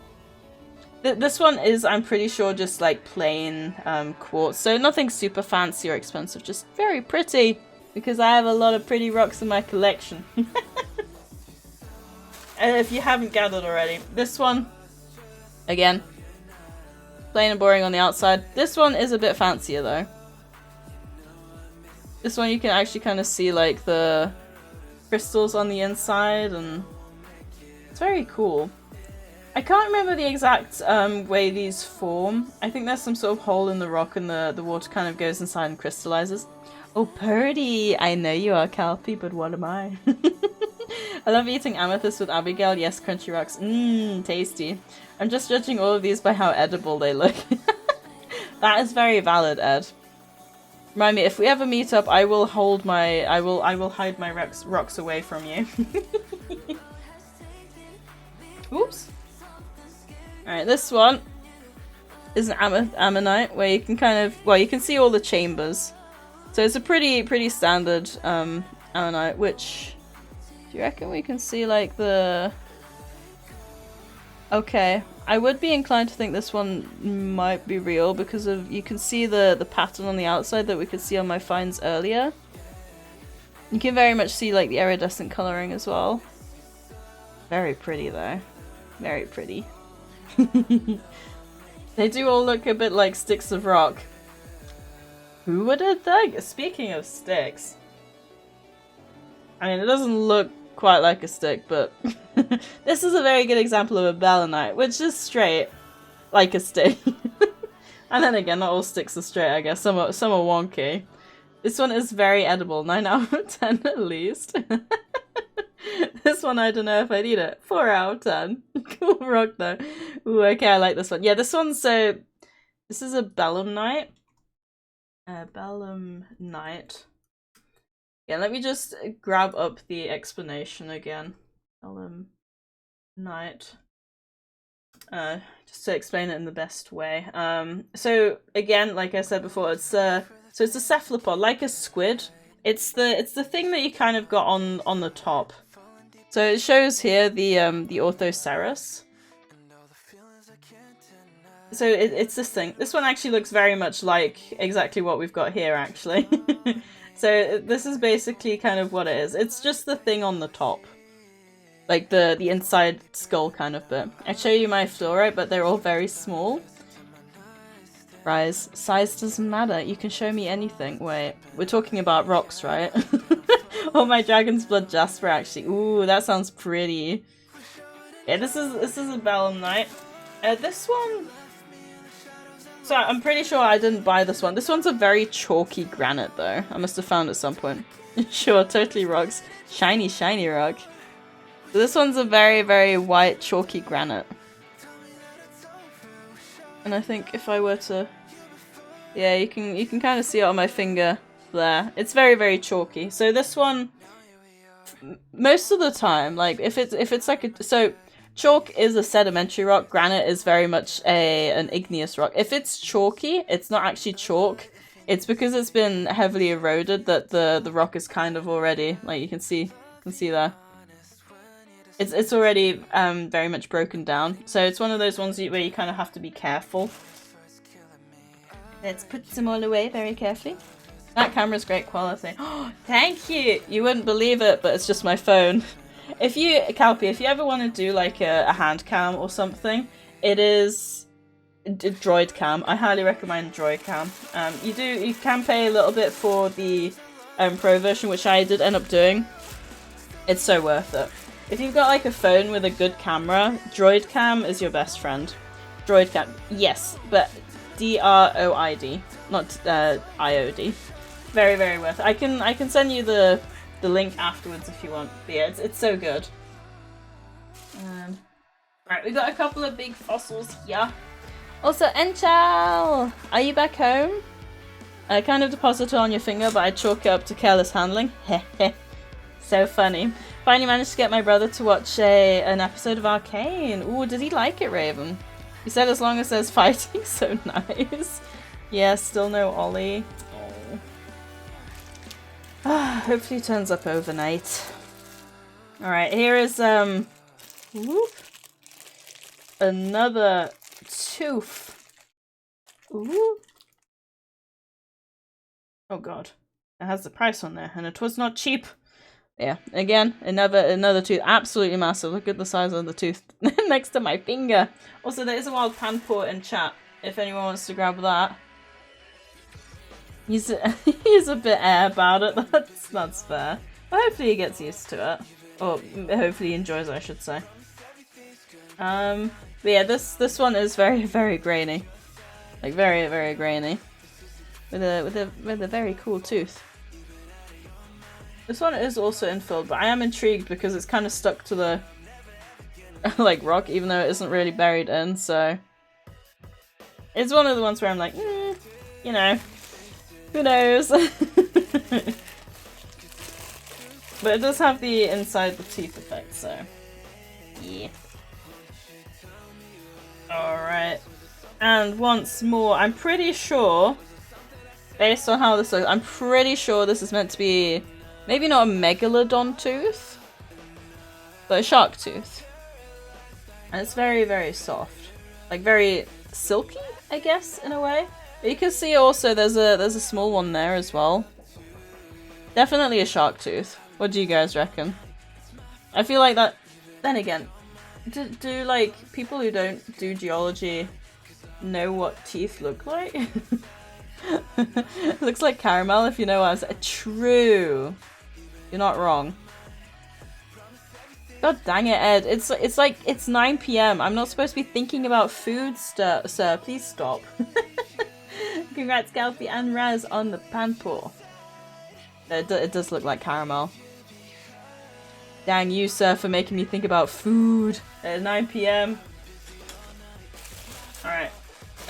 [SPEAKER 1] This one is, I'm pretty sure, just like plain quartz. So nothing super fancy or expensive, just very pretty. Because I have a lot of pretty rocks in my collection. And if you haven't gathered already, this one, again, plain and boring on the outside. This one is a bit fancier though. This one you can actually kind of see like the crystals on the inside and it's very cool. I can't remember the exact way these form. I think there's some sort of hole in the rock and the water kind of goes inside and crystallizes. Oh, Purdy! I know you are Calpy, but what am I? I love eating amethyst with Abigail. Yes, crunchy rocks. Mmm, tasty. I'm just judging all of these by how edible they look. That is very valid, Ed. Remind me, if we ever meet up, I will hold my... I will hide my rocks away from you. Oops. Alright, this one is an ammonite, where you can kind of... Well, you can see all the chambers. So it's a pretty standard ammonite, which... Do you reckon we can see, like, the... Okay, I would be inclined to think this one might be real because of you can see the pattern on the outside that we could see on my finds earlier. You can very much see like the iridescent colouring as well. Very pretty though. Very pretty. They do all look a bit like sticks of rock. Who would have thought? Speaking of sticks. I mean, it doesn't look quite like a stick, but this is a very good example of a belenite, which is straight, like a stick. And then again, not all sticks are straight, I guess. Some are wonky. This one is very edible, 9 out of 10 at least. This one, I don't know if I'd eat it. 4 out of 10. Cool rock though. Ooh, okay, I like this one. Yeah, this one's so... This is a belemnite. Belemnite. Yeah, let me just grab up the explanation again. Belemnite. Just to explain it in the best way. So again, like I said before, it's so it's a cephalopod, like a squid. It's the thing that you kind of got on the top. So it shows here the Orthoceras. So it's this thing. This one actually looks very much like exactly what we've got here, actually. So this is basically kind of what it is. It's just the thing on the top. Like the inside skull kind of bit. I show you my flora, but they're all very small. Size doesn't matter. You can show me anything. Wait, we're talking about rocks, right? Oh, my dragon's blood jasper actually. Ooh, that sounds pretty. Yeah, this is a belemnite. This one... So I'm pretty sure I didn't buy this one. This one's a very chalky granite though. I must have found it at some point. Sure, totally rocks. Shiny, shiny rock. So this one's a very, very white chalky granite. And I think if I were to... Yeah, you can kind of see it on my finger there. It's very, very chalky. So this one, most of the time, like if it's like a... So chalk is a sedimentary rock. Granite is very much an igneous rock. If it's chalky, it's not actually chalk. It's because it's been heavily eroded that the rock is kind of already, like you can see there. It's already very much broken down. So it's one of those ones where you kind of have to be careful. Let's put them all away very carefully. That camera's great quality. Oh, thank you! You wouldn't believe it, but it's just my phone. If you, Calpy, if you ever want to do like a hand cam or something, it is Droid Cam. I highly recommend Droid Cam. You can pay a little bit for the pro version, which I did end up doing. It's so worth it. If you've got like a phone with a good camera, Droid Cam is your best friend. Droid Cam, yes, but D-R-O-I-D, not I-O-D. Very, very worth it. I can send you the link afterwards if you want. But yeah, it's so good. Right, we got a couple of big fossils here. Also, Enchal! Are you back home? I kind of deposited on your finger, but I chalk it up to careless handling. Heh. So funny. Finally managed to get my brother to watch an episode of Arcane. Ooh, did he like it, Raven? He said as long as there's fighting, so nice. Yeah, still no Ollie. Oh. Hopefully he turns up overnight. Alright, here is whoop, another tooth. Ooh. Oh god. It has the price on there, and it was not cheap. Yeah, again, another tooth. Absolutely massive. Look at the size of the tooth next to my finger. Also, there is a wild panport in chat, if anyone wants to grab that. He's a bit air about it. That's fair. But hopefully he gets used to it. Or hopefully he enjoys it, I should say. But yeah, this one is very, very grainy. Like very, very grainy. With a very cool tooth. This one is also infilled, but I am intrigued because it's kind of stuck to the like rock, even though it isn't really buried in, so it's one of the ones where I'm like, you know, Who knows? But it does have the inside the teeth effect, so yeah. Alright. And once more, I'm pretty sure, based on how this looks, I'm pretty sure this is meant to be maybe not a megalodon tooth, but a shark tooth. And it's very, very soft. Like very silky, I guess, in a way. But you can see also there's a small one there as well. Definitely a shark tooth. What do you guys reckon? I feel like that... Then again, do like people who don't do geology know what teeth look like? Looks like caramel, if you know what I'm saying. True. You're not wrong. God dang it, Ed. It's like it's 9 PM. I'm not supposed to be thinking about food, sir. Please stop. Congrats, Calfee and Raz on the panpour. It does look like caramel. Dang you, sir, for making me think about food at 9 PM. Alright.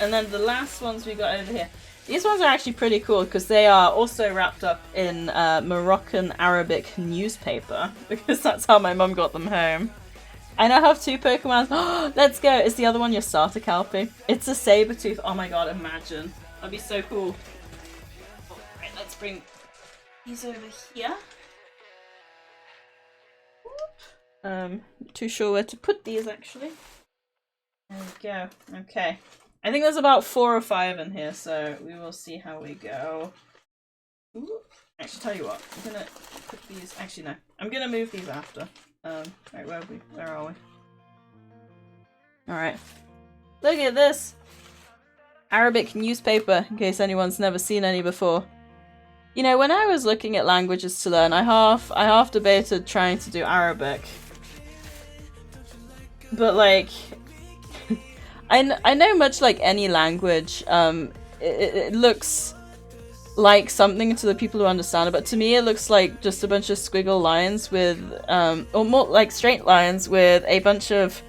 [SPEAKER 1] And then the last ones we got over here. These ones are actually pretty cool because they are also wrapped up in Moroccan Arabic newspaper because that's how my mum got them home. I now have 2 Pokemon. Let's go! Is the other one your starter, Calpy? It's a Sabertooth. Oh my god, imagine. That'd be so cool. Alright, let's bring these over here. Not too sure where to put these actually. There we go. Okay. I think there's about 4 or 5 in here, so we will see how we go. Ooh. Actually, tell you what, I'm gonna put these. Actually, no, I'm gonna move these after. Right, where are we? All right. Look at this Arabic newspaper. In case anyone's never seen any before. You know, when I was looking at languages to learn, I half debated trying to do Arabic. But like, I know much like any language, it looks like something to the people who understand it, but to me it looks like just a bunch of squiggle lines with, or more like straight lines with a bunch of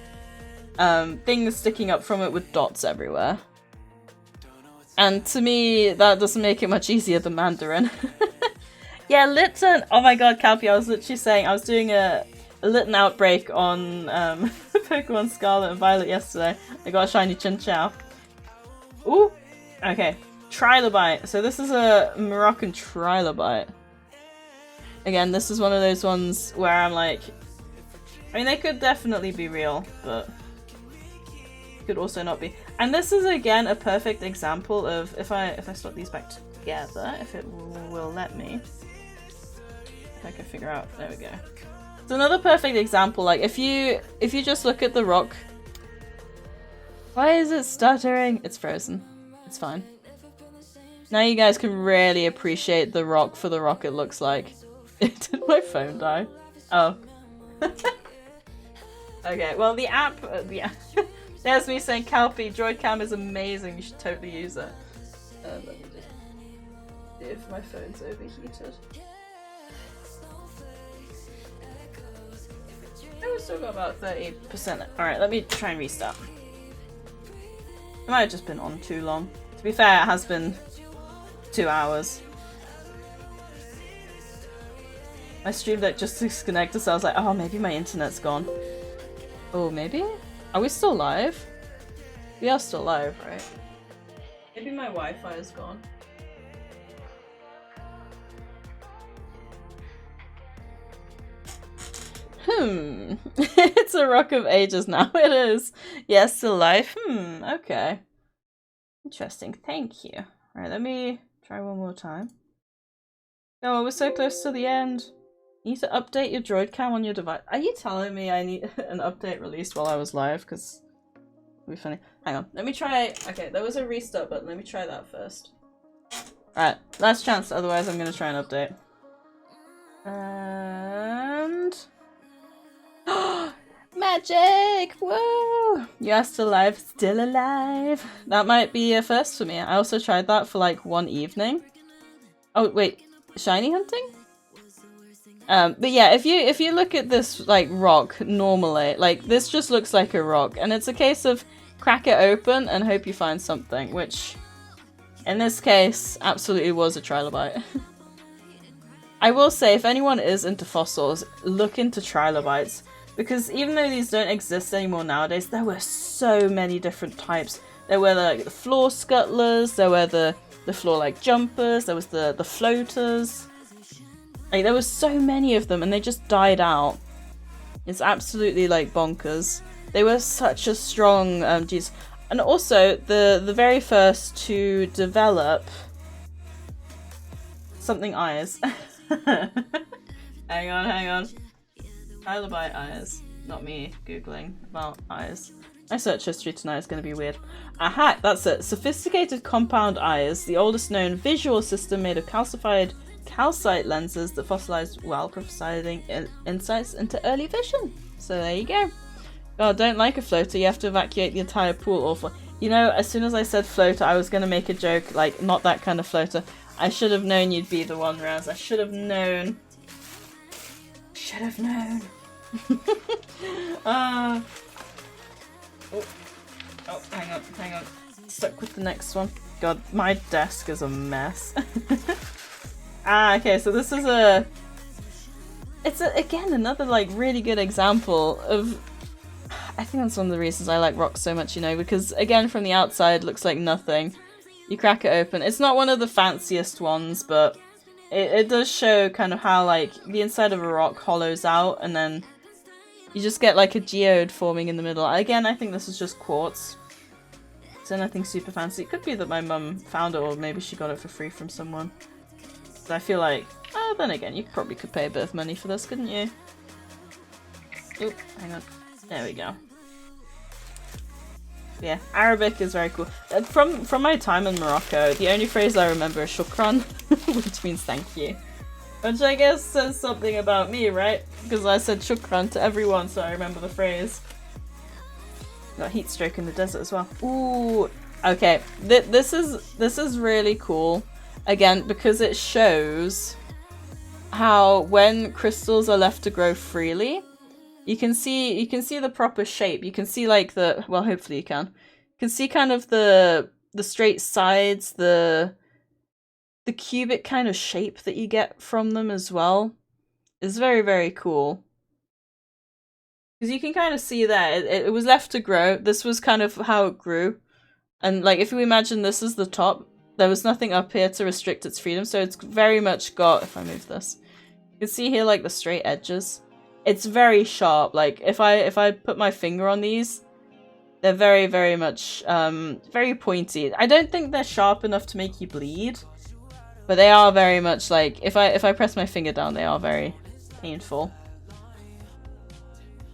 [SPEAKER 1] things sticking up from it with dots everywhere. And to me, that doesn't make it much easier than Mandarin. Yeah, Litten! Oh my god, Calpy, I was literally saying, I was doing a Litten outbreak on Pokemon Scarlet and Violet yesterday. I got a shiny Chinchou. Ooh! Okay, Trilobite. So this is a Moroccan Trilobite. Again, this is one of those ones where I'm like... I mean, they could definitely be real, but... could also not be. And this is again a perfect example of if I slot these back together, if it will let me. If I can figure out, there we go. It's another perfect example. Like if you just look at the rock. Why is it stuttering? It's frozen. It's fine. Now you guys can really appreciate the rock for the rock it looks like. Did my phone die? Oh. Okay. Well, the app. There's me saying, Calpy, Droidcam is amazing, you should totally use it. Let me just see if my phone's overheated. Oh, we've still got about 30%. Alright, let me try and restart. It might have just been on too long. To be fair, it has been 2 hours. My stream deck just disconnected, so I was like, oh, maybe my internet's gone. Oh, maybe? Are we still live? We are still live, right? Maybe my Wi-Fi is gone. It's a rock of ages now. It is. Yes, still live. Okay. Interesting. Thank you. Alright, let me try one more time. Oh, we're so close to the end. You need to update your droid cam on your device. Are you telling me I need an update released while I was live? Because it'll be funny. Hang on. Let me try. Okay, there was a restart button. Let me try that first. Alright, last chance. Otherwise, I'm going to try and update. And... Magic! Whoa! You're still alive. Still alive. That might be a first for me. I also tried that for like one evening. Oh, wait. Shiny hunting? But yeah, if you look at this like rock normally, like this just looks like a rock, and it's a case of crack it open and hope you find something, which In this case, absolutely was a trilobite. I will say, if anyone is into fossils, look into trilobites. Because even though these don't exist anymore nowadays, there were so many different types. There were like the floor scuttlers, there were the floor like jumpers, there was the floaters. Like there was so many of them and they just died out. It's absolutely like bonkers. They were such a strong geez. And also the very first to develop something eyes. hang on. Trilobite eyes. Not me googling about eyes. My search history tonight is going to be weird. Aha, that's it. Sophisticated compound eyes, the oldest known visual system made of calcified calcite lenses that fossilized while providing insights into early vision. So there you go. God, don't like a floater, you have to evacuate the entire pool. Awful. You know, as soon as I said floater, I was going to make a joke, like, not that kind of floater. I should have known you'd be the one, Raz. I should have known. Should have known. Oh, hang on. Stuck with the next one. God, my desk is a mess. Okay, so this is again, another, like, really good example of... I think that's one of the reasons I like rocks so much, you know, because, again, from the outside, looks like nothing. You crack it open. It's not one of the fanciest ones, but it does show kind of how, like, the inside of a rock hollows out, and then you just get, like, a geode forming in the middle. Again, I think this is just quartz. So nothing super fancy. It could be that my mum found it, or maybe she got it for free from someone. So I feel like, oh, then again, you probably could pay a bit of money for this, couldn't you? Oop, hang on. There we go. Yeah, Arabic is very cool. From my time in Morocco, the only phrase I remember is shukran, which means thank you. Which I guess says something about me, right? Because I said shukran to everyone, so I remember the phrase. Got heat stroke in the desert as well. Ooh, okay. This is really cool. Again, because it shows how when crystals are left to grow freely, you can see the proper shape. You can see like the, well, hopefully you can. You can see kind of the straight sides, the cubic kind of shape that you get from them as well. It's very, very cool. Because you can kind of see that it was left to grow. This was kind of how it grew. And like if you imagine this is the top, there was nothing up here to restrict its freedom. So it's very much got, if I move this, you can see here like the straight edges. It's very sharp. Like if I put my finger on these, they're very, very much very pointy. I don't think they're sharp enough to make you bleed, but they are very much like if I press my finger down, they are very painful.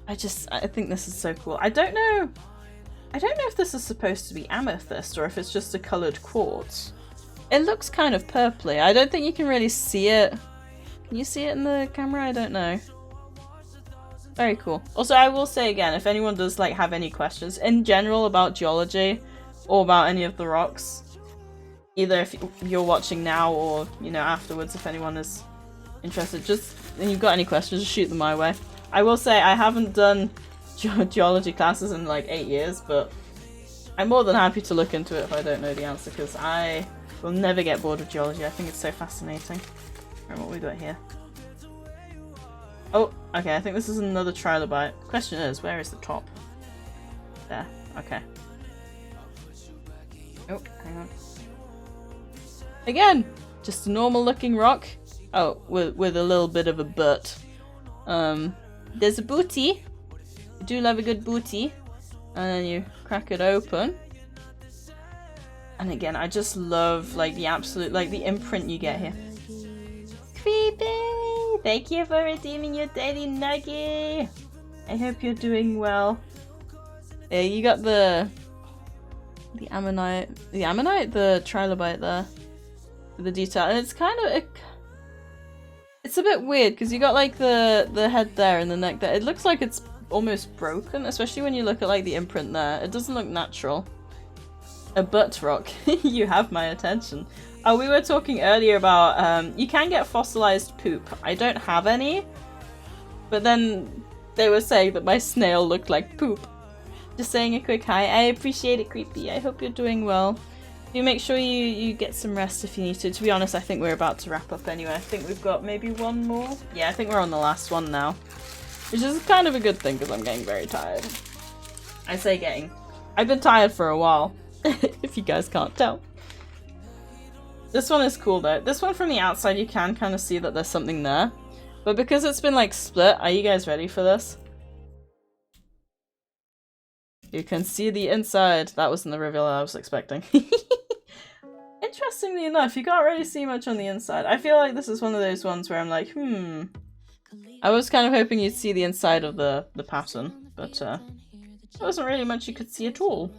[SPEAKER 1] I think this is so cool. I don't know if this is supposed to be amethyst or if it's just a coloured quartz. It looks kind of purpley. I don't think you can really see it. Can you see it in the camera? I don't know. Very cool. Also, I will say again, if anyone does like have any questions in general about geology or about any of the rocks, either if you're watching now or, you know, afterwards, if anyone is interested, just, and you've got any questions, just shoot them my way. I will say I haven't done geology classes in like 8 years, but I'm more than happy to look into it if I don't know the answer, because I will never get bored of geology. I think it's so fascinating. Alright, what we got here? Oh, okay, I think this is another trilobite. Question is, where is the top? There, okay. Oh, hang on. Again, just a normal looking rock. Oh, with a little bit of a butt. There's a booty. I do love a good booty. And then you crack it open. And again, I just love like the absolute, like the imprint you get here. Creepy! Thank you for redeeming your daily nugget. I hope you're doing well. Yeah, you got the ammonite, the trilobite there. The detail, and it's kind of it's a bit weird because you got like the head there and the neck there. It looks like it's almost broken, especially when you look at like the imprint there. It doesn't look natural. A butt rock. You have my attention. Oh, we were talking earlier about you can get fossilized poop. I don't have any, but then they were saying that my snail looked like poop. Just saying a quick hi. I appreciate it, Creepy. I hope you're doing well. do make sure you get some rest if you need to. To be honest, I think we're about to wrap up anyway. I think we've got maybe one more. Yeah, I think we're on the last one now. Which is kind of a good thing because I'm getting very tired. I say getting. I've been tired for a while, if you guys can't tell. This one is cool though. This one from the outside you can kind of see that there's something there. But because it's been like split, are you guys ready for this? You can see the inside. That wasn't the reveal I was expecting. Interestingly enough, you can't really see much on the inside. I feel like this is one of those ones where I'm like, I was kind of hoping you'd see the inside of the pattern, but there wasn't really much you could see at all.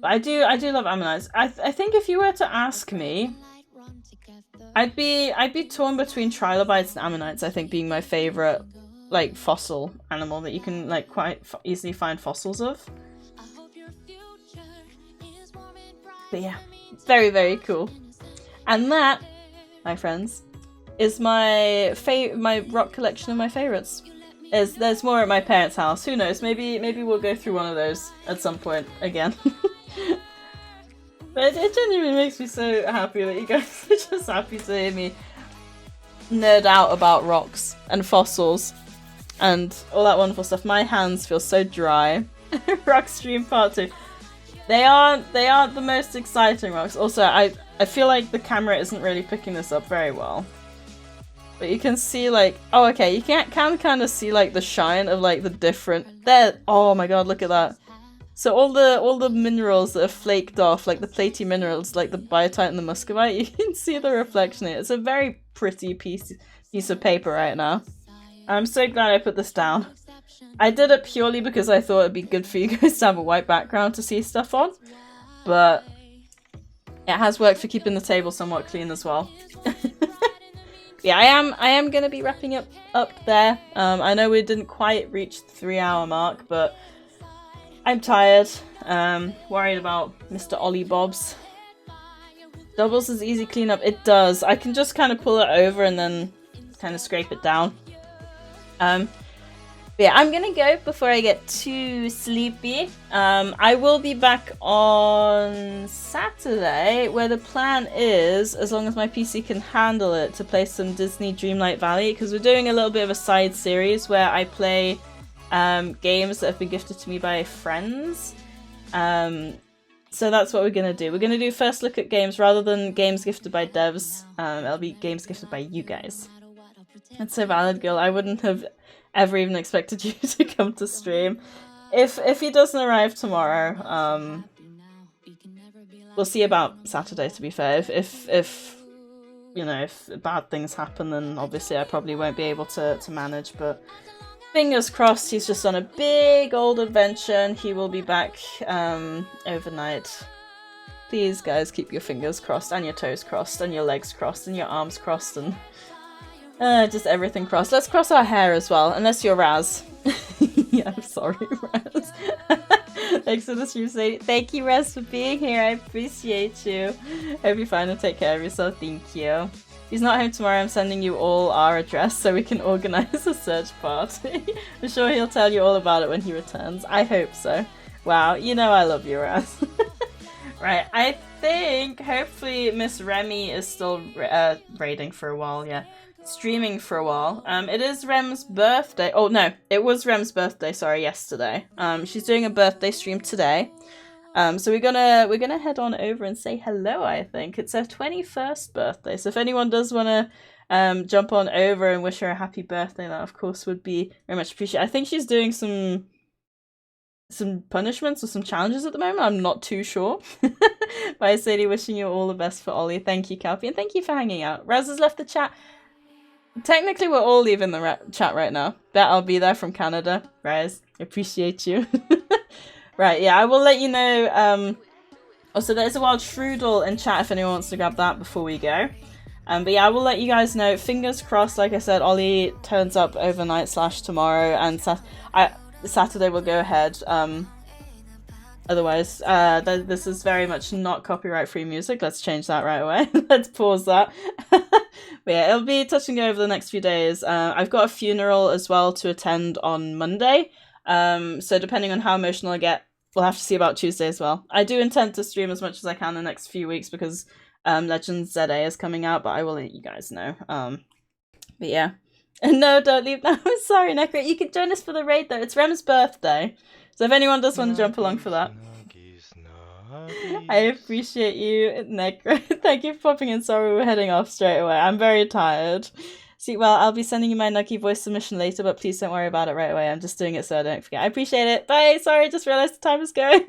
[SPEAKER 1] But I do love ammonites. I think if you were to ask me, I'd be torn between trilobites and ammonites. I think being my favorite like fossil animal that you can like quite easily find fossils of. But yeah, very, very cool. And that, my friends, is my rock collection of my favorites. There's more at my parents' house. Who knows? Maybe we'll go through one of those at some point again. But it genuinely makes me so happy that you guys are just happy to hear me nerd out about rocks and fossils and all that wonderful stuff. My hands feel so dry. Rock stream part 2. They aren't the most exciting rocks. Also, I feel like the camera isn't really picking this up very well. But you can see like, oh okay, you can kind of see like the shine of like the different there. Oh my god, look at that. So all the minerals that are flaked off, like the platy minerals, like the biotite and the muscovite, you can see the reflection in it. It's a very pretty piece of paper right now. I'm so glad I put this down. I did it purely because I thought it'd be good for you guys to have a white background to see stuff on, but it has worked for keeping the table somewhat clean as well. Yeah, I am gonna be wrapping up there. I know we didn't quite reach the 3-hour mark, but I'm tired. Worried about Mr. Ollie Bobs. Doubles is easy cleanup. It does. I can just kind of pull it over and then kind of scrape it down. But yeah, I'm gonna go before I get too sleepy. I will be back on Saturday, where the plan is, as long as my PC can handle it, to play some Disney Dreamlight Valley, because we're doing a little bit of a side series where I play games that have been gifted to me by friends. So that's what we're gonna do. We're gonna do first look at games rather than games gifted by devs. It'll be games gifted by you guys. That's so valid, girl. I wouldn't have ever even expected you to come to stream. If he doesn't arrive tomorrow, we'll see about Saturday, to be fair. If you know, if bad things happen, then obviously I probably won't be able to manage, but fingers crossed. He's just on a big old adventure and he will be back overnight. Please guys, keep your fingers crossed and your toes crossed and your legs crossed and your arms crossed and just everything crossed. Let's cross our hair as well, unless you're Raz. Yeah, I'm sorry, Raz. Thanks for the stream, Sadie. Thank you, Raz, for being here. I appreciate you. Hope you're fine and take care of yourself. Thank you. If he's not home tomorrow, I'm sending you all our address so we can organise a search party. I'm sure he'll tell you all about it when he returns. I hope so. Wow, you know I love you, Raz. Right, I think hopefully Miss Remy is still raiding for a while, yeah. Streaming for a while. It is Rem's birthday. Oh no, it was Rem's birthday, sorry, yesterday. She's doing a birthday stream today. So we're gonna head on over and say hello, I think. It's her 21st birthday. So if anyone does wanna jump on over and wish her a happy birthday, that of course would be very much appreciated. I think she's doing some punishments or some challenges at the moment. I'm not too sure. Bye, Sadie. Wishing you all the best for Ollie. Thank you, Calpy, and thank you for hanging out. Raz has left the chat. Technically, we're all leaving the chat right now. Bet I'll be there from Canada. Raz, appreciate you. Right, yeah, I will let you know. Also, there's a wild Strudel in chat if anyone wants to grab that before we go. But yeah, I will let you guys know. Fingers crossed, like I said, Ollie turns up overnight / tomorrow, and Saturday will go ahead. Otherwise, this is very much not copyright-free music. Let's change that right away. Let's pause that. But yeah, it'll be touch and go over the next few days. I've got a funeral as well to attend on Monday. So depending on how emotional I get we'll have to see about Tuesday as well. I do intend to stream as much as I can the next few weeks because Legends ZA is coming out, but I will let you guys know. But yeah. No, don't leave now. Sorry, Necro. You can join us for the raid though. It's Rem's birthday. So if anyone does want to jump along for that. I appreciate you, Necro. Thank you for popping in. Sorry we're heading off straight away. I'm very tired. See, well, I'll be sending you my Nuggy voice submission later, but please don't worry about it right away. I'm just doing it so I don't forget. I appreciate it. Bye. Sorry, I just realized the time is going.